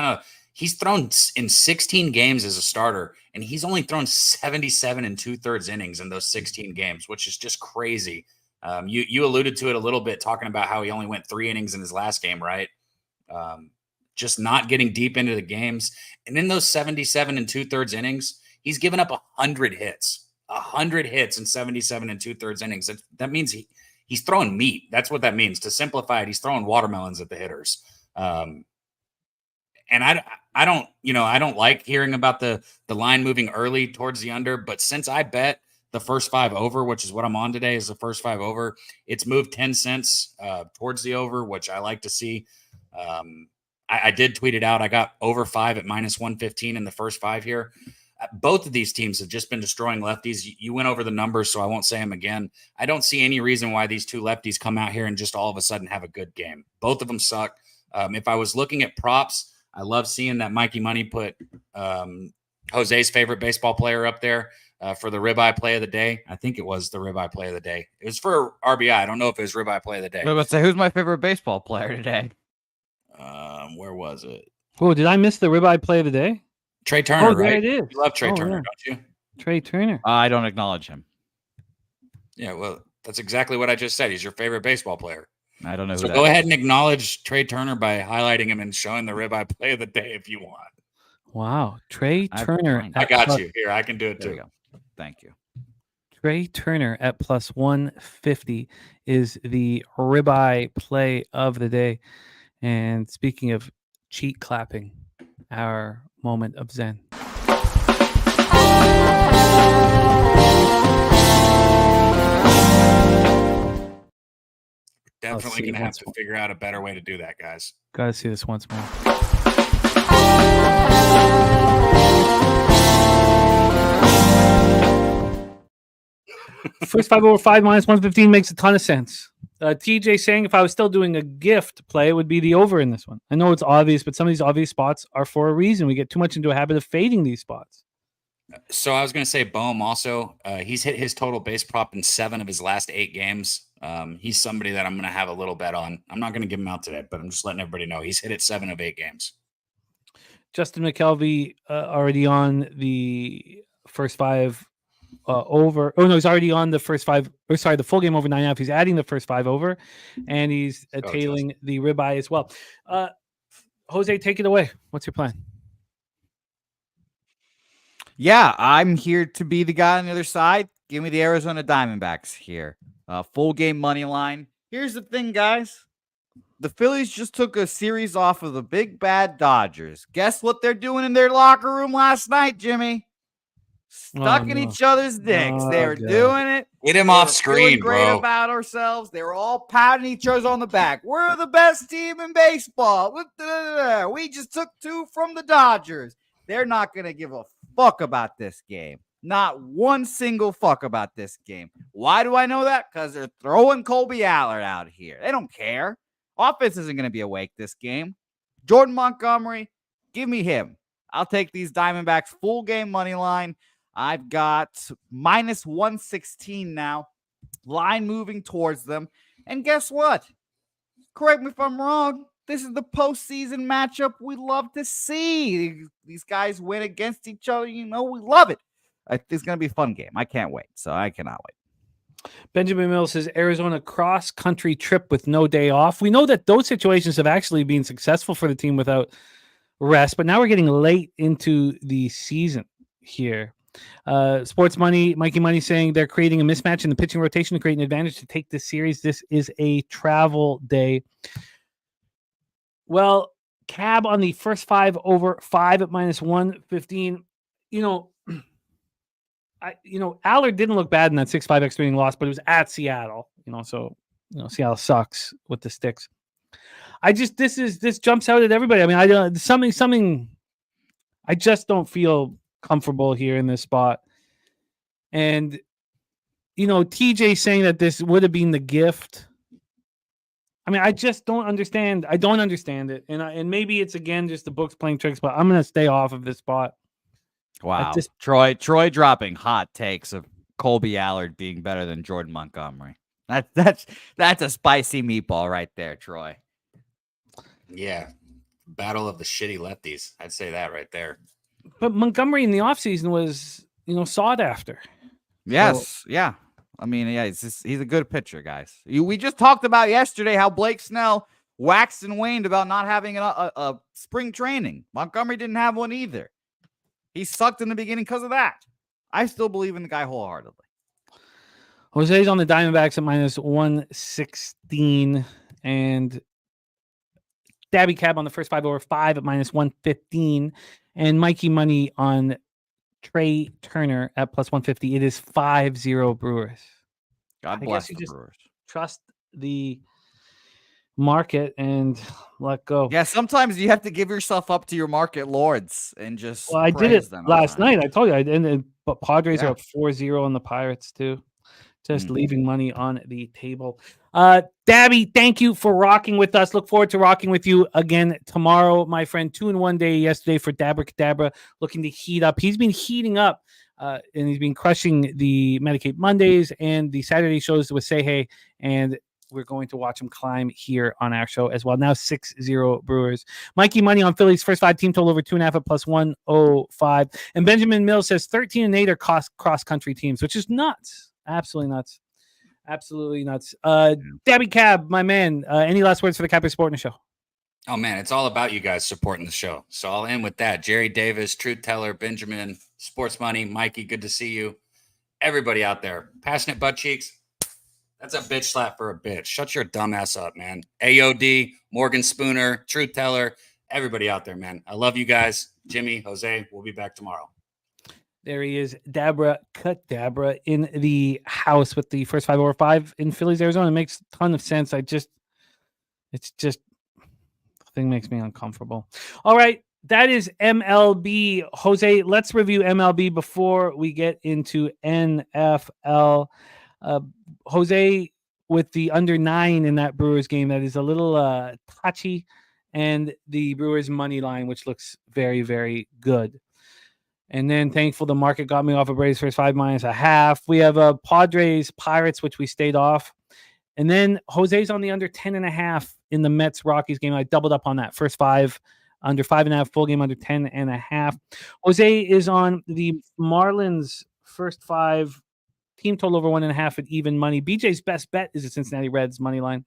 he's thrown in 16 games as a starter, and he's only thrown 77 and 2/3 innings in those 16 games, which is just crazy. You alluded to it a little bit, talking about how he only went 3 innings in his last game, right? Just not getting deep into the games. And in those 77 and 2/3 innings, he's given up 100 hits. 100 hits in 77 and 2/3 innings. That means he's throwing meat. That's what that means. To simplify it, he's throwing watermelons at the hitters. And I don't like hearing about the line moving early towards the under, but since I bet the first 5 over, which is what I'm on today, is the first 5 over, it's moved 10 cents towards the over, which I like to see. I did tweet it out. I got over 5 at minus 115 in the first 5 here. Both of these teams have just been destroying lefties. You went over the numbers, so I won't say them again. I don't see any reason why these two lefties come out here and just all of a sudden have a good game. Both of them suck. If I was looking at props, I love seeing that Mikey Money put Jose's favorite baseball player up there for the ribeye play of the day. I think it was the ribeye play of the day. It was for RBI. I don't know if it was ribeye play of the day. Let's say, who's my favorite baseball player today? Where was it? Oh, did I miss the ribeye play of the day? Trey Turner, there right? it is. You love Trey Turner, yeah. don't you? Trey Turner. I don't acknowledge him. Yeah, well, that's exactly what I just said. He's your favorite baseball player. I don't know who So that go is. ahead and acknowledge Trey Turner by highlighting him and showing the ribeye play of the day if you want. Wow. Trey Turner. I got you. Here, I can do it There too. we go. Thank you. Trey Turner at plus 150 is the ribeye play of the day. And speaking of cheek clapping, our moment of zen. Definitely going to have to figure out a better way to do that, guys. Gotta see this once more. First 5 over 5 minus 115 makes a ton of sense. TJ saying if I was still doing a gift play, it would be the over in this one. I know it's obvious, but some of these obvious spots are for a reason. We get too much into a habit of fading these spots. So I was going to say Bohm also. He's hit his total base prop in 7 of his last 8 games. He's somebody that I'm going to have a little bet on. I'm not going to give him out today, but I'm just letting everybody know he's hit it 7 of 8 games. Justin McKelvey already on the first 5 over. Oh no, he's already on the first 5. Or sorry, the full game over 9.5. He's adding the first 5 over, and he's tailing the ribeye as well. Jose, take it away. What's your plan? Yeah, I'm here to be the guy on the other side. Give me the Arizona Diamondbacks here. Full game money line. Here's the thing, guys. The Phillies just took a series off of the big bad Dodgers. Guess what they're doing in their locker room last night, Jimmy? Stuck in each other's dicks. They were doing it. Get him They off were screen, feeling great bro. about ourselves. They were all patting each other on the back. We're the best team in baseball. We just took 2 from the Dodgers. They're not going to give a fuck about this game. Not one single fuck about this game. Why do I know that? Because they're throwing Colby Allard out here. They don't care. Offense isn't going to be awake this game. Jordan Montgomery, give me him. I'll take these Diamondbacks full game money line. I've got minus 116 now. Line moving towards them. And guess what? Correct me if I'm wrong. This is the postseason matchup we love to see. These guys win against each other. You know, we love it. It's going to be a fun game. I can't wait. So I cannot wait. Benjamin Mills says Arizona cross-country trip with no day off. We know that those situations have actually been successful for the team without rest, but now we're getting late into the season here. Sports Money, Mikey Money saying they're creating a mismatch in the pitching rotation to create an advantage to take this series. This is a travel day. Well, Cab on the first 5 over 5 at minus 115. Allard didn't look bad in that 6-5 extra inning loss, but it was at Seattle. Seattle sucks with the sticks. This jumps out at everybody. I mean, I don't something. I just don't feel comfortable here in this spot. And TJ saying that this would have been the gift. I mean, I just don't understand. I don't understand it. And maybe it's again just the books playing tricks, but I'm gonna stay off of this spot. Wow. Troy dropping hot takes of Colby Allard being better than Jordan Montgomery. That's a spicy meatball right there, Troy. Yeah. Battle of the shitty lefties. I'd say that right there. But Montgomery in the offseason was, sought after. Yes. So, yeah. I mean, yeah, he's a good pitcher, guys. We just talked about yesterday how Blake Snell waxed and waned about not having a spring training. Montgomery didn't have one either. He sucked in the beginning because of that. I still believe in the guy wholeheartedly. Jose's on the Diamondbacks at minus 116. And Daby Cab on the first 5 over 5 at minus 115. And Mikey Money on Trey Turner at plus 150. It is 5-0 Brewers. God bless the Brewers. Trust the market and let go. Yeah, sometimes you have to give yourself up to your market lords and just. Well, I did it last night. I told you. But Padres are up 4-0 on the Pirates too. Just leaving money on the table. Daby, thank you for rocking with us. Look forward to rocking with you again tomorrow, my friend. 2-in-1 day yesterday for Dabra Cadabra, looking to heat up. He's been heating up, and he's been crushing the Medicate Mondays and the Saturday shows with Say Hey, and we're going to watch him climb here on our show as well. Now 6-0 Brewers. Mikey Money on Phillies first 5 team total over 2.5 at plus 105. And Benjamin Mills says 13-8 are cross-country teams, which is nuts. Absolutely nuts. Absolutely nuts. Daby Cab, my man, any last words for the Capper Sporting Show? Oh, man, it's all about you guys supporting the show. So I'll end with that. Jerry Davis, Truth Teller, Benjamin, Sports Money, Mikey, good to see you. Everybody out there, passionate butt cheeks. That's a bitch slap for a bitch. Shut your dumb ass up, man. AOD, Morgan Spooner, Truth Teller, everybody out there, man. I love you guys. Jimmy, Jose, we'll be back tomorrow. There he is, Dabra Cadabra in the house with the first 5 over 5 in Phillies, Arizona. It makes a ton of sense. The thing makes me uncomfortable. All right, that is MLB. Jose, let's review MLB before we get into NFL. Jose with the under 9 in that Brewers game. That is a little touchy, and the Brewers money line, which looks very, very good. And then thankful the market got me off of Braves first 5 minus a half. We have Padres Pirates, which we stayed off. And then Jose's on the under 10.5 in the Mets Rockies game. I doubled up on that first 5 under 5.5, full game under 10.5. Jose is on the Marlins first 5 team total over 1.5 at even money. BJ's best bet is the Cincinnati Reds money line.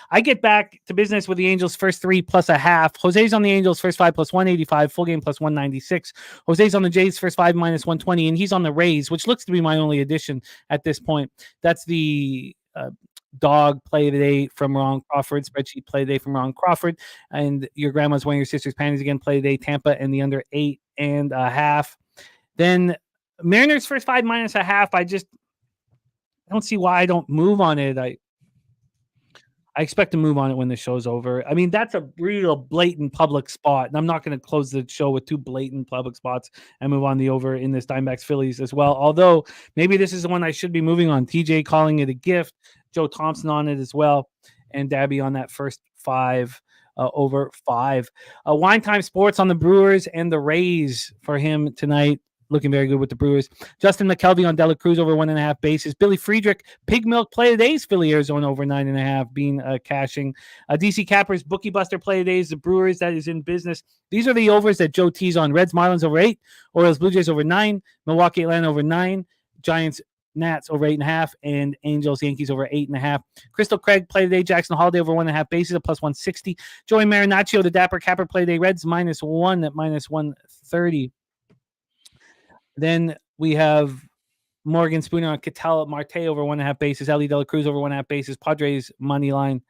I get back to business with the Angels first 3 plus a half. Jose's on the Angels first 5 plus 185, full game plus 196. Jose's on the Jays first 5 minus 120, and he's on the Rays, which looks to be my only addition at this point. That's the dog play today from Ron Crawford, spreadsheet play today from Ron Crawford, and your grandma's wearing your sister's panties again play today, Tampa, and the under 8.5. Then Mariners first 5 minus a half. don't see why I don't move on it. I expect to move on it when the show's over. I mean, that's a real blatant public spot, and I'm not going to close the show with 2 blatant public spots and move on the over in this Diamondbacks Phillies as well. Although maybe this is the one I should be moving on. TJ calling it a gift, Joe Thompson on it as well, and Daby on that first 5 over 5. Wine Time Sports on the Brewers and the Rays for him tonight. Looking very good with the Brewers. Justin McKelvey on Dela Cruz over 1.5 bases. Billy Friedrich, Pig Milk play of days. Philly Arizona over 9.5 being cashing. DC Cappers, Bookie Buster play of days. The Brewers that is in business. These are the overs that Joe tees on. Reds Marlins over 8. Orioles Blue Jays over 9. Milwaukee Atlanta over 9. Giants Nats over 8.5, and Angels Yankees over 8.5. Crystal Craig play today. Jackson Holiday over 1.5 bases at plus 160. Joey Marinaccio, the Dapper Capper play today. Reds -1 at minus 130. Then we have Morgan Spooner on Cattell Marte over 1.5 bases. Ellie De La Cruz over 1.5 bases. Padres money line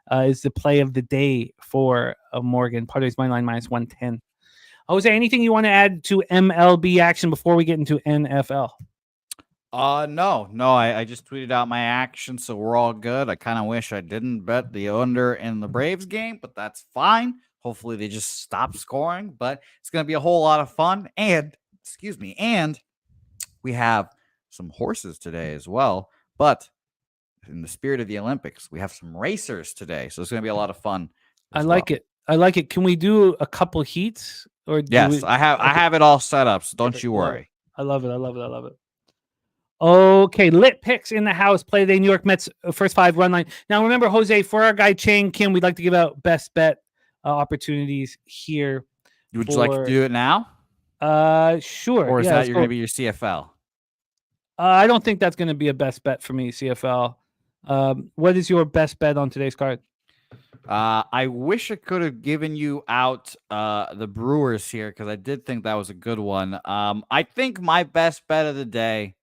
is the play of the day for Morgan. Padres money line -110. Jose, anything you want to add to MLB action before we get into NFL? No. I just tweeted out my action, so we're all good. I kind of wish I didn't bet the under in the Braves game, but that's fine. Hopefully they just stop scoring, but it's going to be a whole lot of fun. And we have some horses today as well. But in the spirit of the Olympics, we have some racers today, so it's going to be a lot of fun. I like it. Can we do a couple heats? Or yes, I have it all set up, so don't you worry. I love it. Okay, lit picks in the house. Play today, New York Mets first 5 run line. Now remember, Jose, for our guy Chang Kim, we'd like to give out best bet opportunities here. Would you like to do it now? Sure. Or is that going to be your CFL? I don't think that's going to be a best bet for me, CFL. What is your best bet on today's card? I wish I could have given you out the Brewers here because I did think that was a good one. I think my best bet of the day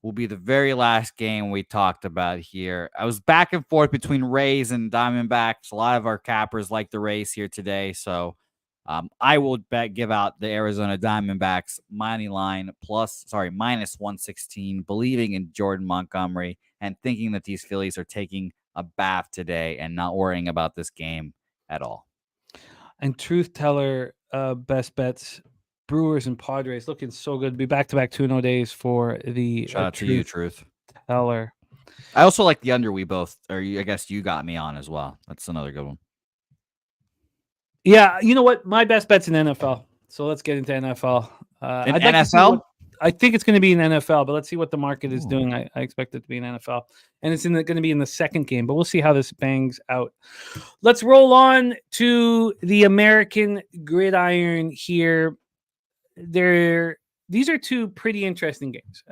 will be the very last game we talked about here. I was back and forth between Rays and Diamondbacks. A lot of our cappers like the Rays here today, so I will give out the Arizona Diamondbacks money line -116, believing in Jordan Montgomery and thinking that these Phillies are taking a bath today and not worrying about this game at all. And truth teller, best bets, Brewers and Padres looking so good. Be back-to-back 2-0 days for the shout out to you, Truth teller. I also like the under. I guess you got me on as well. That's another good one. Yeah, you know what? My best bet's in NFL. So let's get into NFL. NFL? I think it's going to be in NFL, but let's see what the market is doing. I expect it to be in NFL. And it's going to be in the second game, but we'll see how this bangs out. Let's roll on to the American gridiron here. These are 2 pretty interesting games.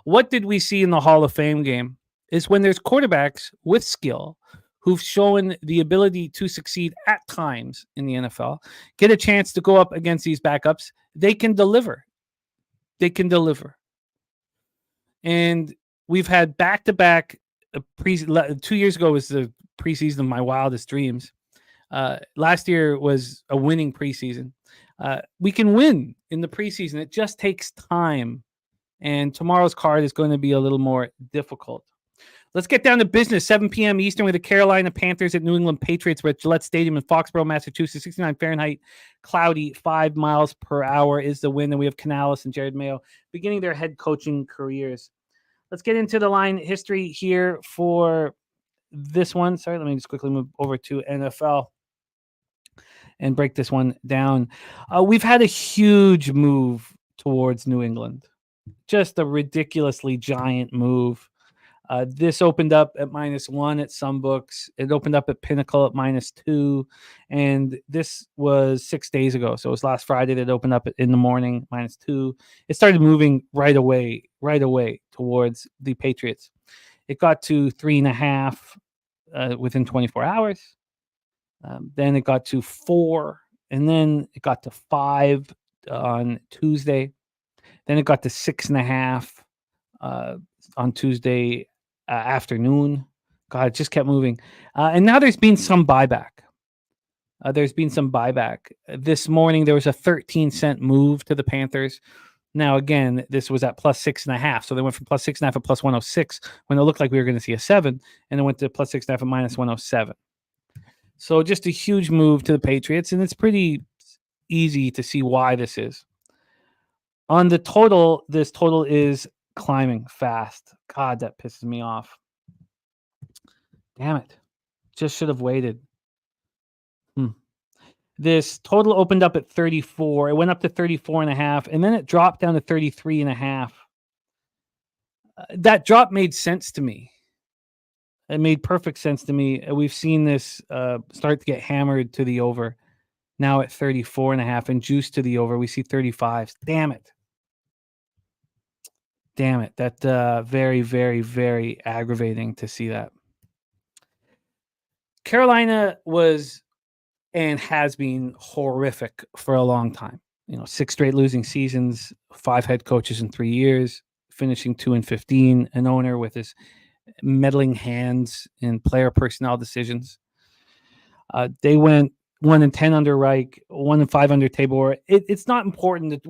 What did we see in the Hall of Fame game is when there's quarterbacks with skill who've shown the ability to succeed at times in the NFL, get a chance to go up against these backups, they can deliver. And we've had back-to-back 2 years ago was the preseason of my wildest dreams. Last year was a winning preseason. We can win in the preseason. It just takes time. And tomorrow's card is going to be a little more difficult. Let's get down to business. 7 p.m. Eastern with the Carolina Panthers at New England Patriots at Gillette Stadium in Foxborough, Massachusetts. 69 Fahrenheit, cloudy, 5 miles per hour is the wind. And we have Canales and Jared Mayo beginning their head coaching careers. Let's get into the line history here for this one. Sorry, let me just quickly move over to NFL and break this one down. We've had a huge move towards New England. Just a ridiculously giant move. This opened up at -1 at some books. It opened up at Pinnacle at -2. And this was 6 days ago. So it was last Friday that it opened up in the morning, -2. It started moving right away towards the Patriots. It got to 3.5 within 24 hours. Then it got to 4. And then it got to 5 on Tuesday. Then it got to 6.5 on Tuesday afternoon. God, it just kept moving. And now there's been some buyback. This morning, there was a 13-cent move to the Panthers. Now, again, this was at plus 6.5. So they went from plus 6.5 to plus 106 when it looked like we were going to see a 7, and it went to plus 6.5 at minus 107. So just a huge move to the Patriots, and it's pretty easy to see why this is. On the total, this total is climbing fast. God, that pisses me off. Damn it. Just should have waited. This total opened up at 34. It went up to 34.5, and then it dropped down to 33.5. That drop made sense to me. It made perfect sense to me. We've seen this start to get hammered to the over. Now at 34.5 and juice to the over. We see 35s. Damn it. That very, very, very aggravating to see that. Carolina was and has been horrific for a long time. 6 straight losing seasons, 5 head coaches in 3 years, finishing 2-15, an owner with his meddling hands in player personnel decisions. They went 1-10 under Reich, 1-5 under Tabor. It's not important that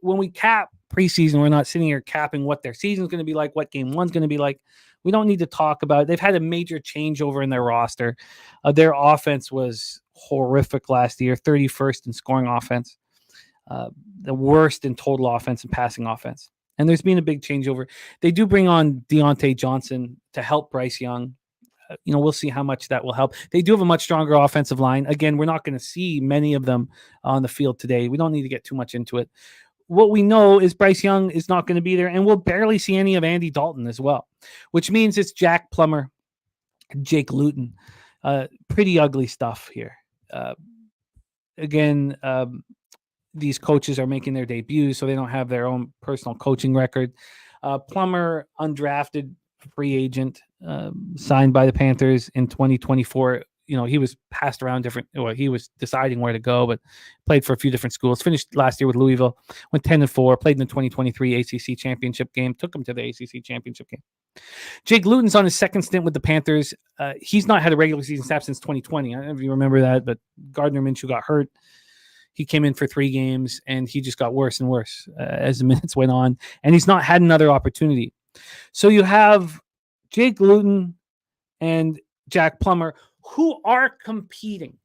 when we cap preseason, we're not sitting here capping what their season's going to be like, what game one's going to be like. We don't need to talk about it. They've had a major changeover in their roster. Their offense was horrific last year, 31st in scoring offense, the worst in total offense and passing offense. And there's been a big changeover. They do bring on Deontay Johnson to help Bryce Young. We'll see how much that will help. They do have a much stronger offensive line. Again, we're not going to see many of them on the field today. We don't need to get too much into it. What we know is Bryce Young is not going to be there, and we'll barely see any of Andy Dalton as well, which means it's Jack Plummer, Jake Luton. Pretty ugly stuff here. Again, these coaches are making their debuts, so they don't have their own personal coaching record. Plummer, undrafted free agent, signed by the Panthers in 2024. He was passed around he was deciding where to go, but played for a few different schools. Finished last year with Louisville, went 10-4, played in the 2023 ACC championship game, took him to the ACC championship game. Jake Luton's on his second stint with the Panthers. He's not had a regular season snap since 2020. I don't know if you remember that, but Gardner Minshew got hurt. He came in for 3 games, and he just got worse and worse as the minutes went on, and he's not had another opportunity. So you have Jake Luton and Jack Plummer, who are competing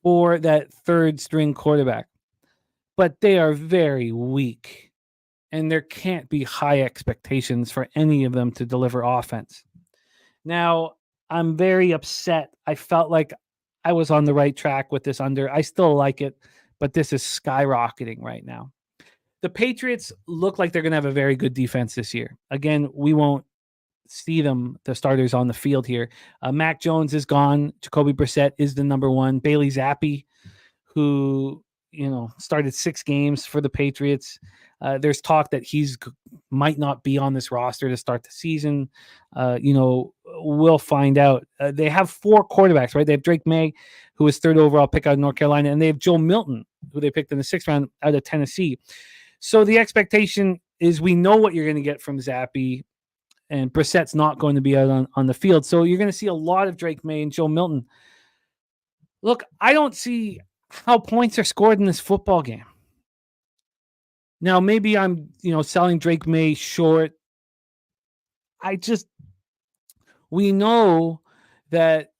for that third string quarterback, but they are very weak, and there can't be high expectations for any of them to deliver offense. Now, I'm very upset. I felt like I was on the right track with this under. I still like it, but this is skyrocketing right now. The Patriots look like they're going to have a very good defense this year. Again, we won't see the starters on the field here. Mac Jones is gone. Jacoby Brissett is the number 1. Bailey Zappi, who started 6 games for the Patriots. There's talk that he's might not be on this roster to start the season. We'll find out. They have 4 quarterbacks, right? They have Drake May, who was 3rd overall pick out of North Carolina, and they have Joe Milton, who they picked in the 6th round out of Tennessee. So the expectation is we know what you're going to get from Zappi, and Brissett's not going to be out on the field. So you're going to see a lot of Drake May and Joe Milton. Look, I don't see how points are scored in this football game. Now, maybe I'm, selling Drake May short. We know that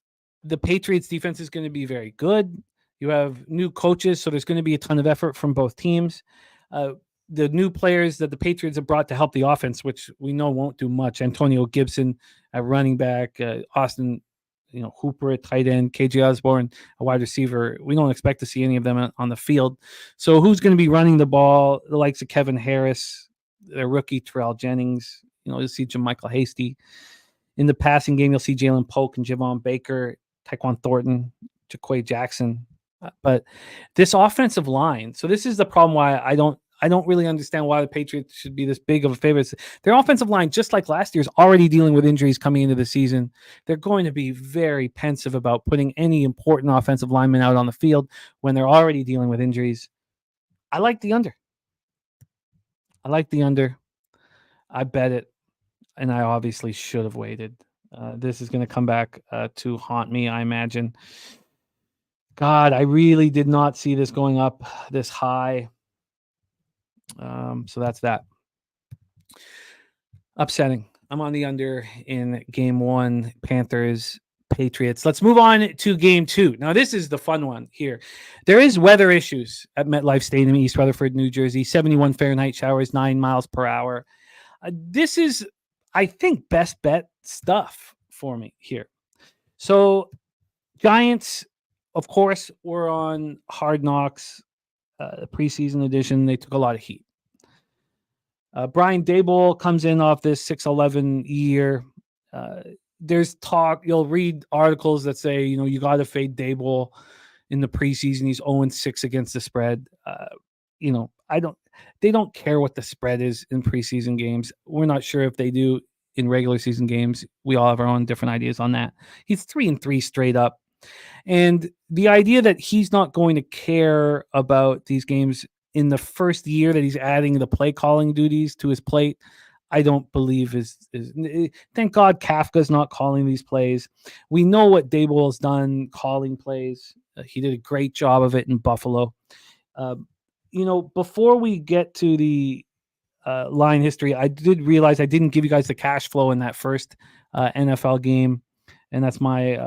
the Patriots defense is going to be very good. You have new coaches, so there's going to be a ton of effort from both teams. The new players that the Patriots have brought to help the offense, which we know won't do much. Antonio Gibson at running back, Austin, Hooper at tight end, KJ Osborne, a wide receiver. We don't expect to see any of them on the field. So who's going to be running the ball? The likes of Kevin Harris, their rookie Terrell Jennings. You'll see Michael Hasty. In the passing game, you'll see Jalen Polk and Javon Baker, Tyquan Thornton, Jaquay Jackson. But this offensive line, so this is the problem why I don't really understand why the Patriots should be this big of a favorite. Their offensive line, just like last year, is already dealing with injuries coming into the season. They're going to be very pensive about putting any important offensive lineman out on the field when they're already dealing with injuries. I like the under. I bet it, and I obviously should have waited. This is going to come back to haunt me, I imagine. God, I really did not see this going up this high. So that's that. Upsetting. I'm on the under in game 1, Panthers, Patriots. Let's move on to game 2. Now, this is the fun one here. There is weather issues at MetLife Stadium, East Rutherford, New Jersey. 71 Fahrenheit showers, 9 miles per hour. This is, I think, best bet stuff for me here. So, Giants, of course, were on Hard Knocks, preseason edition. They took a lot of heat. Brian Daboll comes in off this 6-11 year. There's talk. You'll read articles that say, you got to fade Daboll in the preseason. He's 0-6 against the spread. They don't care what the spread is in preseason games. We're not sure if they do in regular season games. We all have our own different ideas on that. He's 3-3 straight up. And the idea that he's not going to care about these games in the first year that he's adding the play calling duties to his plate, I don't believe is thank God Kafka's not calling these plays. We know what Daboll has done calling plays. He did a great job of it in Buffalo. Before we get to the line history, I did realize I didn't give you guys the cash flow in that first NFL game, and that's my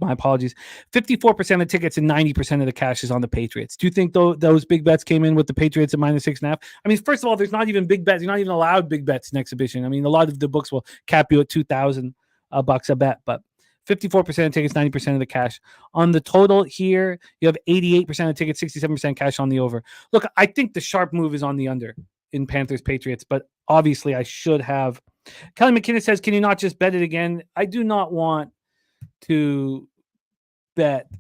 apologies. 54% of tickets and 90% of the cash is on the Patriots. Do you think those big bets came in with the Patriots at -6.5? I mean, first of all, there's not even big bets. You're not even allowed big bets in exhibition. I mean, a lot of the books will cap you at $2,000 a bet, but 54% of tickets, 90% of the cash. On the total here, you have 88% of tickets, 67% cash on the over. Look, I think the sharp move is on the under in Panthers Patriots, but obviously I should have. Kelly McKinnon says, can you not just bet it again? I do not want to bet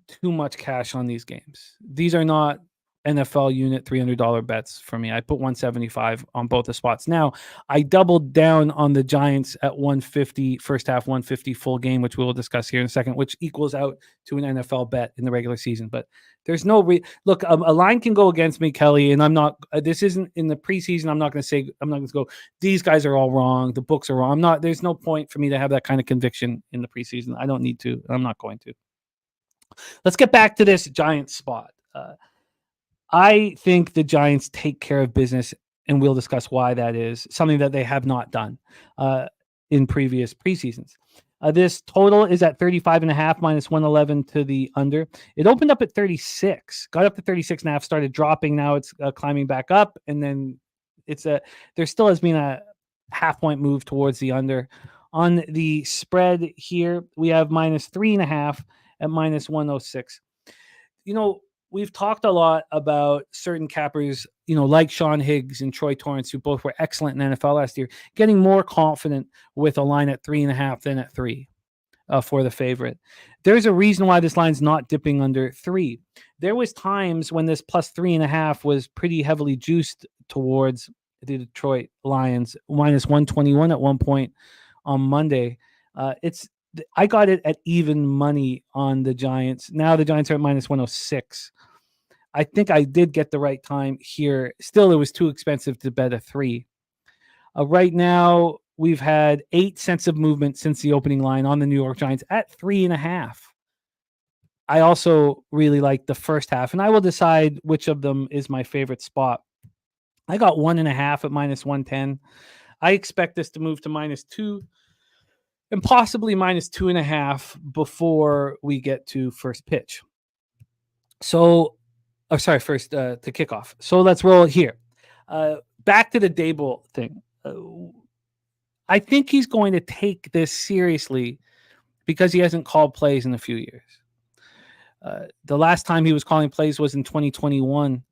too much cash on these games. These are not NFL unit $300 bets for me. I put 175 on both the spots. Now, I doubled down on the Giants at 150, first half 150 full game, which we will discuss here in a second, which equals out to an NFL bet in the regular season. But there's no look, a line can go against me, Kelly, and I'm not, this isn't in the preseason. I'm not going to go, these guys are all wrong. The books are wrong. There's no point for me to have that kind of conviction in the preseason. I don't need to. I'm not going to. Let's get back to this Giants spot. I think the Giants take care of business, and we'll discuss why that is, something that they have not done in previous preseasons. This total is at 35.5 -111 to the under. It opened up at 36, got up to 36.5, started dropping. Now it's climbing back up, and then there still has been a half-point move towards the under. On the spread here, we have -3.5 at -106. We've talked a lot about certain cappers, like Sean Higgs and Troy Torrance, who both were excellent in NFL last year, getting more confident with a line at 3.5 than at 3 for the favorite. There's a reason why this line's not dipping under 3. There was times when this +3.5 was pretty heavily juiced towards the Detroit Lions, -121 at one point on Monday. I got it at even money on the Giants. Now the Giants are at -106. I think I did get the right time here. Still, it was too expensive to bet a 3. Right now, we've had 8 cents of movement since the opening line on the New York Giants at 3.5. I also really like the first half, and I will decide which of them is my favorite spot. I got 1.5 at -110. I expect this to move to -2. And possibly -2.5 before we get to first pitch. First to kickoff. So let's roll it here. Back to the Daboll thing. I think he's going to take this seriously because he hasn't called plays in a few years. The last time he was calling plays was in 2021.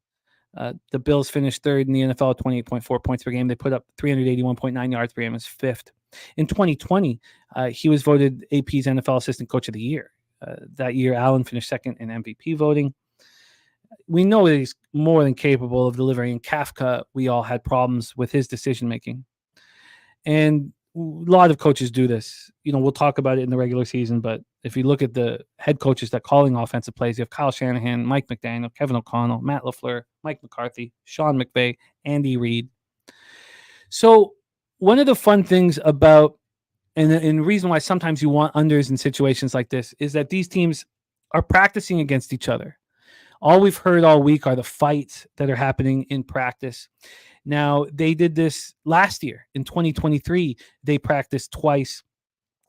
The Bills finished 3rd in the NFL at 28.4 points per game. They put up 381.9 yards per game as 5th. In 2020, he was voted AP's NFL Assistant Coach of the Year. That year, Allen finished 2nd in MVP voting. We know that he's more than capable of delivering. In Kafka, we all had problems with his decision-making. And a lot of coaches do this. We'll talk about it in the regular season, but if you look at the head coaches that calling offensive plays, you have Kyle Shanahan, Mike McDaniel, Kevin O'Connell, Matt LaFleur, Mike McCarthy, Sean McVay, Andy Reid. So one of the fun things about, and the reason why sometimes you want unders in situations like this, is that these teams are practicing against each other. All we've heard all week are the fights that are happening in practice. Now, they did this last year in 2023. They practiced twice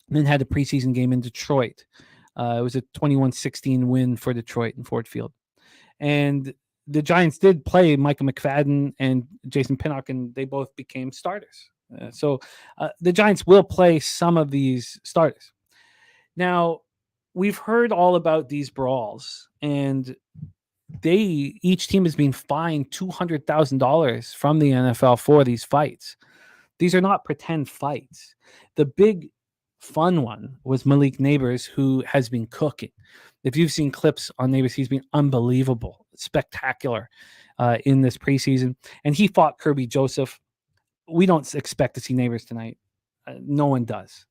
and then had a preseason game in Detroit. It was a 21-16 win for Detroit in Ford Field. And the Giants did play Micah McFadden and Jason Pinnock, and they both became starters. So the Giants will play some of these starters. Now, we've heard all about these brawls, and each team is being fined $200,000 from the NFL for these fights. These are not pretend fights. The big fun one was Malik Neighbors, who has been cooking. If you've seen clips on Neighbors, he's been unbelievable, spectacular in this preseason. And he fought Kirby Joseph. We don't expect to see Neighbors tonight. No one does.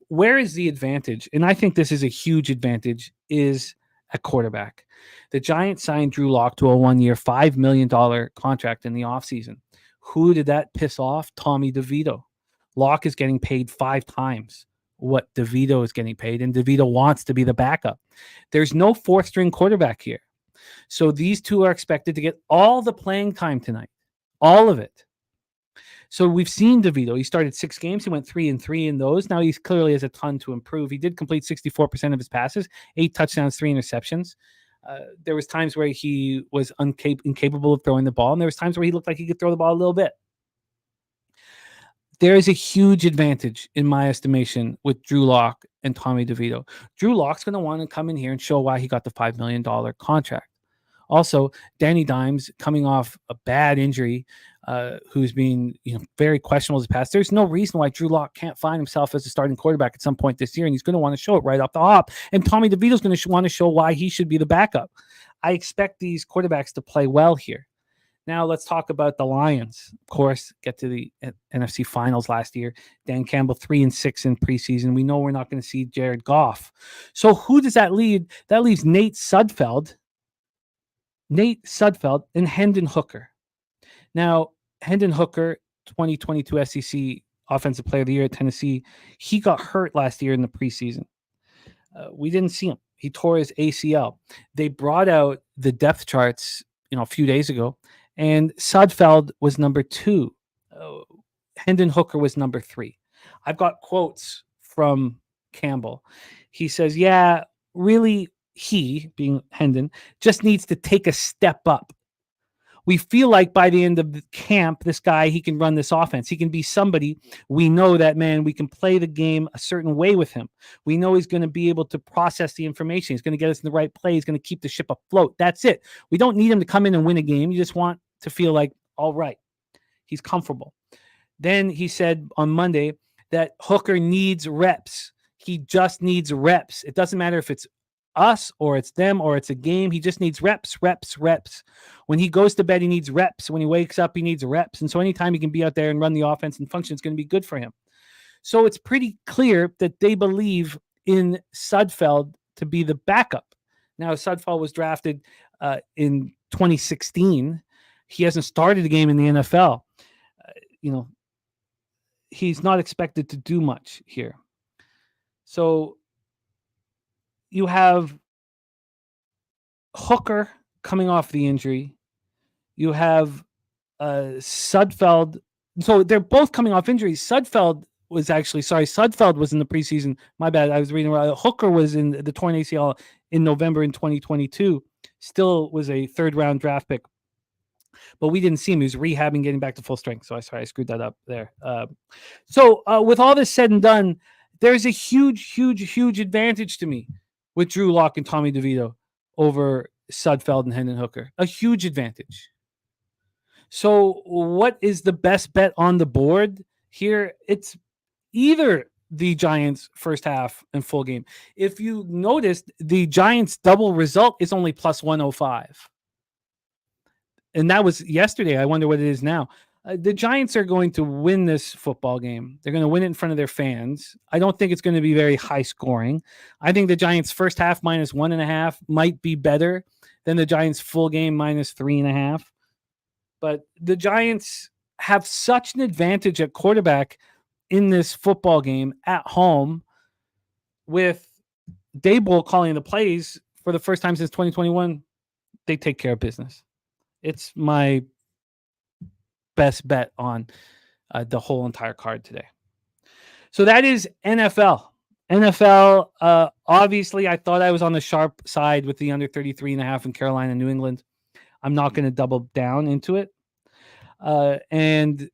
Where is the advantage? And I think this is a huge advantage, is at quarterback. The Giants signed Drew Lock to a 1-year, $5 million contract in the offseason. Who did that piss off? Tommy DeVito. Lock is getting paid 5 times what DeVito is getting paid, and DeVito wants to be the backup. There's no 4th-string quarterback here. So these two are expected to get all the playing time tonight, all of it. So we've seen DeVito. He started 6 games. He went 3-3 in those. Now he clearly has a ton to improve. He did complete 64% of his passes, 8 touchdowns, 3 interceptions. There was times where he was incapable of throwing the ball, and there was times where he looked like he could throw the ball a little bit. There is a huge advantage, in my estimation, with Drew Lock and Tommy DeVito. Drew Lock's going to want to come in here and show why he got the $5 million contract. Also, Danny Dimes, coming off a bad injury, who's been very questionable in the past. There's no reason why Drew Lock can't find himself as a starting quarterback at some point this year, and he's going to want to show it right off the hop. And Tommy DeVito's going to want to show why he should be the backup. I expect these quarterbacks to play well here. Now let's talk about the Lions. Of course, get to the NFC Finals last year. Dan Campbell 3-6 in preseason. We know we're not going to see Jared Goff. So who does that leave? That leaves Nate Sudfeld, and Hendon Hooker. Now, Hendon Hooker, 2022 SEC Offensive Player of the Year at Tennessee, he got hurt last year in the preseason. We didn't see him. He tore his ACL. They brought out the depth charts, a few days ago, and Sudfeld was number 2. Hendon Hooker was number 3. I've got quotes from Campbell. He says, yeah, really, he, being Hendon, just needs to take a step up. We feel like by the end of the camp, this guy, he can run this offense. He can be somebody. We know that, man, we can play the game a certain way with him. We know he's going to be able to process the information. He's going to get us in the right play. He's going to keep the ship afloat. That's it. We don't need him to come in and win a game. You just want to feel like, all right, he's comfortable. Then he said on Monday that Hooker needs reps. He just needs reps. It doesn't matter if it's us or it's them or it's a game. He just needs reps. When he goes to bed, he needs reps. When he wakes up, he needs reps. And so anytime he can be out there and run the offense and function, it's going to be good for him. So it's pretty clear that they believe in Sudfeld to be the backup. Now, Sudfeld was drafted in 2016. He hasn't started a game in the NFL. He's not expected to do much here. So you have Hooker coming off the injury. You have Sudfeld. So they're both coming off injuries. Sudfeld was in the preseason. My bad. I was reading. Hooker was in the torn ACL in November in 2022. Still was a 3rd-round draft pick. But we didn't see him. He was rehabbing, getting back to full strength. So I screwed that up there. So with all this said and done, there's a huge advantage to me with Drew Lock and Tommy DeVito over Sudfeld and Hendon Hooker. A huge advantage. So what is the best bet on the board here? It's either the Giants first half and full game. If you noticed, the Giants double result is only plus 105. And that was yesterday. I wonder what it is now. The Giants are going to win this football game. They're going to win it in front of their fans. I don't think it's going to be very high scoring. I think the Giants first half minus 1.5 might be better than the Giants full game minus 3.5. But the Giants have such an advantage at quarterback in this football game at home, with Daboll calling the plays for the first time since 2021. they take care of business. It's my best bet on the whole entire card today. So that is NFL. NFL, obviously, I thought I was on the sharp side with the under 33.5 in Carolina, New England. I'm not going to double down into it. And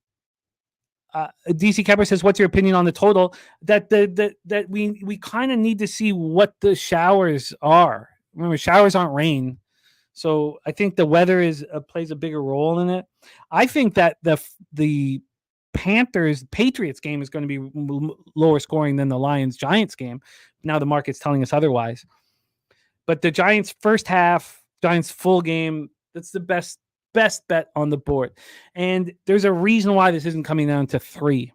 DC Kepper says, "What's your opinion on the total?" That we kind of need to see what the showers are. Remember, showers aren't rain, so I think the weather plays a bigger role in it. I think that the Patriots game is going to be lower scoring than the Lions-Giants game. Now the market's telling us otherwise. But the Giants first half, Giants full game, that's the best bet on the board. And there's a reason why this isn't coming down to 3.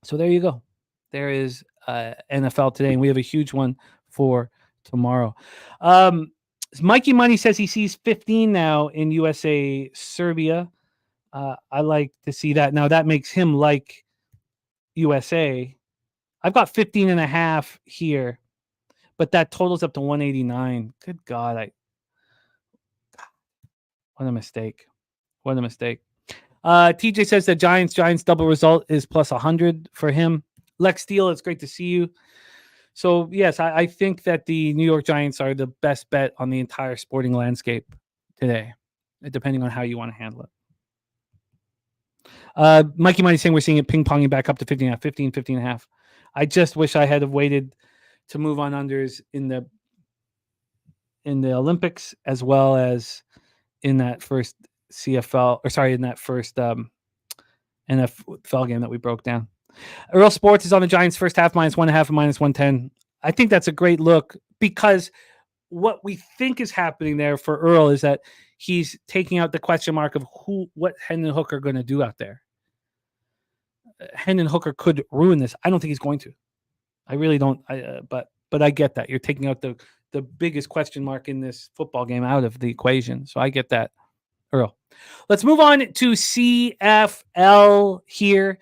So there you go. There is NFL today, and we have a huge one for tomorrow. Mikey Money says he sees 15 now in USA Serbia. I like to see that. Now that makes him like USA. I've got 15.5 here, but that totals up to 189. Good God. What a mistake. What a mistake. TJ says the Giants double result is plus 100 for him. Lex Steele, it's great to see you. So, yes, I think that the New York Giants are the best bet on the entire sporting landscape today, depending on how you want to handle it. Mikey Money saying we're seeing it ping-ponging back up to 15.5. I just wish I had waited to move on unders in the Olympics as well as in that first in that first NFL game that we broke down. Earl Sports is on the Giants first half -1.5 and -110. I think that's a great look because what we think is happening there for Earl is that he's taking out the question mark of what Hendon Hooker going to do out there. Hendon Hooker could ruin this. I don't think he's going to. I really don't. But I get that. You're taking out the biggest question mark in this football game out of the equation. So I get that, Earl. Let's move on to CFL here.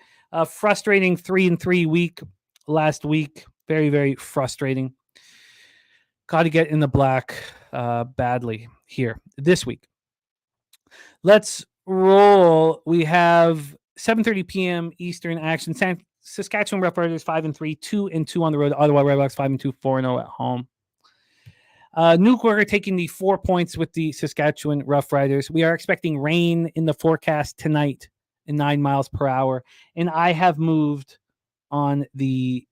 Frustrating 3-3 week last week. Very, very frustrating. Got to get in the black badly here this week. Let's roll. We have 7:30 p.m. Eastern action. Saskatchewan Roughriders 5-3, 2-2 on the road. Ottawa Redblacks 5-2, 4-0 at home. Newkirk taking the 4 points with the Saskatchewan Roughriders. We are expecting rain in the forecast tonight in 9 miles per hour. And I have moved on the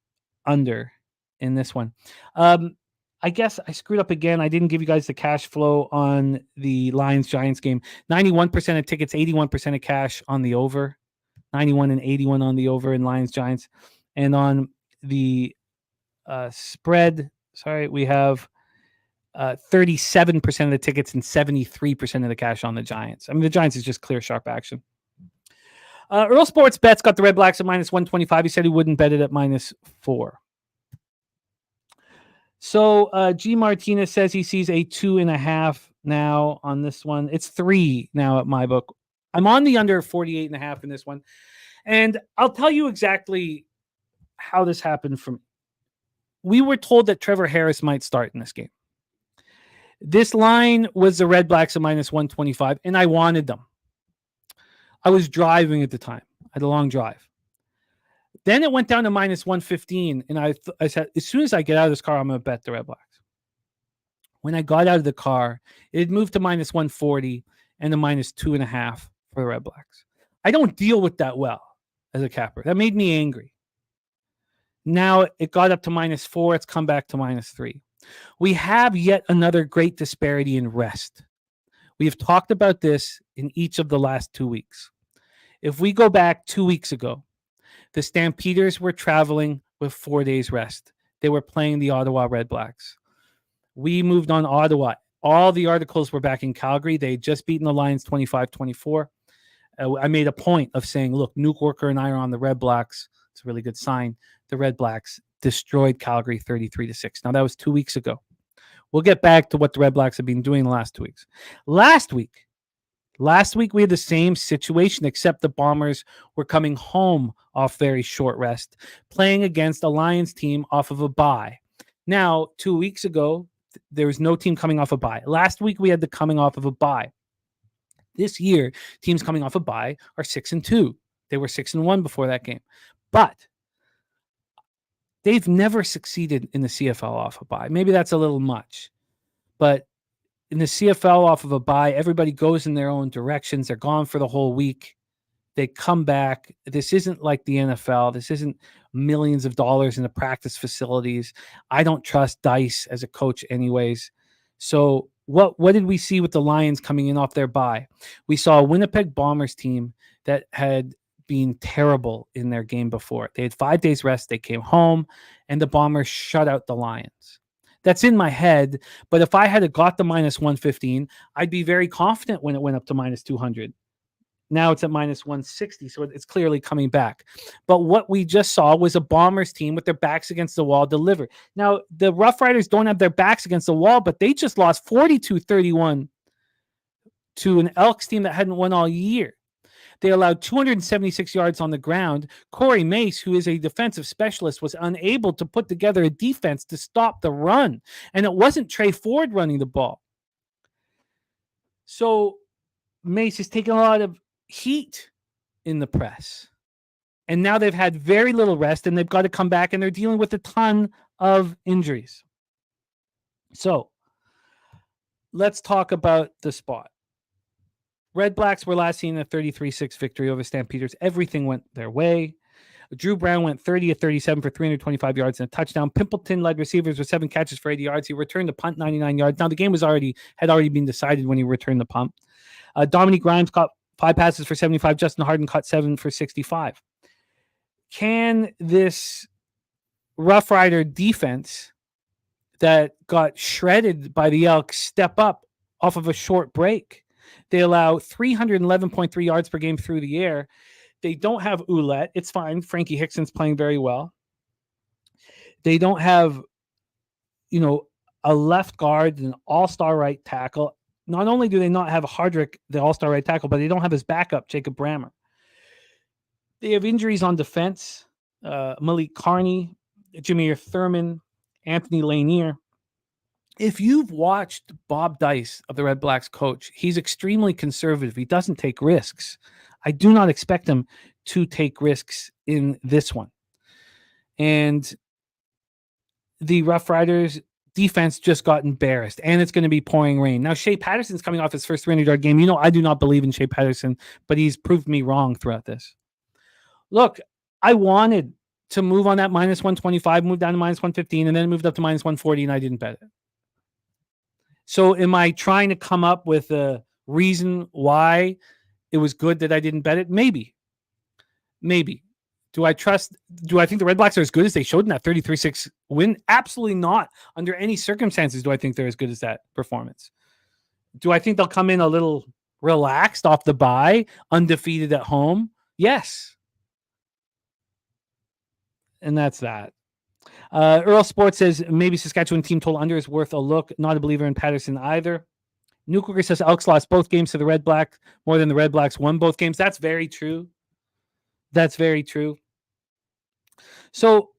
under in this one. I guess I screwed up again. I didn't give you guys the cash flow on the Lions-Giants game. 91% of tickets, 81% of cash on the over. 91 and 81 on the over in Lions-Giants. And on the spread, we have 37% of the tickets and 73% of the cash on the Giants. I mean, the Giants is just clear, sharp action. Earl Sports Bets got the Redblacks at -125. He said he wouldn't bet it at -4. So G Martinez says he sees a 2.5 now on this one. It's 3 now at my book. I'm on the under 48.5 in this one. And I'll tell you exactly how this happened from. We were told that Trevor Harris might start in this game. This line was the Redblacks at -125, and I wanted them. I was driving at the time. I had a long drive. Then it went down to -115, and I said, as soon as I get out of this car, I'm going to bet the Redblacks. When I got out of the car, it had moved to -140 and a -2.5 for the Redblacks. I don't deal with that well as a capper. That made me angry. Now it got up to -4. It's come back to -3. We have yet another great disparity in rest. We have talked about this in each of the last 2 weeks. If we go back 2 weeks ago, the Stampeders were traveling with 4 days rest. They were playing the Ottawa Redblacks. We moved on Ottawa. All the articles were back in Calgary. They had just beaten the Lions 25-24. I made a point of saying, look, Newkirk and I are on the Redblacks. It's a really good sign. The Redblacks destroyed Calgary 33-6. Now, that was 2 weeks ago. We'll get back to what the Redblacks have been doing the last 2 weeks. Last week, we had the same situation, except the Bombers were coming home off very short rest, playing against a Lions team off of a bye. Now, 2 weeks ago, there was no team coming off a bye. Last week we had the coming off of a bye. This year, teams coming off a bye are 6-2. They were 6-1 before that game. But they've never succeeded in the CFL off a bye. Maybe that's a little much. But in the CFL off of a bye, everybody goes in their own directions. They're gone for the whole week. They come back. This isn't like the NFL. This isn't millions of dollars in the practice facilities. I don't trust Dice as a coach anyways. So what did we see with the Lions coming in off their bye? We saw a Winnipeg Bombers team that had been terrible in their game before. They had 5 days rest. They came home, and the Bombers shut out the Lions. That's in my head, but if I had got the minus 115, I'd be very confident when it went up to minus 200. Now it's at minus 160, so it's clearly coming back. But what we just saw was a Bombers team with their backs against the wall deliver. Now, the Roughriders don't have their backs against the wall, but they just lost 42-31 to an Elks team that hadn't won all year. They allowed 276 yards on the ground. Corey Mace, who is a defensive specialist, was unable to put together a defense to stop the run. And it wasn't Trey Ford running the ball. So Mace is taking a lot of heat in the press. And now they've had very little rest, and they've got to come back, and they're dealing with a ton of injuries. So let's talk about the spot. Redblacks were last seen in a 33-6 victory over Stampeders. Everything went their way. Drew Brown went 30-37 for 325 yards and a touchdown. Pimpleton led receivers with 7 catches for 80 yards. He returned the punt 99 yards. Now, the game had already been decided when he returned the punt. Dominique Grimes caught 5 passes for 75. Justin Harden caught 7 for 65. Can this Rough Rider defense that got shredded by the Elks step up off of a short break? They allow 311.3 yards per game through the air. They don't have Ouellette. It's fine. Frankie Hickson's playing very well. They don't have, a left guard, an all-star right tackle. Not only do they not have Hardrick, the all-star right tackle, but they don't have his backup, Jacob Brammer. They have injuries on defense. Malik Carney, Jameer Thurman, Anthony Lanier. If you've watched Bob Dice of the Redblacks coach, he's extremely conservative. He doesn't take risks. I do not expect him to take risks in this one. And the Rough Riders defense just got embarrassed, and it's going to be pouring rain. Now, Shea Patterson's coming off his first 300-yard game. I do not believe in Shea Patterson, but he's proved me wrong throughout this. Look, I wanted to move on that minus 125, move down to minus 115, and then it moved up to minus 140, and I didn't bet it. So am I trying to come up with a reason why it was good that I didn't bet it? Maybe. Do I think the Redblacks are as good as they showed in that 33-6 win? Absolutely not. Under any circumstances do I think they're as good as that performance. Do I think they'll come in a little relaxed off the bye, undefeated at home? Yes. And that's that. Earl Sports says maybe Saskatchewan team total under is worth a look. Not a believer in Patterson either. Newkirk says Elks lost both games to the Redblacks more than the Redblacks won both games. That's very true. So,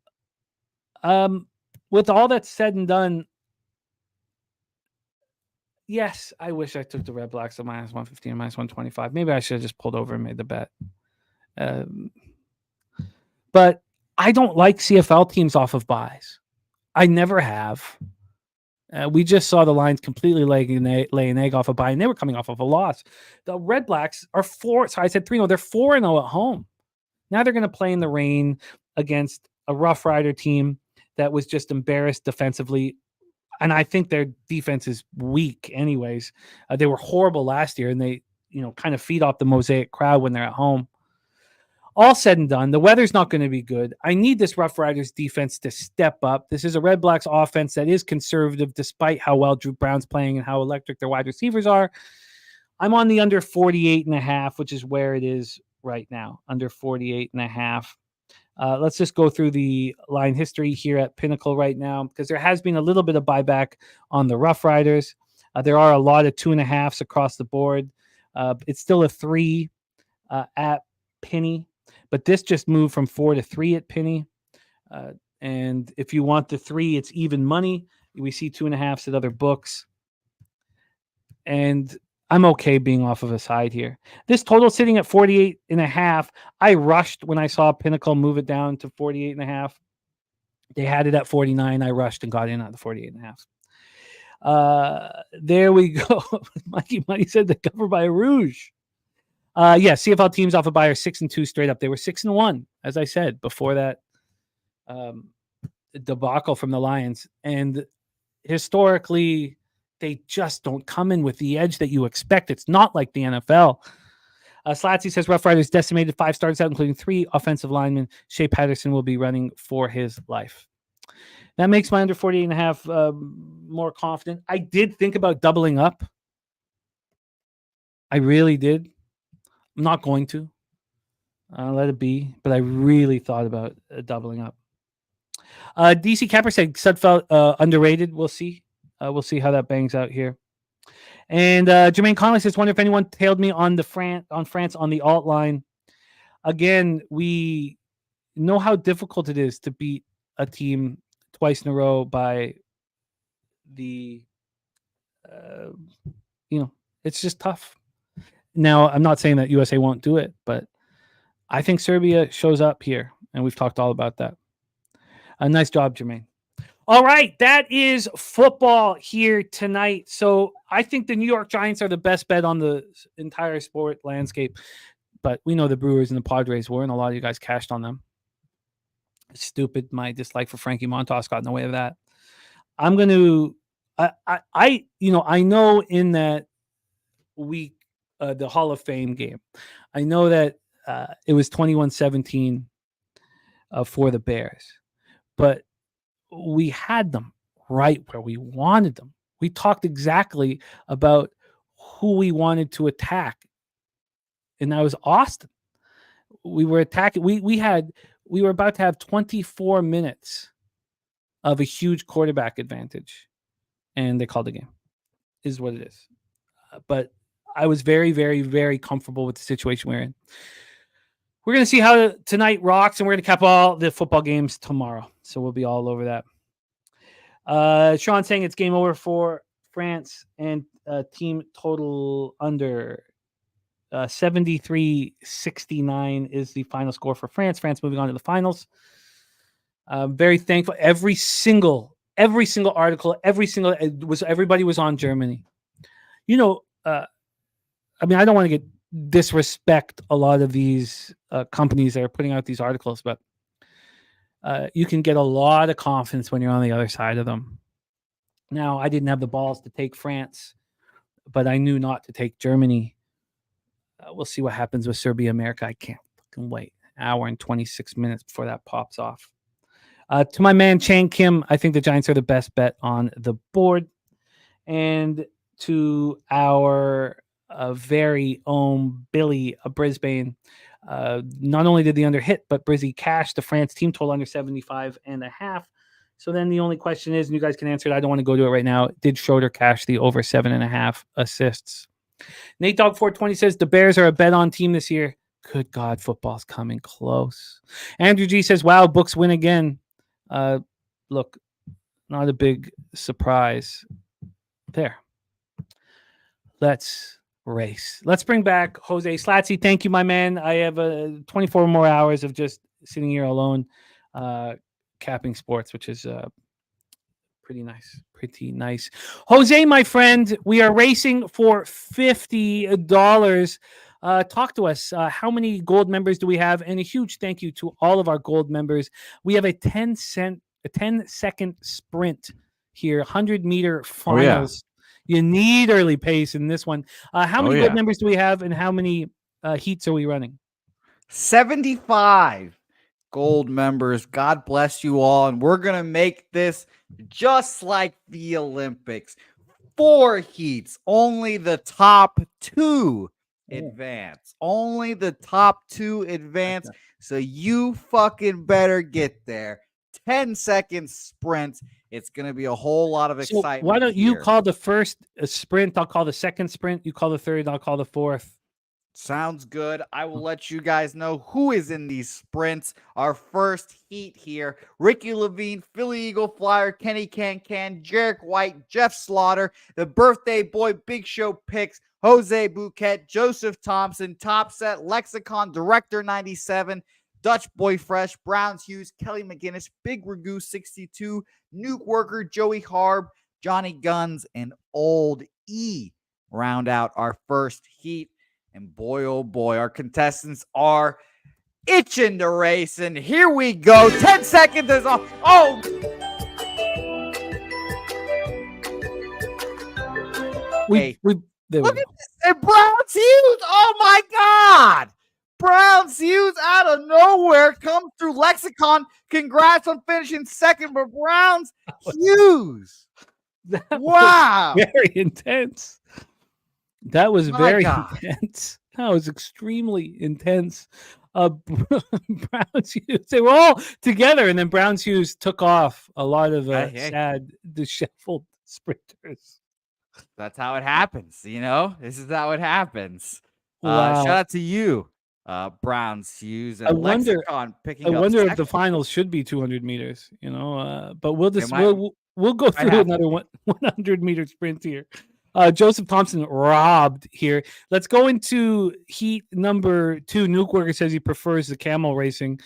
with all that said and done, yes, I wish I took the Redblacks at minus 115 and minus 125. Maybe I should have just pulled over and made the bet. But I don't like CFL teams off of buys. I never have. We just saw the Lions completely lay an egg off a bye, and they were coming off of a loss. The Redblacks are 4. So I said 3-0. They're 4-0 at home. Now they're going to play in the rain against a Rough Rider team that was just embarrassed defensively. And I think their defense is weak anyways. They were horrible last year, and they, kind of feed off the Mosaic crowd when they're at home. All said and done, the weather's not going to be good. I need this Rough Riders defense to step up. This is a Redblacks offense that is conservative despite how well Drew Brown's playing and how electric their wide receivers are. I'm on the under 48.5, which is where it is right now, under 48.5. Let's just go through the line history here at Pinnacle right now, because there has been a little bit of buyback on the Rough Riders. There are a lot of 2.5s across the board. It's still a 3 at Penny. But this just moved from 4 to 3 at Penny. And if you want the 3, it's even money. We see 2.5s at other books. And I'm okay being off of a side here. This total sitting at 48.5. I rushed when I saw Pinnacle move it down to 48.5. They had it at 49. I rushed and got in at the 48.5. There we go. Mikey Money said they cover by a rouge. Yeah, CFL teams off a bye are 6-2 straight up. They were 6-1, as I said, before that debacle from the Lions. And historically, they just don't come in with the edge that you expect. It's not like the NFL. Slatsy says Roughriders decimated 5 starters out, including 3 offensive linemen. Shea Patterson will be running for his life. That makes my under 48.5 more confident. I did think about doubling up. I really did. I'm not going to. Let it be. But I really thought about doubling up. DC Capper said Sudfeld underrated. We'll see. We'll see how that bangs out here. And Jermaine Connolly says, wonder if anyone tailed me on France on the alt line. Again, we know how difficult it is to beat a team twice in a row by the, it's just tough. Now, I'm not saying that USA won't do it, but I think Serbia shows up here, and we've talked all about that. Nice job, Jermaine. All right, that is football here tonight. So I think the New York Giants are the best bet on the entire sport landscape. But we know the Brewers and the Padres were, and a lot of you guys cashed on them. Stupid. My dislike for Frankie Montas got in the way of that. I'm going to, I know in that week, the Hall of Fame game, I know that it was 21-17 for the Bears, but we had them right where we wanted them. We talked exactly about who we wanted to attack, and that was Austin. We were attacking. We were about to have 24 minutes of a huge quarterback advantage, and they called the game. Is what it is. But I was very, very, very comfortable with the situation we're in. We're going to see how tonight rocks, and we're going to cap all the football games tomorrow. So we'll be all over that. Sean saying it's game over for France, and team total under 73-69 is the final score for France. France moving on to the finals. Very thankful. Every single article, everybody was on Germany. I don't want to disrespect a lot of these companies that are putting out these articles, but you can get a lot of confidence when you're on the other side of them. Now, I didn't have the balls to take France, but I knew not to take Germany. We'll see what happens with Serbia, America. I can't fucking wait. An hour and 26 minutes before that pops off. To my man, Chang Kim, I think the Giants are the best bet on the board. And to our very own Billy Brisbane, not only did the under hit, but Brizzy cashed the France team total under 75.5. So then the only question is, and you guys can answer it, I don't want to go to it right now, did Schroeder cash the over 7.5 assists? Nate Dog 420 says the Bears are a bet on team this year. Good God, football's coming close. Andrew G says, wow, books win again. Look, not a big surprise there. Let's race. Let's bring back Jose Slatsy. Thank you, my man. I have 24 more hours of just sitting here alone, capping sports, which is pretty nice. Jose, my friend, we are racing for $50. Talk to us. How many gold members do we have? And a huge thank you to all of our gold members. We have a 10-second sprint here, 100-meter finals. You need early pace in this one. How many gold members do we have, and how many heats are we running? 75 gold members. God bless you all. And we're going to make this just like the Olympics. 4 heats. Only the top 2 advance. Only the top 2 advance. So you fucking better get there. 10-second sprint. It's going to be a whole lot of excitement. Why don't you call the first sprint? I'll call the second sprint. You call the third. I'll call the fourth. Sounds good. I will let you guys know who is in these sprints. Our first heat here: Ricky Levine, Philly Eagle Flyer, Kenny Can, Jarek White, Jeff Slaughter, the birthday boy Big Show picks, Jose Bouquet, Joseph Thompson, Top Set, Lexicon, Director 97, Dutch Boy Fresh, Browns Hughes, Kelly McGinnis, Big Ragu 62, Nuke Worker, Joey Harb, Johnny Guns, and Old E round out our first heat. And boy, oh boy, our contestants are itching to race. And here we go. 10 seconds is off. Oh! Look at this. And Browns Hughes. Oh my God. Browns Hughes out of nowhere comes through Lexicon. Congrats on finishing second for Browns Hughes. Wow. Very intense. That was very intense. That was extremely intense. Browns Hughes, they were all together, and then Browns Hughes took off a lot of sad, disheveled sprinters. That's how it happens, you know? This is how it happens. Wow. Shout out to you, Browns Hughes, and I wonder second. if the finals should be 200 meters, you know, but we'll go through another 100-meter sprint here. Joseph Thompson robbed here. Let's go into heat number 2. Nuke Worker says he prefers the camel racing.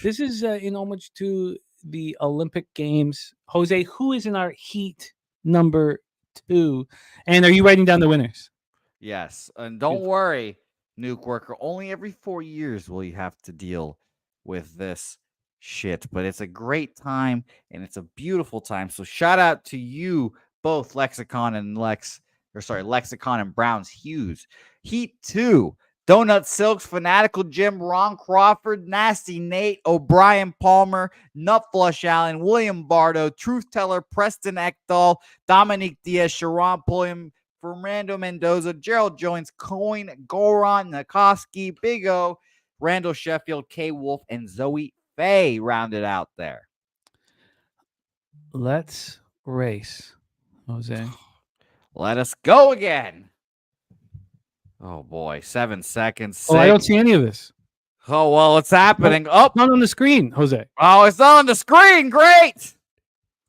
This is in homage to the Olympic Games. Jose, who is in our heat number 2? And are you writing down the winners? Yes. And don't worry, Nuke Worker. Only every 4 years will you have to deal with this shit. But it's a great time, and it's a beautiful time. So shout out to you, both Lexicon and Lexicon and Browns Hughes. Heat 2, Donut Silks, Fanatical Jim, Ron Crawford, Nasty Nate, O'Brien Palmer, Nut Flush Allen, William Bardo, Truth Teller, Preston Ekdahl, Dominique Diaz, Sharon Pulliam, Fernando Mendoza, Gerald Jones, Coyne, Goron, Nikoski, Big O, Randall Sheffield, K Wolf, and Zoe Faye rounded out there. Let's race, Jose. Let us go again. Oh boy, 7 seconds. 6. Oh, I don't see any of this. Oh well, it's happening. Oh, not on the screen, Jose. Oh, it's on the screen. Great.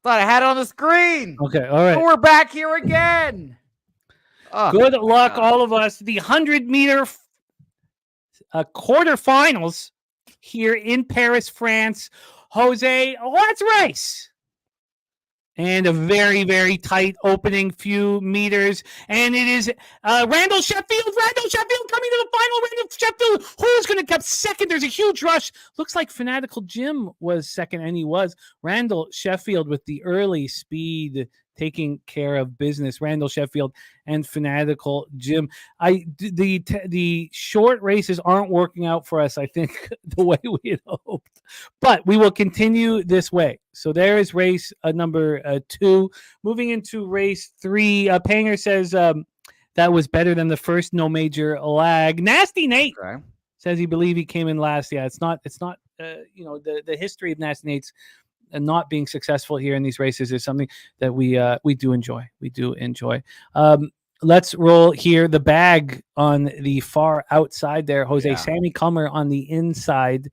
Thought I had it on the screen. Okay, all right. So we're back here again. Oh, good luck, all of us. The 100-meter quarterfinals here in Paris, France. Jose, let's race. And a very, very tight opening few meters. And it is Randall Sheffield. Randall Sheffield coming to the final. Randall Sheffield, who's going to come second? There's a huge rush. Looks like Fanatical Jim was second, and he was. Randall Sheffield with the early speed taking care of business. Randall Sheffield and Fanatical Jim. The short races aren't working out for us, I think, the way we had hoped. But we will continue this way. So there is race number 2. Moving into race 3, Panger says that was better than the first, no major lag. Nasty Nate says he believes he came in last. Yeah, it's not the history of Nasty Nate's not being successful here in these races is something that we do enjoy. We do enjoy. Let's roll here. The bag on the far outside there, Jose. Yeah. Sammy Culmer on the inside.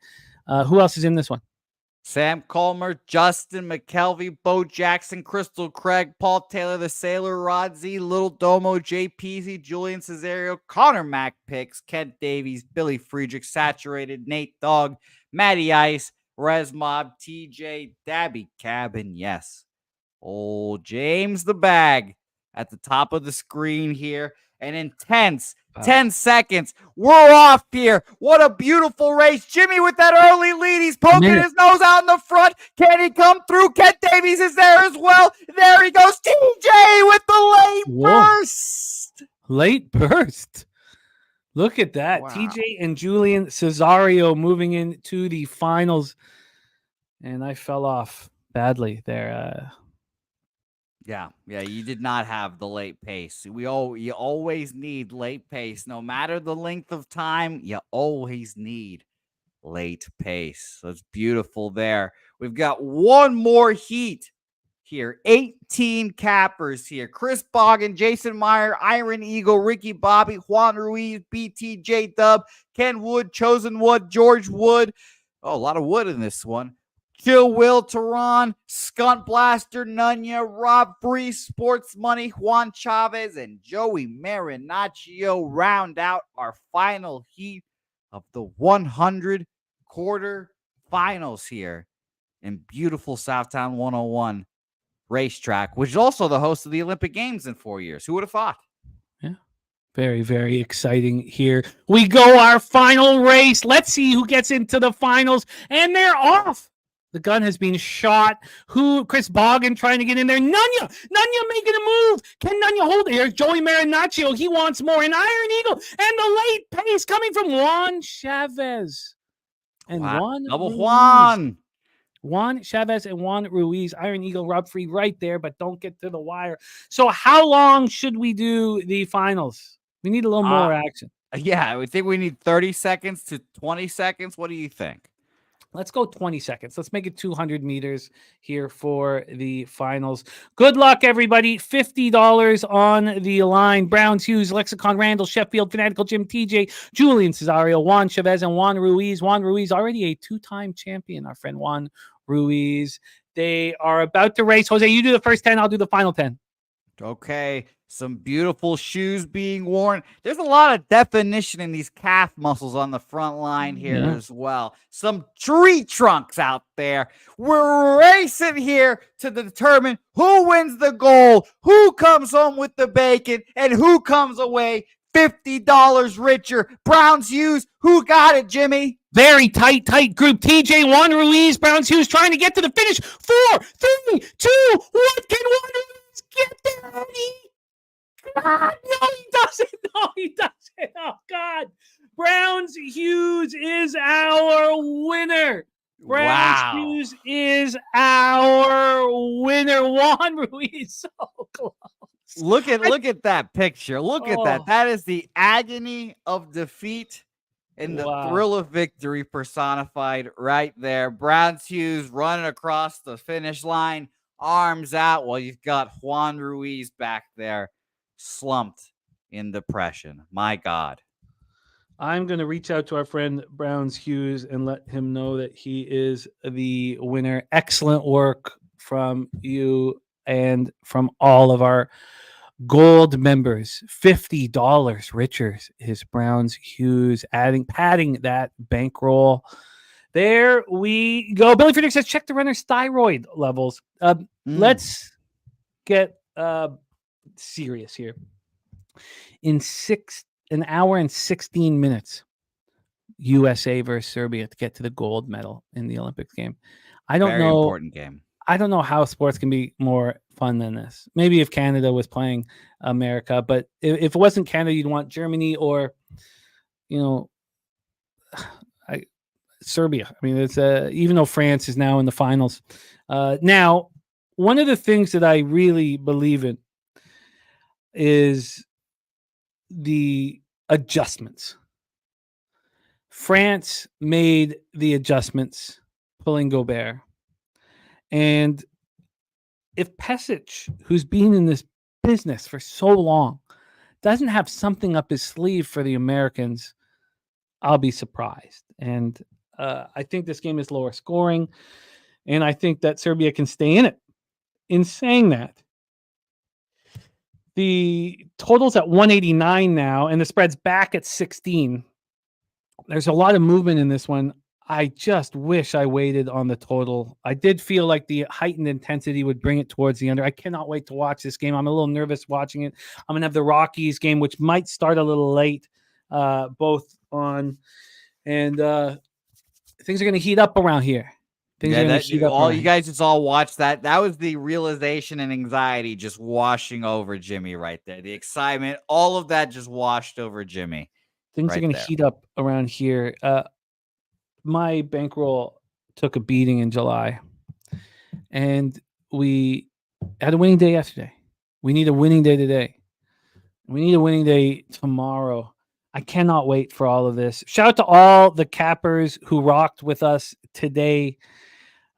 Who else is in this one? Sam Culmer, Justin McKelvey, Bo Jackson, Crystal Craig, Paul Taylor, the Sailor, Rod Z, Little Domo, Jay Peasy, Julian Cesario, Connor Mack Picks, Kent Davies, Billy Friedrich, Saturated, Nate Dogg, Matty Ice, Rez Mob, TJ, Daby Cab, and yes, old James the Bag at the top of the screen here. An intense 10 seconds. We're off here. What a beautiful race. Jimmy with that early lead. He's poking his nose out in the front. Can he come through? Kent Davies is there as well. There he goes. TJ with the late burst. Late burst. Look at that. Wow. TJ and Julian Cesario moving into the finals. And I fell off badly there. Yeah, you did not have the late pace. You always need late pace. No matter the length of time, you always need late pace. So it's beautiful there. We've got one more heat here. 18 cappers here. Chris Boggin, Jason Meyer, Iron Eagle, Ricky Bobby, Juan Ruiz, BTJ Dub, Ken Wood, Chosen Wood, George Wood. Oh, a lot of wood in this one. Kill Will Tehran, Skunt Blaster, Nunya, Rob Bree, Sports Money, Juan Chavez, and Joey Marinaccio round out our final heat of the 100 quarter finals here in beautiful Southtown 101 racetrack, which is also the host of the Olympic Games in 4 years. Who would have thought? Yeah. Very, very exciting here. We go our final race. Let's see who gets into the finals. And they're off. The gun has been shot. Chris Boggin trying to get in there. Nunya making a move. Can Nunya hold it? Here's Joey Marinaccio. He wants more. An Iron Eagle. And the late pace coming from Juan Chavez. And Juan Double Ruiz. Juan Chavez and Juan Ruiz. Iron Eagle, Rob Free right there, but don't get to the wire. So how long should we do the finals? We need a little more action. Yeah, I think we need 30 seconds to 20 seconds. What do you think? Let's go 20 seconds. Let's make it 200 meters here for the finals. Good luck, everybody. $50 on the line. Browns, Hughes, Lexicon, Randall, Sheffield, Fanatical Jim, TJ, Julian Cesario, Juan Chavez, and Juan Ruiz. Juan Ruiz, already a two-time champion, our friend Juan Ruiz. They are about to race. Jose, you do the first 10. I'll do the final 10. Okay. Some beautiful shoes being worn. There's a lot of definition in these calf muscles on the front line here as well. Some tree trunks out there. We're racing here to determine who wins the gold, who comes home with the bacon, and who comes away $50 richer. Browns Hughes, who got it, Jimmy? Very tight group. TJ, Juan Ruiz, Browns Hughes trying to get to the finish. 4, 3, 2, 1. Can Juan Ruiz get there? God, no, he doesn't. No, he doesn't. Oh, God. Browns Hughes is our winner. Browns Hughes is our winner. Juan Ruiz, so close. Look at that picture. Look at that. That is the agony of defeat and the thrill of victory personified right there. Browns Hughes running across the finish line, arms out, while you've got Juan Ruiz back there, slumped in depression. My God. I'm going to reach out to our friend Browns Hughes and let him know that he is the winner. Excellent work from you and from all of our gold members. $50 richer is Browns Hughes, padding that bankroll. There we go. Billy Friedrich says, check the runner's thyroid levels. Let's get serious here. In an hour and 16 minutes, USA versus Serbia to get to the gold medal in the Olympics game. Very important game. I don't know how sports can be more fun than this. Maybe if Canada was playing America, but if it wasn't Canada, you'd want Germany or, Serbia. I mean, it's even though France is now in the finals. Now, one of the things that I really believe in is the adjustments. France made the adjustments, pulling Gobert. And if Pesic, who's been in this business for so long, doesn't have something up his sleeve for the Americans, I'll be surprised. And I think this game is lower scoring, and I think that Serbia can stay in it. In saying that, the total's at 189 now, and the spread's back at 16. There's a lot of movement in this one. I just wish I waited on the total. I did feel like the heightened intensity would bring it towards the under. I cannot wait to watch this game. I'm a little nervous watching it. I'm going to have the Rockies game, which might start a little late, both on. And things are going to heat up around here. You guys just all watched that. That was the realization and anxiety just washing over Jimmy right there. The excitement, all of that just washed over Jimmy. Things are going to heat up around here. My bankroll took a beating in July, and we had a winning day yesterday. We need a winning day today. We need a winning day tomorrow. I cannot wait for all of this. Shout out to all the cappers who rocked with us today.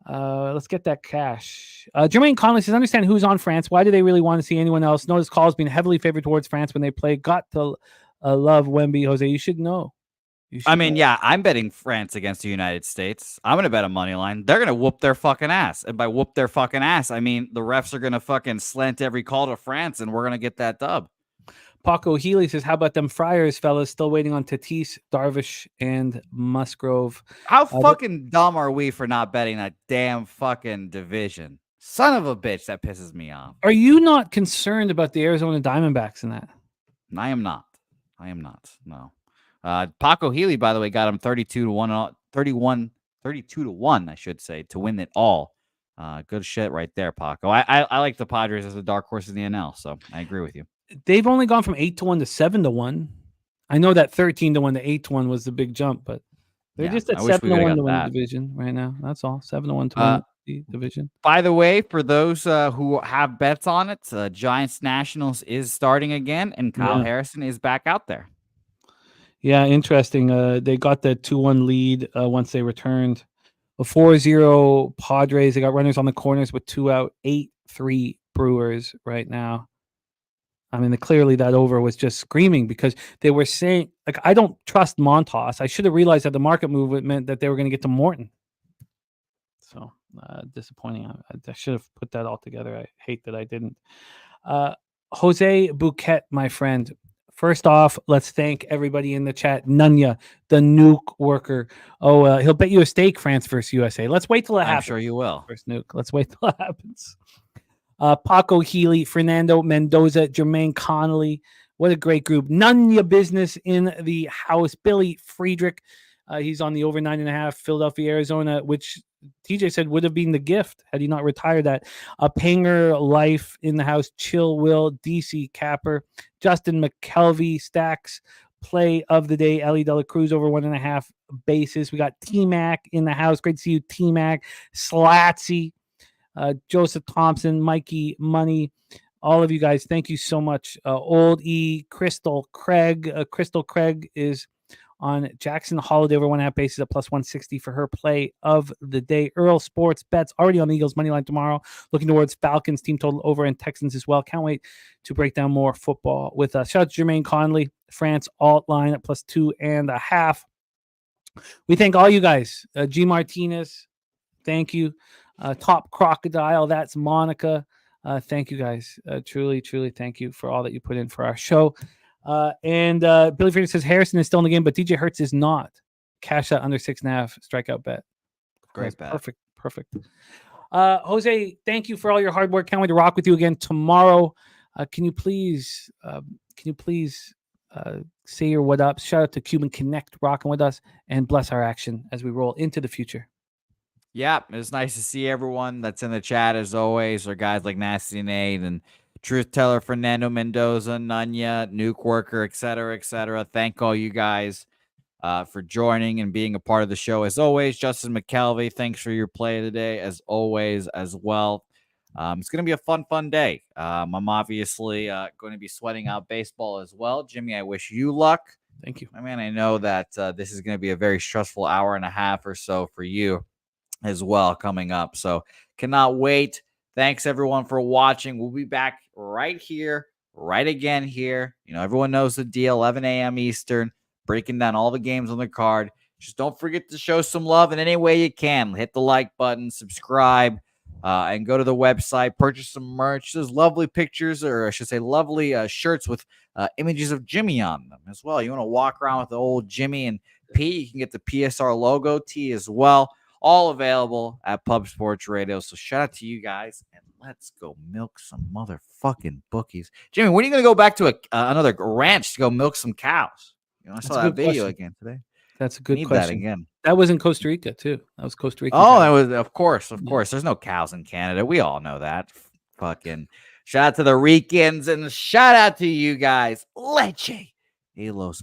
Let's get that cash. Jermaine Conley says, understand who's on France. Why do they really want to see anyone else? Notice calls being heavily favored towards France when they play. Got to love Wemby, Jose. You should know. I mean, yeah, I'm betting France against the United States. I'm going to bet a money line. They're going to whoop their fucking ass. And by whoop their fucking ass, I mean the refs are going to fucking slant every call to France, and we're going to get that dub. Paco Healy says, how about them Friars, fellas? Still waiting on Tatis, Darvish, and Musgrove. How fucking dumb are we for not betting that damn fucking division? Son of a bitch, that pisses me off. Are you not concerned about the Arizona Diamondbacks in that? I am not. No. Paco Healy, by the way, got him 32-1, I should say, to win it all. Good shit right there, Paco. I like the Padres as a dark horse in the NL, so I agree with you. They've only gone from 8-1 to 7-1. I know that 13-1 to 8-1 was the big jump, but they're just at 7-1 to win the division right now. That's all. 7-1 to win the division. By the way, for those who have bets on it, Giants Nationals is starting again, and Kyle Harrison is back out there. Yeah, interesting. They got the 2-1 lead once they returned. A 4-0 Padres. They got runners on the corners with 2 out. 8-3 Brewers right now. I mean, clearly that over was just screaming because they were saying, like, I don't trust Montas. I should have realized that the market movement meant that they were going to get to Morton. So disappointing. I should have put that all together. I hate that I didn't. Jose Bouquet, my friend. First off, let's thank everybody in the chat. Nunya, the nuke worker. Oh, he'll bet you a steak, France versus USA. Let's wait till it happens. I'm sure you will. First nuke. Let's wait till it happens. Paco Healy, Fernando Mendoza, Jermaine Connolly. What a great group. Nunya business in the house. Billy Friedrich. He's on the over 9.5, Philadelphia, Arizona, which TJ said would have been the gift had he not retired that. Panger Life in the house. Chill Will, DC Capper, Justin McKelvey, Stacks, play of the day. Ellie Dela Cruz over 1.5 bases. We got T-Mac in the house. Great to see you, T-Mac. Slatsy, Joseph Thompson, Mikey Money. All of you guys, thank you so much. Old E, Crystal Craig. Crystal Craig is on Jackson Holiday over 1.5 bases at plus 160 for her play of the day. Earl Sports bets already on the Eagles money line tomorrow. Looking towards Falcons team total over and Texans as well. Can't wait to break down more football with us. Shout out to Jermaine Conley, France alt line at plus 2.5. We thank all you guys. G Martinez, thank you. Top Crocodile, that's Monica. Thank you guys. Truly thank you for all that you put in for our show. And Billy Freeman says Harrison is still in the game, but DJ Hertz is not. Cash that under 6.5 strikeout bet. Great bet. Perfect. Jose, thank you for all your hard work. Can't wait to rock with you again tomorrow. Can you please say your what up? Shout out to Cuban Connect rocking with us and bless our action as we roll into the future. Yeah, it was nice to see everyone that's in the chat as always. Or guys like Nasty Nate and Truth Teller, Fernando Mendoza, Nunya, Nuke Worker, etc. Thank all you guys for joining and being a part of the show as always. Justin McKelvey, thanks for your play today as always as well. It's going to be a fun day. I'm obviously going to be sweating out baseball as well. Jimmy, I wish you luck. Thank you. I mean, I know that this is going to be a very stressful hour and a half or so for you as well coming up. So cannot wait. Thanks everyone for watching. We'll be back right here, right again here. You know, everyone knows the deal, 11 a.m. Eastern, breaking down all the games on the card. Just don't forget to show some love in any way you can. Hit the like button, subscribe, and go to the website, purchase some merch. There's lovely pictures, or I should say lovely shirts with images of Jimmy on them as well. You want to walk around with the old Jimmy and P, you can get the PSR logo tee as well. All available at Pub Sports Radio. So shout out to you guys, and let's go milk some motherfucking bookies. Jimmy, when are you going to go back to another ranch to go milk some cows? You know, I saw that video again today. That's a good Need question. That again. That was in Costa Rica too. That was Costa Rica. Oh, that was of course. There's no cows in Canada. We all know that. Fucking shout out to the Ricans and shout out to you guys. Leche y los